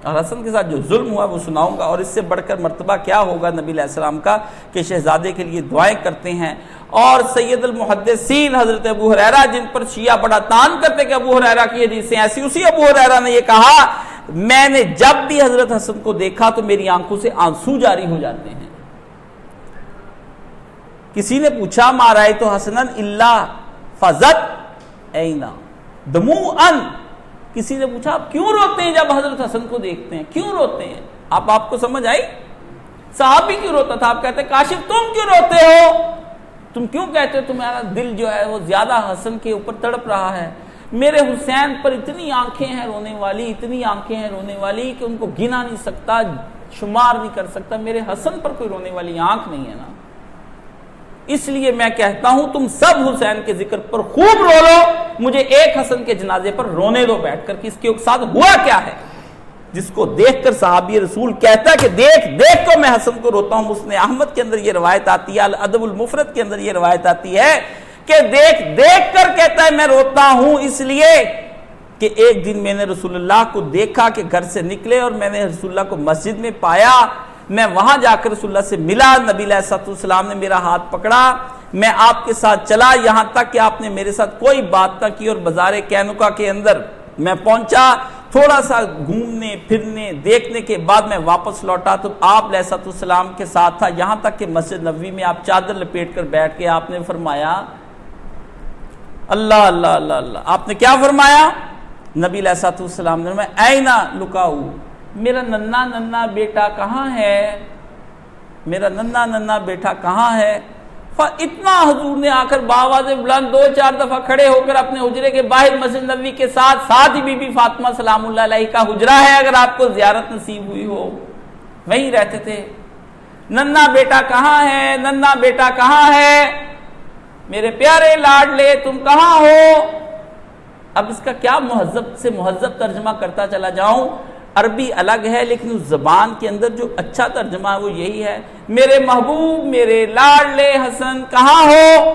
اور حسن کے ساتھ جو ظلم ہوا وہ سناؤں گا۔ اور اس سے بڑھ کر مرتبہ کیا ہوگا نبی علیہ السلام کا کہ شہزادے کے لیے دعائیں کرتے ہیں۔ اور سید المحدثین حضرت ابو ہریرہ جن پر شیعہ بڑا تان کرتے کہ ابو ہریرہ کی حدیثیں ایسی، اسی ابو ہریرہ نے یہ کہا میں نے جب بھی حضرت حسن کو دیکھا تو میری آنکھوں سے آنسو جاری ہو جاتے ہیں۔ کسی نے پوچھا ما رأیت حسنا الا فزت اینا دموعا، کسی نے پوچھا آپ کیوں روتے ہیں جب حضرت حسن کو دیکھتے ہیں، کیوں روتے ہیں؟ آپ کو سمجھ آئی؟ صحابی کیوں روتا تھا؟ آپ کہتے ہیں کاشف تم کیوں روتے ہو؟ تم کیوں کہتے ہو تمہارا دل جو ہے وہ زیادہ حسن کے اوپر تڑپ رہا ہے؟ میرے حسین پر اتنی آنکھیں ہیں رونے والی، اتنی آنکھیں ہیں رونے والی کہ ان کو گنا نہیں سکتا، شمار نہیں کر سکتا، میرے حسن پر کوئی رونے والی آنکھ نہیں ہے نا۔ اس لیے میں کہتا ہوں تم سب حسین کے ذکر پر خوب رو لو، مجھے ایک حسن کے جنازے پر رونے دو بیٹھ کر کہ اس کے ساتھ ہوا کیا ہے، جس کو دیکھ کر صحابی رسول کہتا ہے کہ دیکھ کو میں حسن کو روتا ہوں۔ مسند احمد کے اندر یہ روایت آتی ہے، الادب المفرد کے اندر یہ روایت آتی ہے کہ دیکھ کر کہتا ہے میں روتا ہوں اس لیے کہ ایک دن میں نے رسول اللہ کو دیکھا کہ گھر سے نکلے اور میں نے رسول اللہ کو مسجد میں پایا، میں وہاں جا کر رسول اللہ سے ملا، نبی علیہ السلام نے میرا ہاتھ پکڑا، میں آپ کے ساتھ چلا یہاں تک کہ آپ نے میرے ساتھ کوئی بات نہ کی، اور بازار کینوکا کے اندر میں پہنچا، تھوڑا سا گھومنے پھرنے دیکھنے کے بعد میں واپس لوٹا تو آپ علیہ السلام کے ساتھ تھا، یہاں تک کہ مسجد نبوی میں آپ چادر لپیٹ کر بیٹھ کے آپ نے فرمایا اللہ اللہ اللہ اللہ، آپ نے کیا فرمایا؟ نبی علیہ السلام نے فرمایا اینا لکاؤ، میرا ننا بیٹا کہاں ہے، میرا ننا بیٹا کہاں ہے؟ اتنا حضور نے آ کر باواز بلند 2-4 دفعہ کھڑے ہو کر اپنے حجرے کے باہر مسجد نبوی کے ساتھ ہی بی بی فاطمہ سلام اللہ علیہ کا حجرہ ہے، اگر آپ کو زیارت نصیب ہوئی ہو وہیں رہتے تھے۔ ننا بیٹا کہاں ہے، ننا بیٹا کہاں ہے، میرے پیارے لاڈلے تم کہاں ہو؟ اب اس کا کیا مہذب سے مہذب ترجمہ کرتا چلا جاؤں، عربی الگ ہے لیکن اس زبان کے اندر جو اچھا ترجمہ ہے وہ یہی ہے، میرے محبوب میرے لاڈلے حسن کہاں ہو؟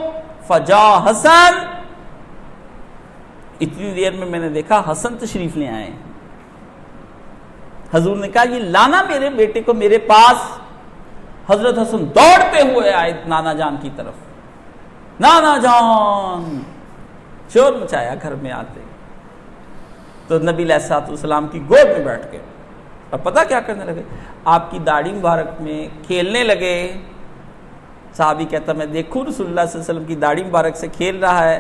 فجا حسن، اتنی دیر میں نے دیکھا حسن تشریف لے آئے۔ حضور نے کہا یہ لانا میرے بیٹے کو میرے پاس۔ حضرت حسن دوڑتے ہوئے آئے نانا جان کی طرف، نانا جان، شور مچایا گھر میں آتے تو نبی علیہ السلام کی گود میں بیٹھ کے، اور پتہ کیا کرنے لگے؟ آپ کی داڑھی مبارک میں کھیلنے لگے۔ صحابی کہتا میں دیکھوں رسول اللہ صلی اللہ علیہ وسلم کی داڑھی مبارک سے کھیل رہا ہے،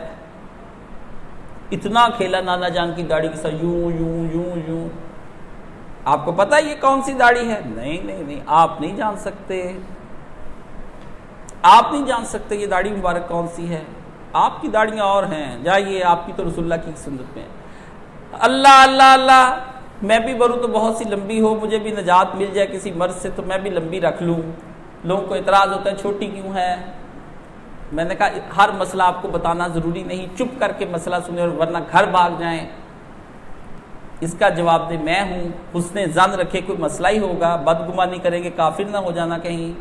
اتنا کھیلا نانا جان کی داڑھی کے ساتھ، یوں یوں یوں یوں۔ آپ کو پتہ یہ کون سی داڑھی ہے؟ نہیں آپ نہیں جان سکتے، آپ نہیں جان سکتے یہ داڑھی مبارک کون سی ہے، آپ کی داڑیاں اور ہیں، جائیے آپ کی تو رسول اللہ کی سنت میں۔ اللہ اللہ اللہ، میں بھی بروں تو بہت سی لمبی ہو، مجھے بھی نجات مل جائے کسی مرض سے تو میں بھی لمبی رکھ لوں۔ لوگوں کو اعتراض ہوتا ہے چھوٹی کیوں ہے؟ میں نے کہا ہر مسئلہ آپ کو بتانا ضروری نہیں، چپ کر کے مسئلہ سنیں اور ورنہ گھر بھاگ جائیں۔ اس کا جواب دے میں ہوں، حسن ظن رکھے کوئی مسئلہ ہی ہوگا، بدگمانی کریں گے کافر نہ ہو جانا کہیں۔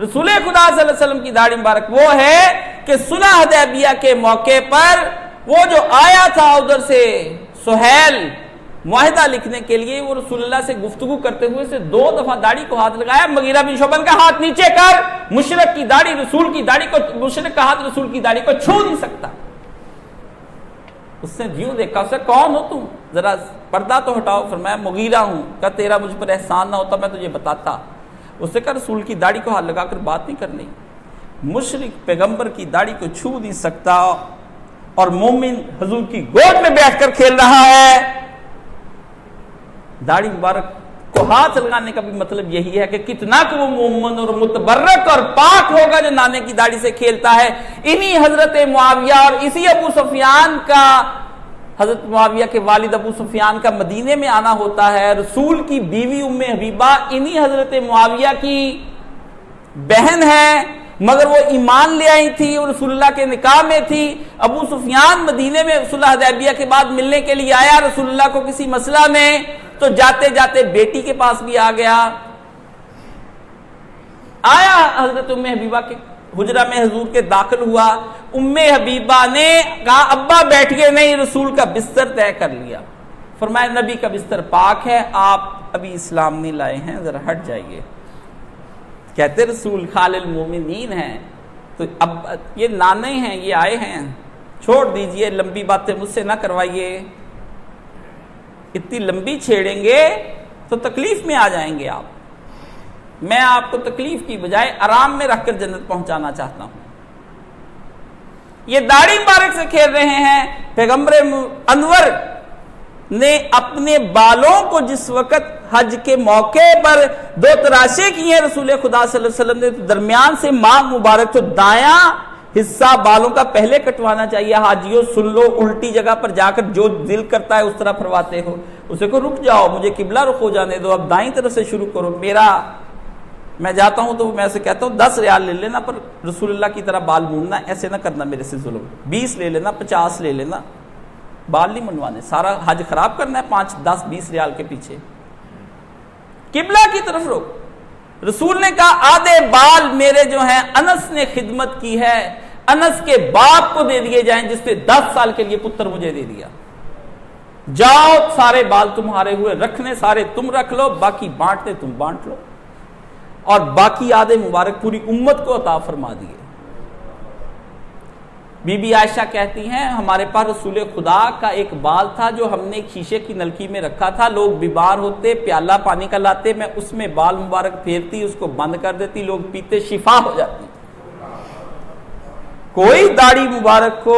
رسول خدا صلی اللہ علیہ وسلم کی داڑھی مبارک وہ ہے کہ صلح حدیبیہ کے موقع پر وہ جو آیا تھا ادھر سے سہیل معاہدہ لکھنے کے لیے، وہ رسول اللہ سے گفتگو کرتے ہوئے سے 2 دفعہ داڑھی کو ہاتھ لگایا، مغیرہ بن شعبہ کا ہاتھ نیچے کر، مشرک کی داڑھی رسول کی داڑھی کو، مشرک کا ہاتھ رسول کی داڑھی کو چھو نہیں سکتا۔ اس نے یوں دیکھا، اس نے کون ہو تم، ذرا پردہ تو ہٹاؤ، فرمایا مغیرہ ہوں، کہ تیرا مجھ پر احسان نہ ہوتا میں تجھے بتاتا۔ اس نے کہا رسول کی داڑھی کو ہاتھ لگا کر بات نہیں کرنی، مشرک پیغمبر کی داڑھی کو چھو نہیں سکتا اور مومن حضور کی گود میں بیٹھ کر کھیل رہا ہے۔ داڑھی مبارک کو ہاتھ لگانے کا بھی مطلب یہی ہے کہ کتنا کہ وہ مومن اور متبرک اور پاک ہوگا جو نانے کی داڑھی سے کھیلتا ہے۔ انہی حضرت معاویہ اور اسی ابو سفیان کا، حضرت معاویہ کے والد ابو سفیان کا مدینے میں آنا ہوتا ہے، رسول کی بیوی ام حبیبہ انہی حضرت معاویہ کی بہن ہے مگر وہ ایمان لے آئی تھی اور رسول اللہ کے نکاح میں تھی. ابو سفیان مدینے میں صلح حدیبیہ کے بعد ملنے کے لیے آیا رسول اللہ کو کسی مسئلہ میں, تو جاتے جاتے بیٹی کے پاس بھی آ گیا. آیا حضرت ام حبیبہ کے حجرہ میں حضور کے داخل ہوا. ام حبیبہ نے کہا ابا بیٹھئے, نہیں, رسول کا بستر طے کر لیا. فرمایا نبی کا بستر پاک ہے, آپ ابھی اسلام نہیں لائے ہیں, ذرا ہٹ جائیے. کہتے رسول خال المومنین ہیں, تو اب یہ نانے ہیں, یہ آئے ہیں, چھوڑ دیجئے, لمبی باتیں مجھ سے نہ کروائیے. اتنی لمبی چھیڑیں گے تو تکلیف میں آ جائیں گے آپ. میں آپ کو تکلیف کی بجائے آرام میں رکھ کر جنت پہنچانا چاہتا ہوں. یہ داڑھی مبارک سے کھیل رہے ہیں. پیغمبر انور نے اپنے بالوں کو جس وقت حج کے موقع پر دو تراشے کیے رسول خدا صلی اللہ علیہ وسلم نے, تو درمیان سے مانگ مبارک, تو دایاں حصہ بالوں کا پہلے کٹوانا چاہیے. حاجیوں سن لو, الٹی جگہ پر جا کر جو دل کرتا ہے اس طرح فرواتے ہو. اسے کو رک جاؤ, مجھے قبلہ رخ ہو جانے دو, اب دائیں طرف سے شروع کرو. میں جاتا ہوں تو میں اسے کہتا ہوں 10 ریال لے لینا, پر رسول اللہ کی طرح بال موننا, ایسے نہ کرنا میرے سے ظلم. 20 لے لینا, 50 لے لینا, بال نہیں منوانے, سارا حج خراب کرنا ہے 5, 10, 20 ریال کے پیچھے. قبلہ کی طرف رخ. رسول نے کہا آدھے بال میرے جو ہیں انس نے خدمت کی ہے, انس کے باپ کو دے دیے جائیں جس نے 10 سال کے لیے پتر مجھے دے دیا. جاؤ, سارے بال تمہارے ہوئے, رکھنے سارے تم رکھ لو, باقی بانٹنے تم بانٹ لو. اور باقی آدھے مبارک پوری امت کو عطا فرما دیے. بی بی عائشہ کہتی ہیں ہمارے پاس رسول خدا کا ایک بال تھا جو ہم نے ایک شیشے کی نلکی میں رکھا تھا. لوگ بیمار ہوتے, پیالہ پانی کا لاتے, میں اس میں بال مبارک پھیرتی, اس کو بند کر دیتی, لوگ پیتے, شفا ہو جاتی. کوئی داڑھی مبارک کو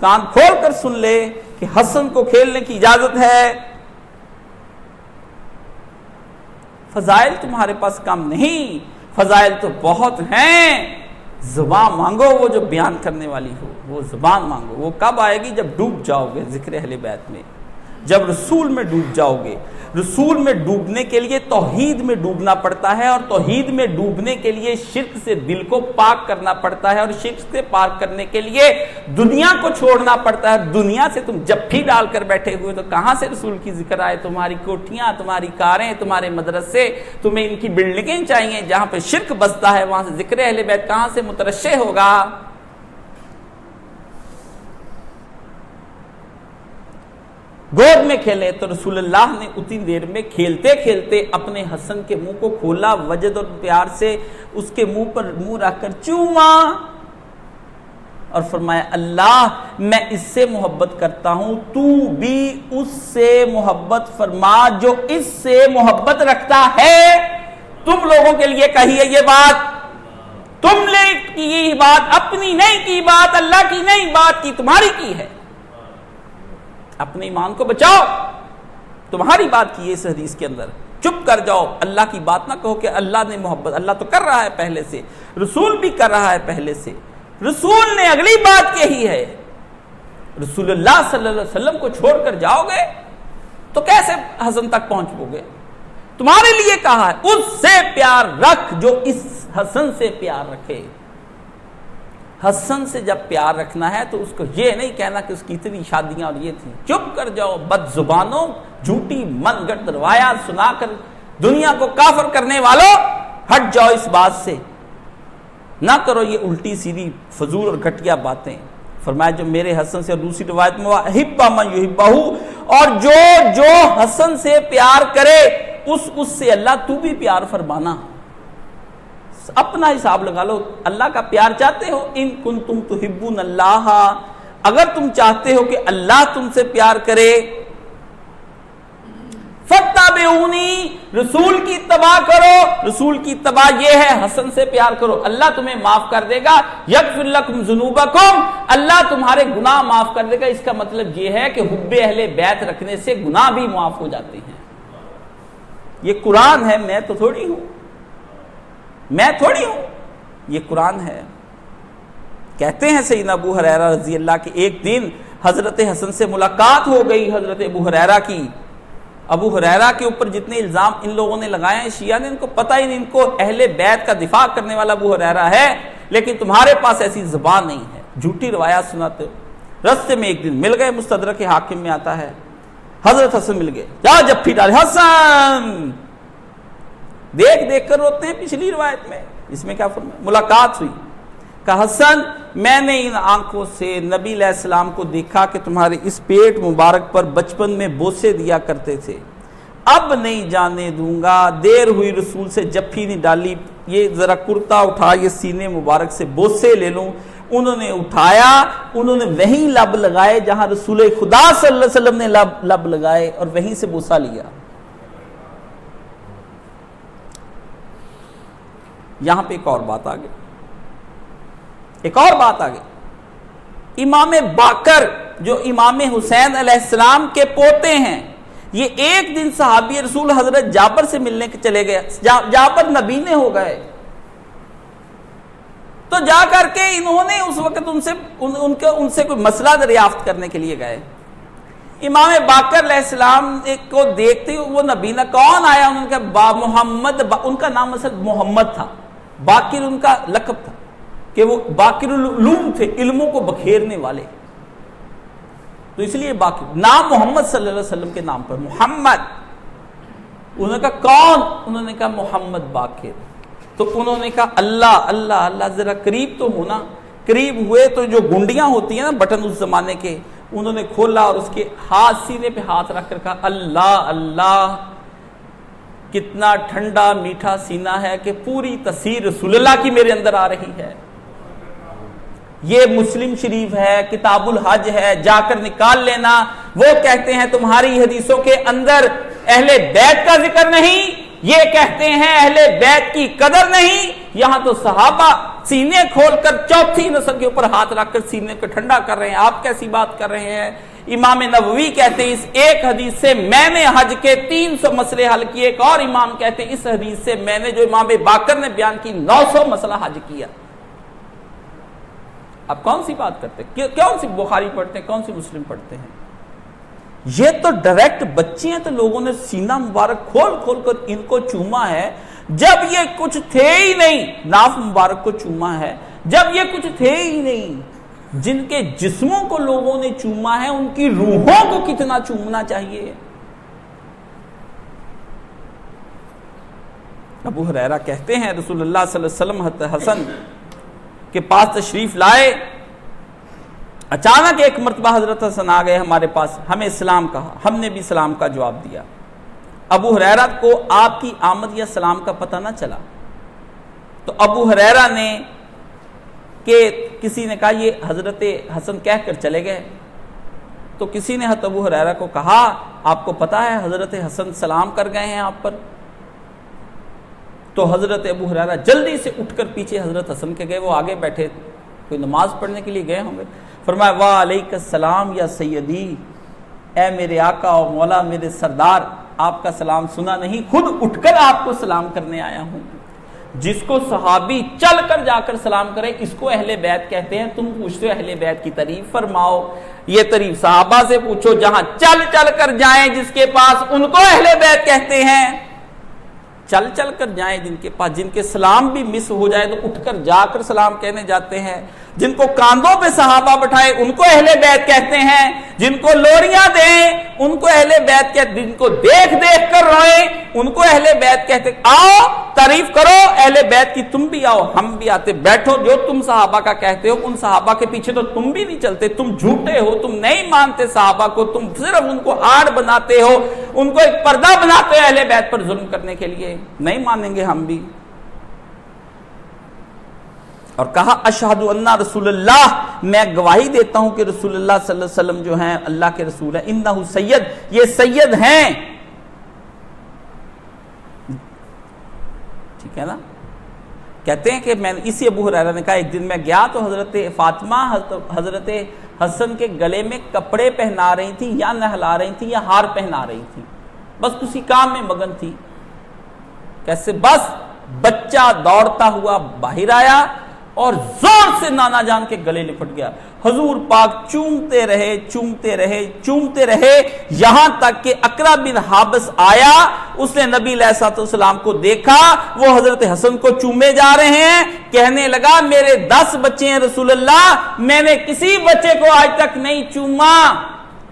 کان کھول کر سن لے کہ حسن کو کھیلنے کی اجازت ہے. فضائل تمہارے پاس کم نہیں, فضائل تو بہت ہیں. زبان مانگو وہ جو بیان کرنے والی ہو, وہ زبان مانگو. وہ کب آئے گی؟ جب ڈوب جاؤ گے ذکر اہل بیت میں, جب رسول میں ڈوب جاؤ گے. رسول میں ڈوبنے کے لیے توحید میں ڈوبنا پڑتا ہے, اور توحید میں ڈوبنے کے لیے شرک سے دل کو پاک کرنا پڑتا ہے, اور شرک سے پاک کرنے کے لیے دنیا کو چھوڑنا پڑتا ہے. دنیا سے تم جفی ڈال کر بیٹھے ہوئے, تو کہاں سے رسول کی ذکر آئے؟ تمہاری کوٹھیاں, تمہاری کاریں, تمہارے مدرسے, تمہیں ان کی بلڈنگیں چاہیے. جہاں پہ شرک بستا ہے وہاں سے ذکر اہل بیت کہاں سے مترشح ہوگا؟ گود میں کھیلے تو رسول اللہ نے اتنی دیر میں کھیلتے کھیلتے اپنے حسن کے منہ کو کھولا, وجد اور پیار سے اس کے منہ پر منہ رکھ کر چوما اور فرمایا اللہ میں اس سے محبت کرتا ہوں, تو بھی اس سے محبت فرما جو اس سے محبت رکھتا ہے. تم لوگوں کے لیے کہی ہے یہ بات, تم نے کی بات, اپنی نہیں کی بات, اللہ کی نہیں بات کی, تمہاری کی ہے. اپنے ایمان کو بچاؤ, تمہاری بات کی ہے اس حدیث کے اندر. چپ کر جاؤ, اللہ کی بات نہ کہو کہ اللہ نے محبت, اللہ تو کر رہا ہے پہلے سے, رسول بھی کر رہا ہے پہلے سے, رسول نے اگلی بات کہی ہے. رسول اللہ صلی اللہ علیہ وسلم کو چھوڑ کر جاؤ گے تو کیسے حسن تک پہنچو گے؟ تمہارے لیے کہا ہے اس سے پیار رکھ جو اس حسن سے پیار رکھے. حسن سے جب پیار رکھنا ہے تو اس کو یہ نہیں کہنا کہ اس کی اتنی شادیاں اور یہ تھی. چپ کر جاؤ بد زبانوں, جھوٹی من گھڑت روایات سنا کر دنیا کو کافر کرنے والوں, ہٹ جاؤ اس بات سے, نہ کرو یہ الٹی سیدھی فضول اور گھٹیا باتیں. فرمایا جو میرے حسن سے, اور دوسری روایت میں احب من یحبہ, اور جو حسن سے پیار کرے اس سے اللہ تو بھی پیار فرمانا. اپنا حساب لگا لو, اللہ کا پیار چاہتے ہو, ان کنتم تحبون اللہ, اگر تم چاہتے ہو کہ اللہ تم سے پیار کرے, فاتبعونی, رسول کی اتباع کرو. رسول کی اتباع یہ ہے حسن سے پیار کرو, اللہ تمہیں معاف کر دے گا. یغفر لکم ذنوبکم, اللہ تمہارے گناہ معاف کر دے گا. اس کا مطلب یہ ہے کہ حب اہل بیت رکھنے سے گناہ بھی معاف ہو جاتے ہیں. یہ قرآن ہے, میں تو تھوڑی ہوں, یہ قرآن ہے. کہتے ہیں سیدنا ابو ہریرہ رضی اللہ کہ ایک دن حضرت حسن سے ملاقات ہو گئی. حضرت ابو ہریرہ کی ابو ہریرہ کے اوپر جتنے الزام ان لوگوں نے لگائے ہیں شیعہ نے، ان کو پتہ ہی نہیں، ان کو اہل بیت کا دفاع کرنے والا ابو ہریرہ ہے، لیکن تمہارے پاس ایسی زبان نہیں ہے، جھوٹی روایات سناتے ہو۔ رستے میں ایک دن مل گئے، مستدرک حاکم میں آتا ہے، حضرت حسن مل گئے، جا جفی ڈالے، حسن دیکھ دیکھ کر روتے ہیں پچھلی روایت میں، اس میں کیا فرمایا؟ ملاقات ہوئی، کہا حسن میں نے ان آنکھوں سے نبی علیہ السلام کو دیکھا کہ تمہارے اس پیٹ مبارک پر بچپن میں بوسے دیا کرتے تھے، اب نہیں جانے دوں گا، دیر ہوئی رسول سے جفی نہیں ڈالی، یہ ذرا کرتا اٹھا، یہ سینے مبارک سے بوسے لے لوں۔ انہوں نے اٹھایا، انہوں نے وہیں لب لگائے جہاں رسول خدا صلی اللہ علیہ وسلم نے لب لگائے اور وہیں سے بوسا لیا۔ یہاں پہ ایک اور بات آ گئی، ایک اور بات آ گئی۔ امام باقر جو امام حسین علیہ السلام کے پوتے ہیں، یہ ایک دن صحابی رسول حضرت جابر سے ملنے کے چلے گئے، جابر نبینے ہو گئے، تو جا کر کے انہوں نے اس وقت ان سے کوئی مسئلہ دریافت کرنے کے لیے گئے۔ امام باقر علیہ السلام کو دیکھتے وہ نبینا کون آیا، انہوں نے کہا محمد، ان کا نام اصل محمد تھا، باقر ان کا لقب تھا کہ وہ باقر العلوم تھے، علموں کو بکھیرنے والے، تو اس لیے باقر، نام محمد صلی اللہ علیہ وسلم کے نام پر محمد۔ انہوں نے کہا کون؟ انہوں نے کہا محمد باقر۔ تو انہوں نے کہا اللہ اللہ اللہ، ذرا قریب تو ہونا۔ قریب ہوئے تو جو گنڈیاں ہوتی ہیں نا بٹن اس زمانے کے، انہوں نے کھولا اور اس کے ہاتھ سینے پہ ہاتھ رکھ کر کہا اللہ اللہ، کتنا ٹھنڈا میٹھا سینہ ہے کہ پوری تاثیر رسول اللہ کی میرے اندر آ رہی ہے۔ یہ مسلم شریف ہے، کتاب الحج ہے، جا کر نکال لینا۔ وہ کہتے ہیں تمہاری حدیثوں کے اندر اہل بیت کا ذکر نہیں، یہ کہتے ہیں اہل بیت کی قدر نہیں، یہاں تو صحابہ سینے کھول کر چوتھی نسل کے اوپر ہاتھ رکھ کر سینے کو ٹھنڈا کر رہے ہیں، آپ کیسی بات کر رہے ہیں؟ امام نووی کہتے ہیں اس ایک حدیث سے میں نے حج کے 300 مسئلے حل کیے، ایک اور امام کہتے ہیں اس حدیث سے میں نے جو امام باقر نے بیان کی 900 مسئلہ حج کیا۔ اب کون سی بات کرتے ہیں؟ کون سی بخاری پڑھتے ہیں، کون سی مسلم پڑھتے ہیں؟ یہ تو ڈائریکٹ بچے ہیں، تو لوگوں نے سینہ مبارک کھول کھول کر ان کو چوما ہے، جب یہ کچھ تھے ہی نہیں۔ ناف مبارک کو چوما ہے جب یہ کچھ تھے ہی نہیں۔ جن کے جسموں کو لوگوں نے چوما ہے ان کی روحوں کو کتنا چومنا چاہیے۔ ابو ہریرہ کہتے ہیں رسول اللہ صلی اللہ علیہ وسلم حسن کے پاس تشریف لائے، اچانک ایک مرتبہ حضرت حسن آ گئے ہمارے پاس، ہمیں سلام کہا، ہم نے بھی سلام کا جواب دیا۔ ابو ہریرہ کو آپ کی آمد یا سلام کا پتہ نہ چلا، تو ابو ہریرہ نے کہ کسی نے کہا یہ حضرت حسن کہہ کر چلے گئے، تو کسی نے حضرت ابو ہریرہ کو کہا آپ کو پتہ ہے حضرت حسن سلام کر گئے ہیں آپ پر؟ تو حضرت ابو ہریرہ جلدی سے اٹھ کر پیچھے حضرت حسن کے گئے، وہ آگے بیٹھے کوئی نماز پڑھنے کے لیے گئے ہوں گے، فرمایا وعلیک السلام یا سیدی، اے میرے آقا اور مولا، میرے سردار، آپ کا سلام سنا نہیں، خود اٹھ کر آپ کو سلام کرنے آیا ہوں۔ جس کو صحابی چل کر جا کر سلام کرے اس کو اہل بیت کہتے ہیں۔ تم پوچھتے ہو اہل بیت کی تعریف فرماؤ، یہ تعریف صحابہ سے پوچھو، جہاں چل چل کر جائیں جس کے پاس ان کو اہل بیت کہتے ہیں۔ چل چل کر جائیں جن کے پاس، جن کے سلام بھی مس ہو جائے تو اٹھ کر جا کر سلام کہنے جاتے ہیں، جن کو کاندھوں پہ صحابہ بٹھائے ان کو اہل بیت کہتے ہیں، جن کو لوریاں دیں ان کو اہل بیت کہتے ہیں، جن کو دیکھ دیکھ کر روئیں ان کو اہل بیت کہتے ہیں۔ آؤ تعریف کرو اہل بیت کی، تم بھی آؤ، ہم بھی آتے، بیٹھو، جو تم صحابہ کا کہتے ہو ان صحابہ کے پیچھے تو تم بھی نہیں چلتے، تم جھوٹے ہو، تم نہیں مانتے صحابہ کو، تم صرف ان کو آڑ بناتے ہو، ان کو ایک پردہ بناتے ہو اہل بیت پر ظلم کرنے کے لیے، نہیں مانیں گے ہم بھی۔ اور کہا اشہد ان رسول اللہ، میں گواہی دیتا ہوں کہ رسول اللہ صلی اللہ علیہ وسلم جو ہیں اللہ کے رسول ہیں، انہ سید، یہ سید ہیں، ٹھیک ہے نا۔ کہتے ہیں کہ میں اسی ابو ہریرہ نے کہا ایک دن میں گیا تو حضرت فاطمہ حضرت حسن کے گلے میں کپڑے پہنا رہی تھی، یا نہلا رہی تھی یا ہار پہنا رہی تھی، بس اسی کام میں مگن تھی۔ کیسے؟ بس بچہ دوڑتا ہوا باہر آیا، اور زور سے نانا جان کے گلے لپٹ گیا. حضور پاک چومتے رہے یہاں تک کہ اقرا بن حابس آیا. اس نے نبی علیہ الصلوۃ والسلام کو دیکھا, وہ حضرت حسن کو چومے جا رہے ہیں. کہنے لگا میرے 10 بچے ہیں رسول اللہ, میں نے کسی بچے کو آج تک نہیں چوما.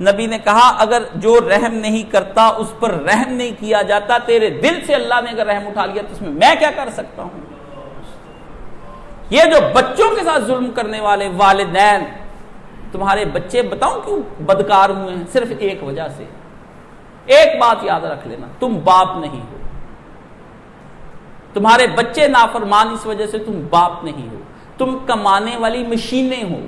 نبی نے کہا اگر جو رحم نہیں کرتا اس پر رحم نہیں کیا جاتا, تیرے دل سے اللہ نے اگر رحم اٹھا لیا تو اس میں کیا کر سکتا ہوں. یہ جو بچوں کے ساتھ ظلم کرنے والے والدین, تمہارے بچے بتاؤں کیوں بدکار ہوئے ہیں؟ صرف ایک وجہ سے. ایک بات یاد رکھ لینا, تم باپ نہیں ہو. تمہارے بچے نافرمان اس وجہ سے تم باپ نہیں ہو. تم کمانے والی مشینیں ہو,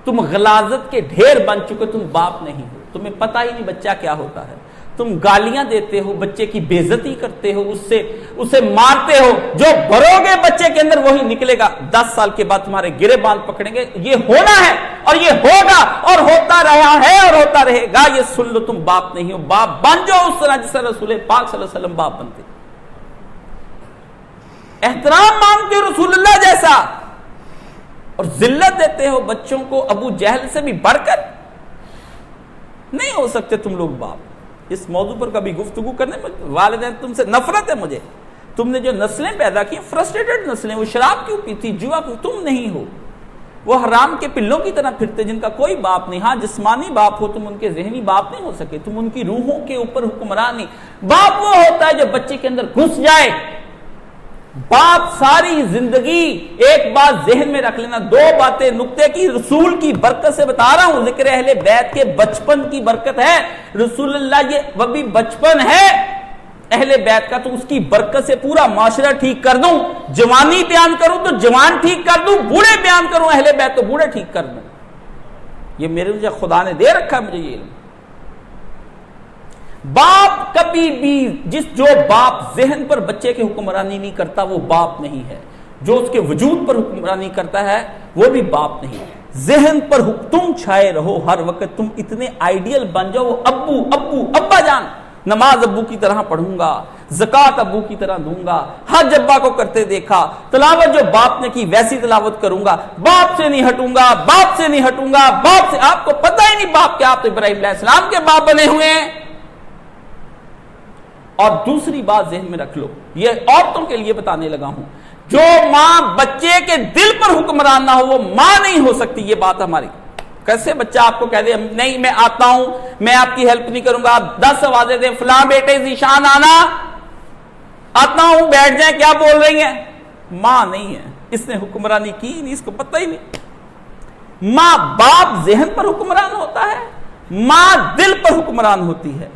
تم غلاظت کے ڈھیر بن چکے, تم باپ نہیں ہو. تمہیں پتہ ہی نہیں بچہ کیا ہوتا ہے. تم گالیاں دیتے ہو, بچے کی بے عزتی کرتے ہو, اسے مارتے ہو. جو بھرو گے بچے کے اندر وہی نکلے گا. 10 سال کے بعد تمہارے گرے باندھ پکڑیں گے. یہ ہونا ہے اور یہ ہوگا اور ہوتا رہا ہے اور ہوتا رہے گا. یہ سن لو, تم باپ نہیں ہو. باپ بن جاؤ اس طرح جس طرح رسول پاک صلی اللہ علیہ وسلم باپ بنتے. احترام مانگتے ہو رسول اللہ جیسا اور ذلت دیتے ہو بچوں کو ابو جہل سے بھی بڑھ کر. نہیں ہو سکتے تم لوگ باپ. اس موضوع پر کبھی گفتگو کرنے میں والدین تم سے نفرت ہے مجھے. تم نے جو نسلیں پیدا کی, فرسٹریٹڈ نسلیں, وہ شراب کیوں پیتی, جوا کیوں, تم نہیں ہو. وہ حرام کے پلوں کی طرح پھرتے جن کا کوئی باپ نہیں. ہاں جسمانی باپ ہو تم, ان کے ذہنی باپ نہیں ہو سکے. تم ان کی روحوں کے اوپر حکمران نہیں. باپ وہ ہوتا ہے جو بچے کے اندر گھس جائے. باپ ساری زندگی, ایک بات ذہن میں رکھ لینا, 2 باتیں نقطے کی رسول کی برکت سے بتا رہا ہوں. ذکر اہل بیت کے بچپن کی برکت ہے. رسول اللہ یہ وہ بھی بچپن ہے اہل بیت کا, تو اس کی برکت سے پورا معاشرہ ٹھیک کر دوں. جوانی بیان کروں تو جوان ٹھیک کر دوں, بوڑھے بیان کروں اہل بیت تو بوڑھے ٹھیک کر دوں. یہ میرے مجھے خدا نے دے رکھا ہے مجھے یہ علم. باپ کبھی بھی جو باپ ذہن پر بچے کے حکمرانی نہیں کرتا وہ باپ نہیں ہے. جو اس کے وجود پر حکمرانی کرتا ہے وہ بھی باپ نہیں. ذہن پر تم چھائے رہو ہر وقت, تم اتنے آئیڈیل بن جاؤ, ابا جان, نماز ابو کی طرح پڑھوں گا, زکات ابو کی طرح دوں گا, حج ابا کو کرتے دیکھا, تلاوت جو باپ نے کی ویسی تلاوت کروں گا, باپ سے نہیں ہٹوں گا, باپ سے نہیں ہٹوں گا, باپ سے. آپ کو پتہ ہی نہیں باپ کیا, آپ تو ابراہیم علیہ السلام کے باپ بنے ہوئے ہیں. اور دوسری بات ذہن میں رکھ لو, یہ عورتوں کے لیے بتانے لگا ہوں, جو ماں بچے کے دل پر حکمران نہ ہو وہ ماں نہیں ہو سکتی. یہ بات ہماری. کیسے بچہ آپ کو کہہ دے نہیں میں آتا ہوں, میں آپ کی ہیلپ نہیں کروں گا, آپ 10 آوازیں دیں, فلاں بیٹے ذیشان آنا, آتا ہوں, بیٹھ جائیں, کیا بول رہی ہیں. ماں نہیں ہے, اس نے حکمرانی کی نہیں, اس کو پتہ ہی نہیں. ماں باپ ذہن پر حکمران ہوتا ہے, ماں دل پر حکمران ہوتی ہے.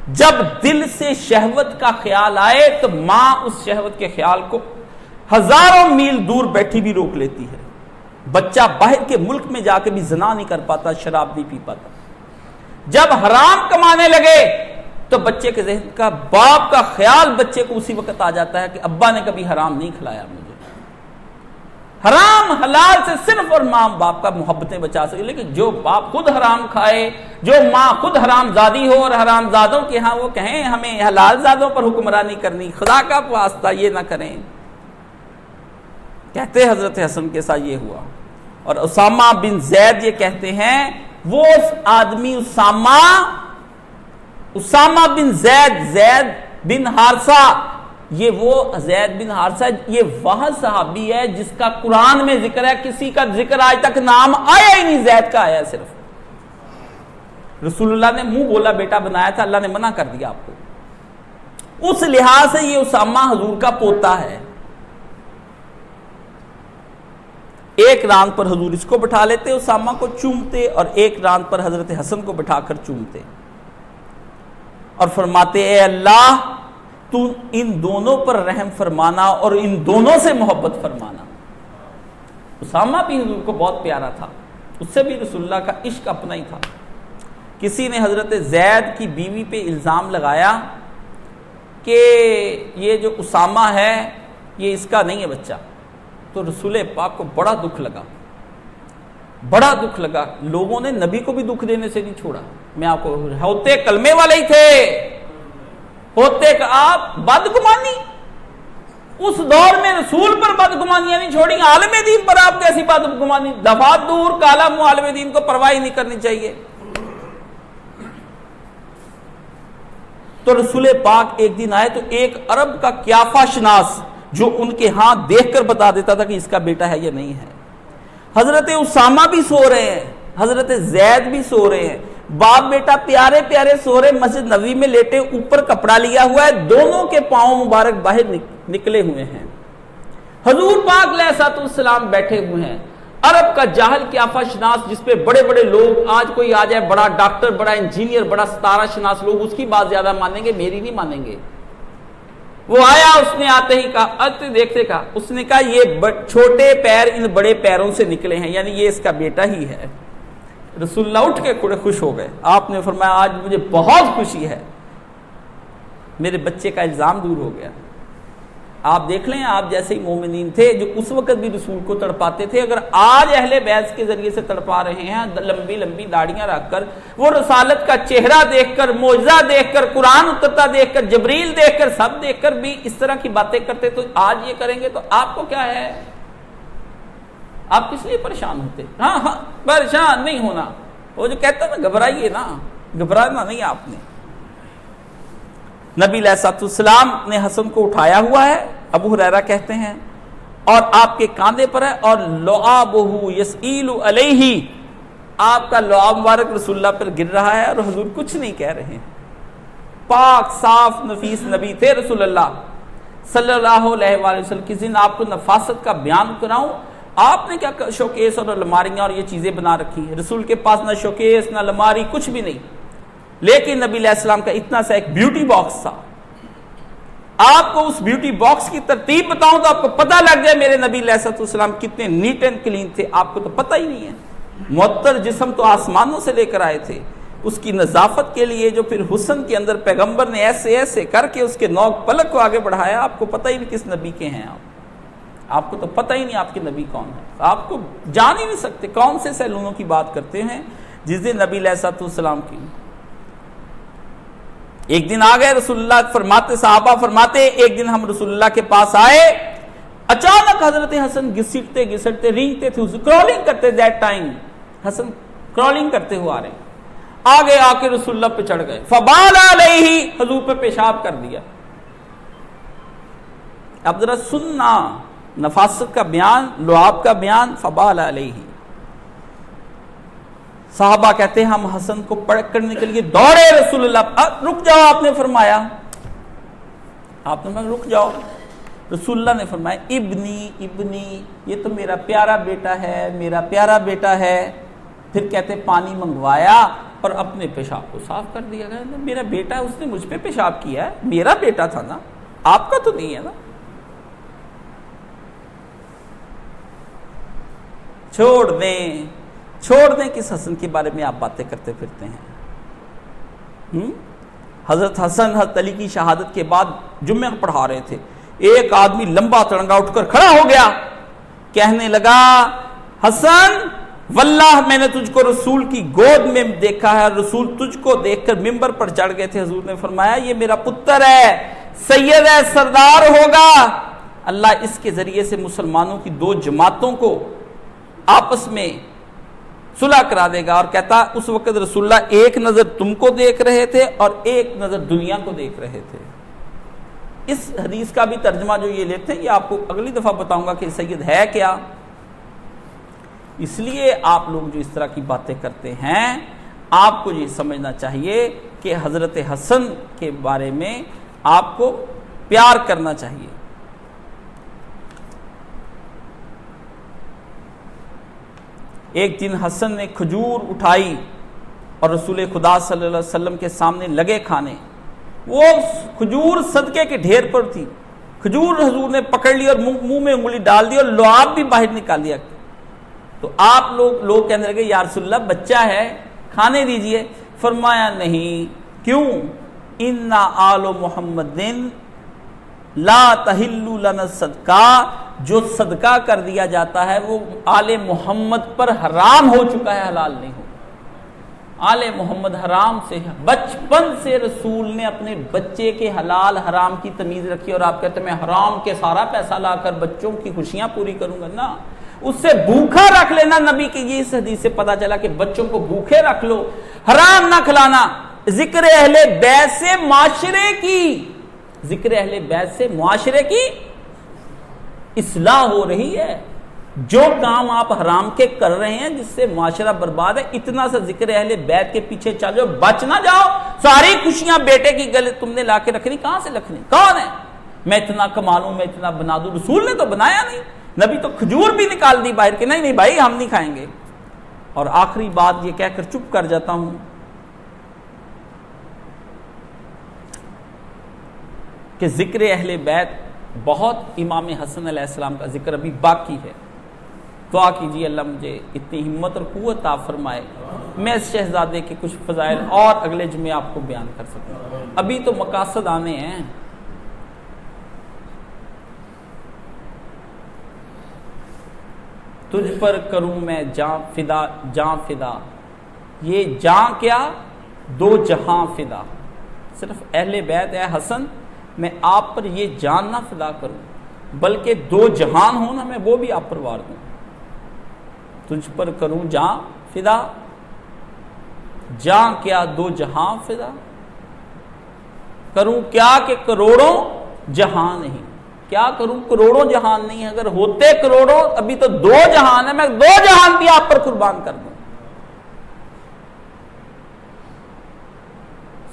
جب دل سے شہوت کا خیال آئے تو ماں اس شہوت کے خیال کو ہزاروں میل دور بیٹھی بھی روک لیتی ہے. بچہ باہر کے ملک میں جا کے بھی زنا نہیں کر پاتا, شراب نہیں پی پاتا. جب حرام کمانے لگے تو بچے کے ذہن کا, باپ کا خیال بچے کو اسی وقت آ جاتا ہے کہ ابا نے کبھی حرام نہیں کھلایا مجھے. حرام حلال سے صرف اور ماں باپ کا محبتیں بچا سکے. لیکن جو باپ خود حرام کھائے, جو ماں خود حرام زادی ہو اور حرام زادوں کے ہاں وہ کہیں ہمیں حلال زادوں پر حکمرانی کرنی, خدا کا واسطہ یہ نہ کریں. کہتے حضرت حسن کے ساتھ یہ ہوا. اور اسامہ بن زید یہ کہتے ہیں وہ آدمی اسامہ بن زید بن حارثہ, یہ وہ زید بن حارثہ, یہ وہ صحابی ہے جس کا قرآن میں ذکر ہے. کسی کا ذکر آج تک نام آیا ہی نہیں, زید کا آیا ہے صرف. رسول اللہ نے منہ بولا بیٹا بنایا تھا, اللہ نے منع کر دیا آپ کو. اس لحاظ سے یہ اسامہ حضور کا پوتا ہے. ایک راند پر حضور اس کو بٹھا لیتے, اسامہ کو چومتے, اور ایک راند پر حضرت حسن کو بٹھا کر چومتے اور فرماتے اے اللہ تو ان دونوں پر رحم فرمانا اور ان دونوں سے محبت فرمانا. اسامہ بھی حضور کو بہت پیارا تھا, اس سے بھی رسول اللہ کا عشق اپنا ہی تھا. کسی نے حضرت زید کی بیوی پہ الزام لگایا کہ یہ جو اسامہ ہے یہ اس کا نہیں ہے بچہ, تو رسول پاک کو بڑا دکھ لگا. لوگوں نے نبی کو بھی دکھ دینے سے نہیں چھوڑا. میں آپ کو, ہوتے کلمے والے ہی تھے, ہوتے کہ آپ بدگمانی, اس دور میں رسول پر بدگمانیاں نہیں چھوڑی، عالم دین پر آپ کیسی بدگمانی؟ دفعات دور، کالا منہ عالم دین کو پرواہ ہی نہیں کرنی چاہیے۔ تو رسول پاک ایک دن آئے تو ایک عرب کا قیافہ شناس جو ان کے ہاں دیکھ کر بتا دیتا تھا کہ اس کا بیٹا ہے یا نہیں ہے۔ حضرت اسامہ بھی سو رہے ہیں، حضرت زید بھی سو رہے ہیں، باپ بیٹا پیارے پیارے سو رہے، مسجد نبوی میں لیٹے، اوپر کپڑا لیا ہوا ہے، دونوں کے پاؤں مبارک باہر نکلے ہوئے ہیں۔ حضور پاک علیہ السلام بیٹھے ہوئے ہیں۔ عرب کا جاہل قیافہ شناس جس پہ بڑے بڑے لوگ، آج کوئی آ جائے بڑا ڈاکٹر، بڑا انجینئر، بڑا ستارہ شناس، لوگ اس کی بات زیادہ مانیں گے، میری نہیں مانیں گے۔ وہ آیا، اس نے آتے ہی کہا، دیکھتے کہا، اس نے کہا یہ چھوٹے پیر ان بڑے پیروں سے نکلے ہیں، یعنی یہ اس کا بیٹا ہی ہے۔ رسول اللہ اٹھ کے بڑے خوش ہو گئے۔ آپ نے فرمایا آج مجھے بہت خوشی ہے، میرے بچے کا الزام دور ہو گیا۔ آپ دیکھ لیں، آپ جیسے ہی مومنین تھے جو اس وقت بھی رسول کو تڑپاتے تھے، اگر آج اہل بیت کے ذریعے سے تڑپا رہے ہیں، لمبی لمبی داڑیاں رکھ کر، وہ رسالت کا چہرہ دیکھ کر، معجزہ دیکھ کر، قرآن اترتا دیکھ کر، جبریل دیکھ کر، سب دیکھ کر بھی اس طرح کی باتیں کرتے، تو آج یہ کریں گے تو آپ کو کیا ہے؟ آپ کس لیے پریشان ہوتے؟ ہاں پریشان نہیں ہونا، وہ جو کہتا نا گھبرائیے نا، گھبرانا نہیں آپ نے۔ نبی علیہ السلام نے حسن کو اٹھایا ہوا ہے، ابو ہریرہ کہتے ہیں، اور آپ کے کاندھے پر ہے، اور لعابہ یسیل علیہ، آپ کا لعاب مبارک رسول اللہ پر گر رہا ہے، اور حضور کچھ نہیں کہہ رہے ہیں۔ پاک صاف نفیس نبی تھے رسول اللہ صلی اللہ علیہ وآلہ وسلم۔ کس دن آپ کو نفاست کا بیان کراؤں، آپ نے کیا شوکیس اور الماریاں اور یہ چیزیں بنا رکھی ہیں؟ رسول کے پاس نہ شوکیس نہ الماری، کچھ بھی نہیں، لیکن نبی علیہ السلام کا اتنا سا ایک بیوٹی باکس تھا۔ آپ کو اس بیوٹی باکس کی ترتیب بتاؤں تو آپ کو پتہ لگ جائے میرے نبی علیہ السلام کتنے نیٹ اینڈ کلین تھے، آپ کو تو پتہ ہی نہیں ہے۔ معطر جسم تو آسمانوں سے لے کر آئے تھے، اس کی نظافت کے لیے جو پھر حسن کے اندر پیغمبر نے ایسے ایسے کر کے اس کے نوک پلک کو آگے بڑھایا، آپ کو پتہ ہی نہیں کس نبی کے ہیں آپ کو تو پتہ ہی نہیں آپ کے نبی کون ہے، آپ کو جان ہی نہیں سکتے، کون سے سیلونوں کی بات کرتے ہیں جس دن نبی علیہ السلام کی۔ ایک دن آ گئے رسول اللہ، فرماتے صحابہ فرماتے ایک دن ہم رسول اللہ کے پاس آئے، اچانک حضرت حسن گھسٹتے گھسٹتے رینگتے تھے، کرالنگ کرتے، دیٹ ٹائم حسن کرالنگ کرتے ہوئے آ رہے ہیں، آگے آ کے رسول اللہ پہ چڑھ گئے، فبال علیہ، حضور پہ پیشاب کر دیا۔ اب ذرا سننا نفاست کا بیان، لعاب کا بیان، فبال علیہ۔ صحابہ کہتے ہیں ہم حسن کو پکڑنے کے لیے دوڑے، رسول اللہ رک جاؤ، آپ نے فرمایا، آپ نے رک جاؤ، رسول اللہ نے فرمایا ابنی ابنی، یہ تو میرا پیارا بیٹا ہے، میرا پیارا بیٹا ہے۔ پھر کہتے پانی منگوایا اور اپنے پیشاب کو صاف کر دیا گیا، میرا بیٹا ہے، اس نے مجھ پہ پیشاب کیا ہے، میرا بیٹا تھا نا، آپ کا تو نہیں ہے نا۔ چھوڑ دیں کس حسن کے بارے میں آپ باتیں کرتے پھرتے ہیں۔ حضرت حسن حضرت علی کی شہادت کے بعد جمعہ پڑھا رہے تھے، ایک آدمی لمبا تڑنگا اٹھ کر کھڑا ہو گیا، کہنے لگا حسن واللہ میں نے تجھ کو رسول کی گود میں دیکھا ہے، رسول تجھ کو دیکھ کر ممبر پر چڑھ گئے تھے، حضور نے فرمایا یہ میرا پتر ہے، سید ہے، سردار ہوگا، اللہ اس کے ذریعے سے مسلمانوں کی دو جماعتوں کو آپس میں صلح کرا دے گا۔ اور کہتا اس وقت رسول اللہ ایک نظر تم کو دیکھ رہے تھے اور ایک نظر دنیا کو دیکھ رہے تھے۔ اس حدیث کا بھی ترجمہ جو یہ لیتے ہیں یہ آپ کو اگلی دفعہ بتاؤں گا کہ سید ہے کیا۔ اس لیے آپ لوگ جو اس طرح کی باتیں کرتے ہیں، آپ کو یہ سمجھنا چاہیے کہ حضرت حسن کے بارے میں آپ کو پیار کرنا چاہیے۔ ایک دن حسن نے کھجور اٹھائی اور رسول خدا صلی اللہ علیہ وسلم کے سامنے لگے کھانے، وہ کھجور صدقے کے ڈھیر پر تھی، کھجور حضور نے پکڑ لی اور منہ میں انگلی ڈال دی اور لعاب بھی باہر نکال دیا۔ تو آپ لوگ کہنے لگے یا رسول اللہ بچہ ہے کھانے دیجئے، فرمایا نہیں، کیوں؟ اِنَّ آلُ مُحَمَّدٍ لا تحل لنا صدقہ، جو صدقہ کر دیا جاتا ہے وہ آل محمد پر حرام ہو چکا ہے، حلال نہیں ہو۔ آل محمد حرام سے بچپن سے رسول نے اپنے بچے کے حلال حرام کی تمیز رکھی، اور آپ کہتے ہیں میں حرام کے سارا پیسہ لا کر بچوں کی خوشیاں پوری کروں گا؟ نا، اس سے بھوکا رکھ لینا۔ نبی کی یہ اس حدیث سے پتا چلا کہ بچوں کو بھوکے رکھ لو، حرام نہ کھلانا۔ ذکر اہل بیت سے معاشرے کی، ذکر اہل بیت سے معاشرے کی اصلاح ہو رہی ہے۔ جو کام آپ حرام کے کر رہے ہیں جس سے معاشرہ برباد ہے، اتنا سا ذکر اہل بیت کے پیچھے چل جاؤ، بچ نہ جاؤ۔ ساری خوشیاں بیٹے کی گلے تم نے لا کے رکھنی، کہاں سے رکھنی؟ کون ہے میں اتنا کما لوں، میں اتنا بنا دوں؟ رسول نے تو بنایا نہیں۔ نبی تو کھجور بھی نکال دی باہر کے، نہیں نہیں بھائی ہم نہیں کھائیں گے۔ اور آخری بات یہ کہہ کر چپ کر جاتا ہوں کہ ذکر اہل بیت بہت، امام حسن علیہ السلام کا ذکر ابھی باقی ہے۔ دعا کیجیے اللہ مجھے اتنی ہمت اور قوت عطا فرمائے میں اس شہزادے کے کچھ فضائل اور اگلے جمعے آپ کو بیان کر سکوں۔ ابھی تو مقاصد آنے ہیں۔ تجھ پر کروں میں جاں فدا، جاں فدا، یہ جاں کیا؟ دو جہاں فدا۔ صرف اہل بیت اے حسن میں آپ پر یہ جان نہ فدا کروں، بلکہ دو جہان ہوں نا، میں وہ بھی آپ پر وار دوں۔ تجھ پر کروں جاں فدا، جاں کیا دو جہاں فدا، کروں کیا کہ کروڑوں جہان نہیں۔ کیا کروں؟ کروڑوں جہان نہیں، اگر ہوتے کروڑوں، ابھی تو دو جہان ہے، میں دو جہان بھی آپ پر قربان کر دوں۔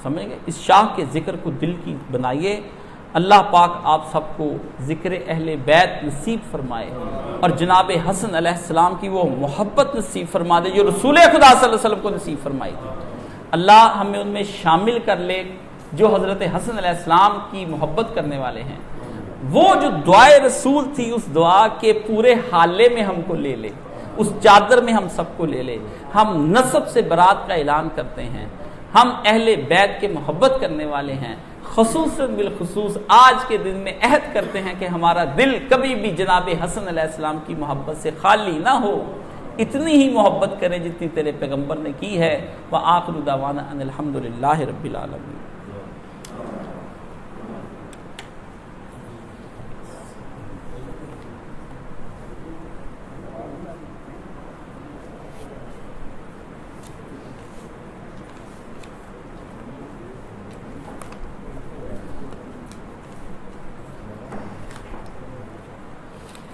سمجھ گئے؟ اس شاہ کے ذکر کو دل کی بنائیے۔ اللہ پاک آپ سب کو ذکر اہل بیت نصیب فرمائے، اور جناب حسن علیہ السلام کی وہ محبت نصیب فرما دے جو رسول خدا صلی اللہ علیہ وسلم کو نصیب فرمائی تھی۔ اللہ ہمیں ان میں شامل کر لے جو حضرت حسن علیہ السلام کی محبت کرنے والے ہیں۔ وہ جو دعائے رسول تھی، اس دعا کے پورے حالے میں ہم کو لے لے، اس چادر میں ہم سب کو لے لے۔ ہم نسب سے برات کا اعلان کرتے ہیں، ہم اہل بیت کے محبت کرنے والے ہیں، خصوصاً بالخصوص آج کے دن میں عہد کرتے ہیں کہ ہمارا دل کبھی بھی جناب حسن علیہ السلام کی محبت سے خالی نہ ہو، اتنی ہی محبت کریں جتنی تیرے پیغمبر نے کی ہے۔ وآخر دعوانا ان الحمدللہ رب العالمین۔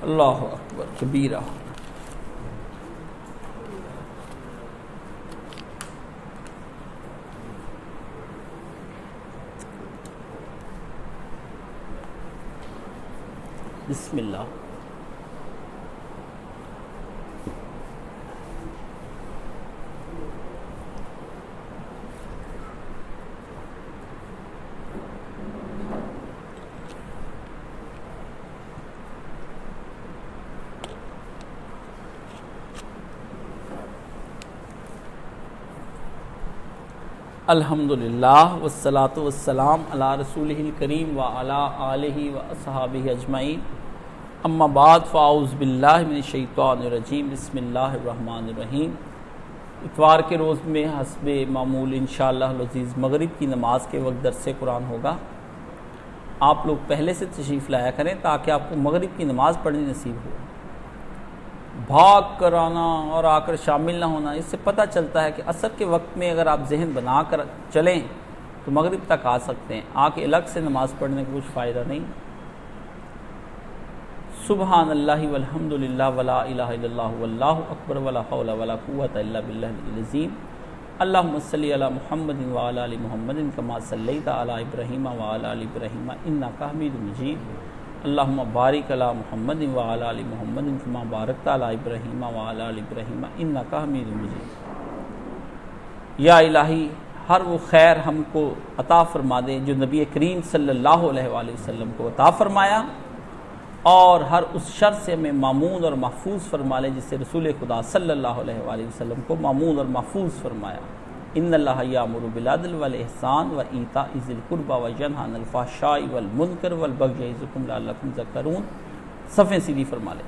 اللہ اکبر کبیرہ۔ بسم اللہ۔ الحمدللہ والصلاة والسلام علی رسولہ الکریم وعلی آلہ واصحابہ اجمعین، اما بعد فاعوذ باللہ من الشیطان الرجیم، بسم اللہ الرحمن الرحیم۔ اتوار کے روز میں حسب معمول انشاءاللہ العزیز مغرب کی نماز کے وقت درس قرآن ہوگا۔ آپ لوگ پہلے سے تشریف لایا کریں تاکہ آپ کو مغرب کی نماز پڑھنی نصیب ہو۔ بھاگ کر آنا اور آ کر شامل نہ ہونا، اس سے پتہ چلتا ہے کہ عصر کے وقت میں اگر آپ ذہن بنا کر چلیں تو مغرب تک آ سکتے ہیں، آ کے الگ سے نماز پڑھنے کا کچھ فائدہ نہیں۔ سبحان اللہ والحمد للہ ولا الہ الا اللہ واللہ اکبر ولا حول ولا قوۃ الا باللہ العلی العظیم۔ اللہم صلی علی محمد وعلی آل محمد کما صلیت علی ابراہیم وعلی آل ابراہیم انک حمید مجید۔ اللہم بارک علی محمد وعلی آل محمد کما بارکت علی ابراہیم وعلی آل ابراہیم انک حمید مجید۔ یا الہی ہر وہ خیر ہم کو عطا فرما دے جو نبی کریم صلی اللہ علیہ وآلہ وسلم کو عطا فرمایا، اور ہر اس شر سے ہمیں معمون اور محفوظ فرما لے جس سے رسول خدا صلی اللہ علیہ وآلہ وسلم کو معمون اور محفوظ فرمایا۔ ان اللہ یامر بالعدل والاحسان وایتاء ذی القربی وینہی عن الفحشاء والمنکر والبغی یعظکم لعلکم تذکرون۔ صفیں سیدھی فرما لیں۔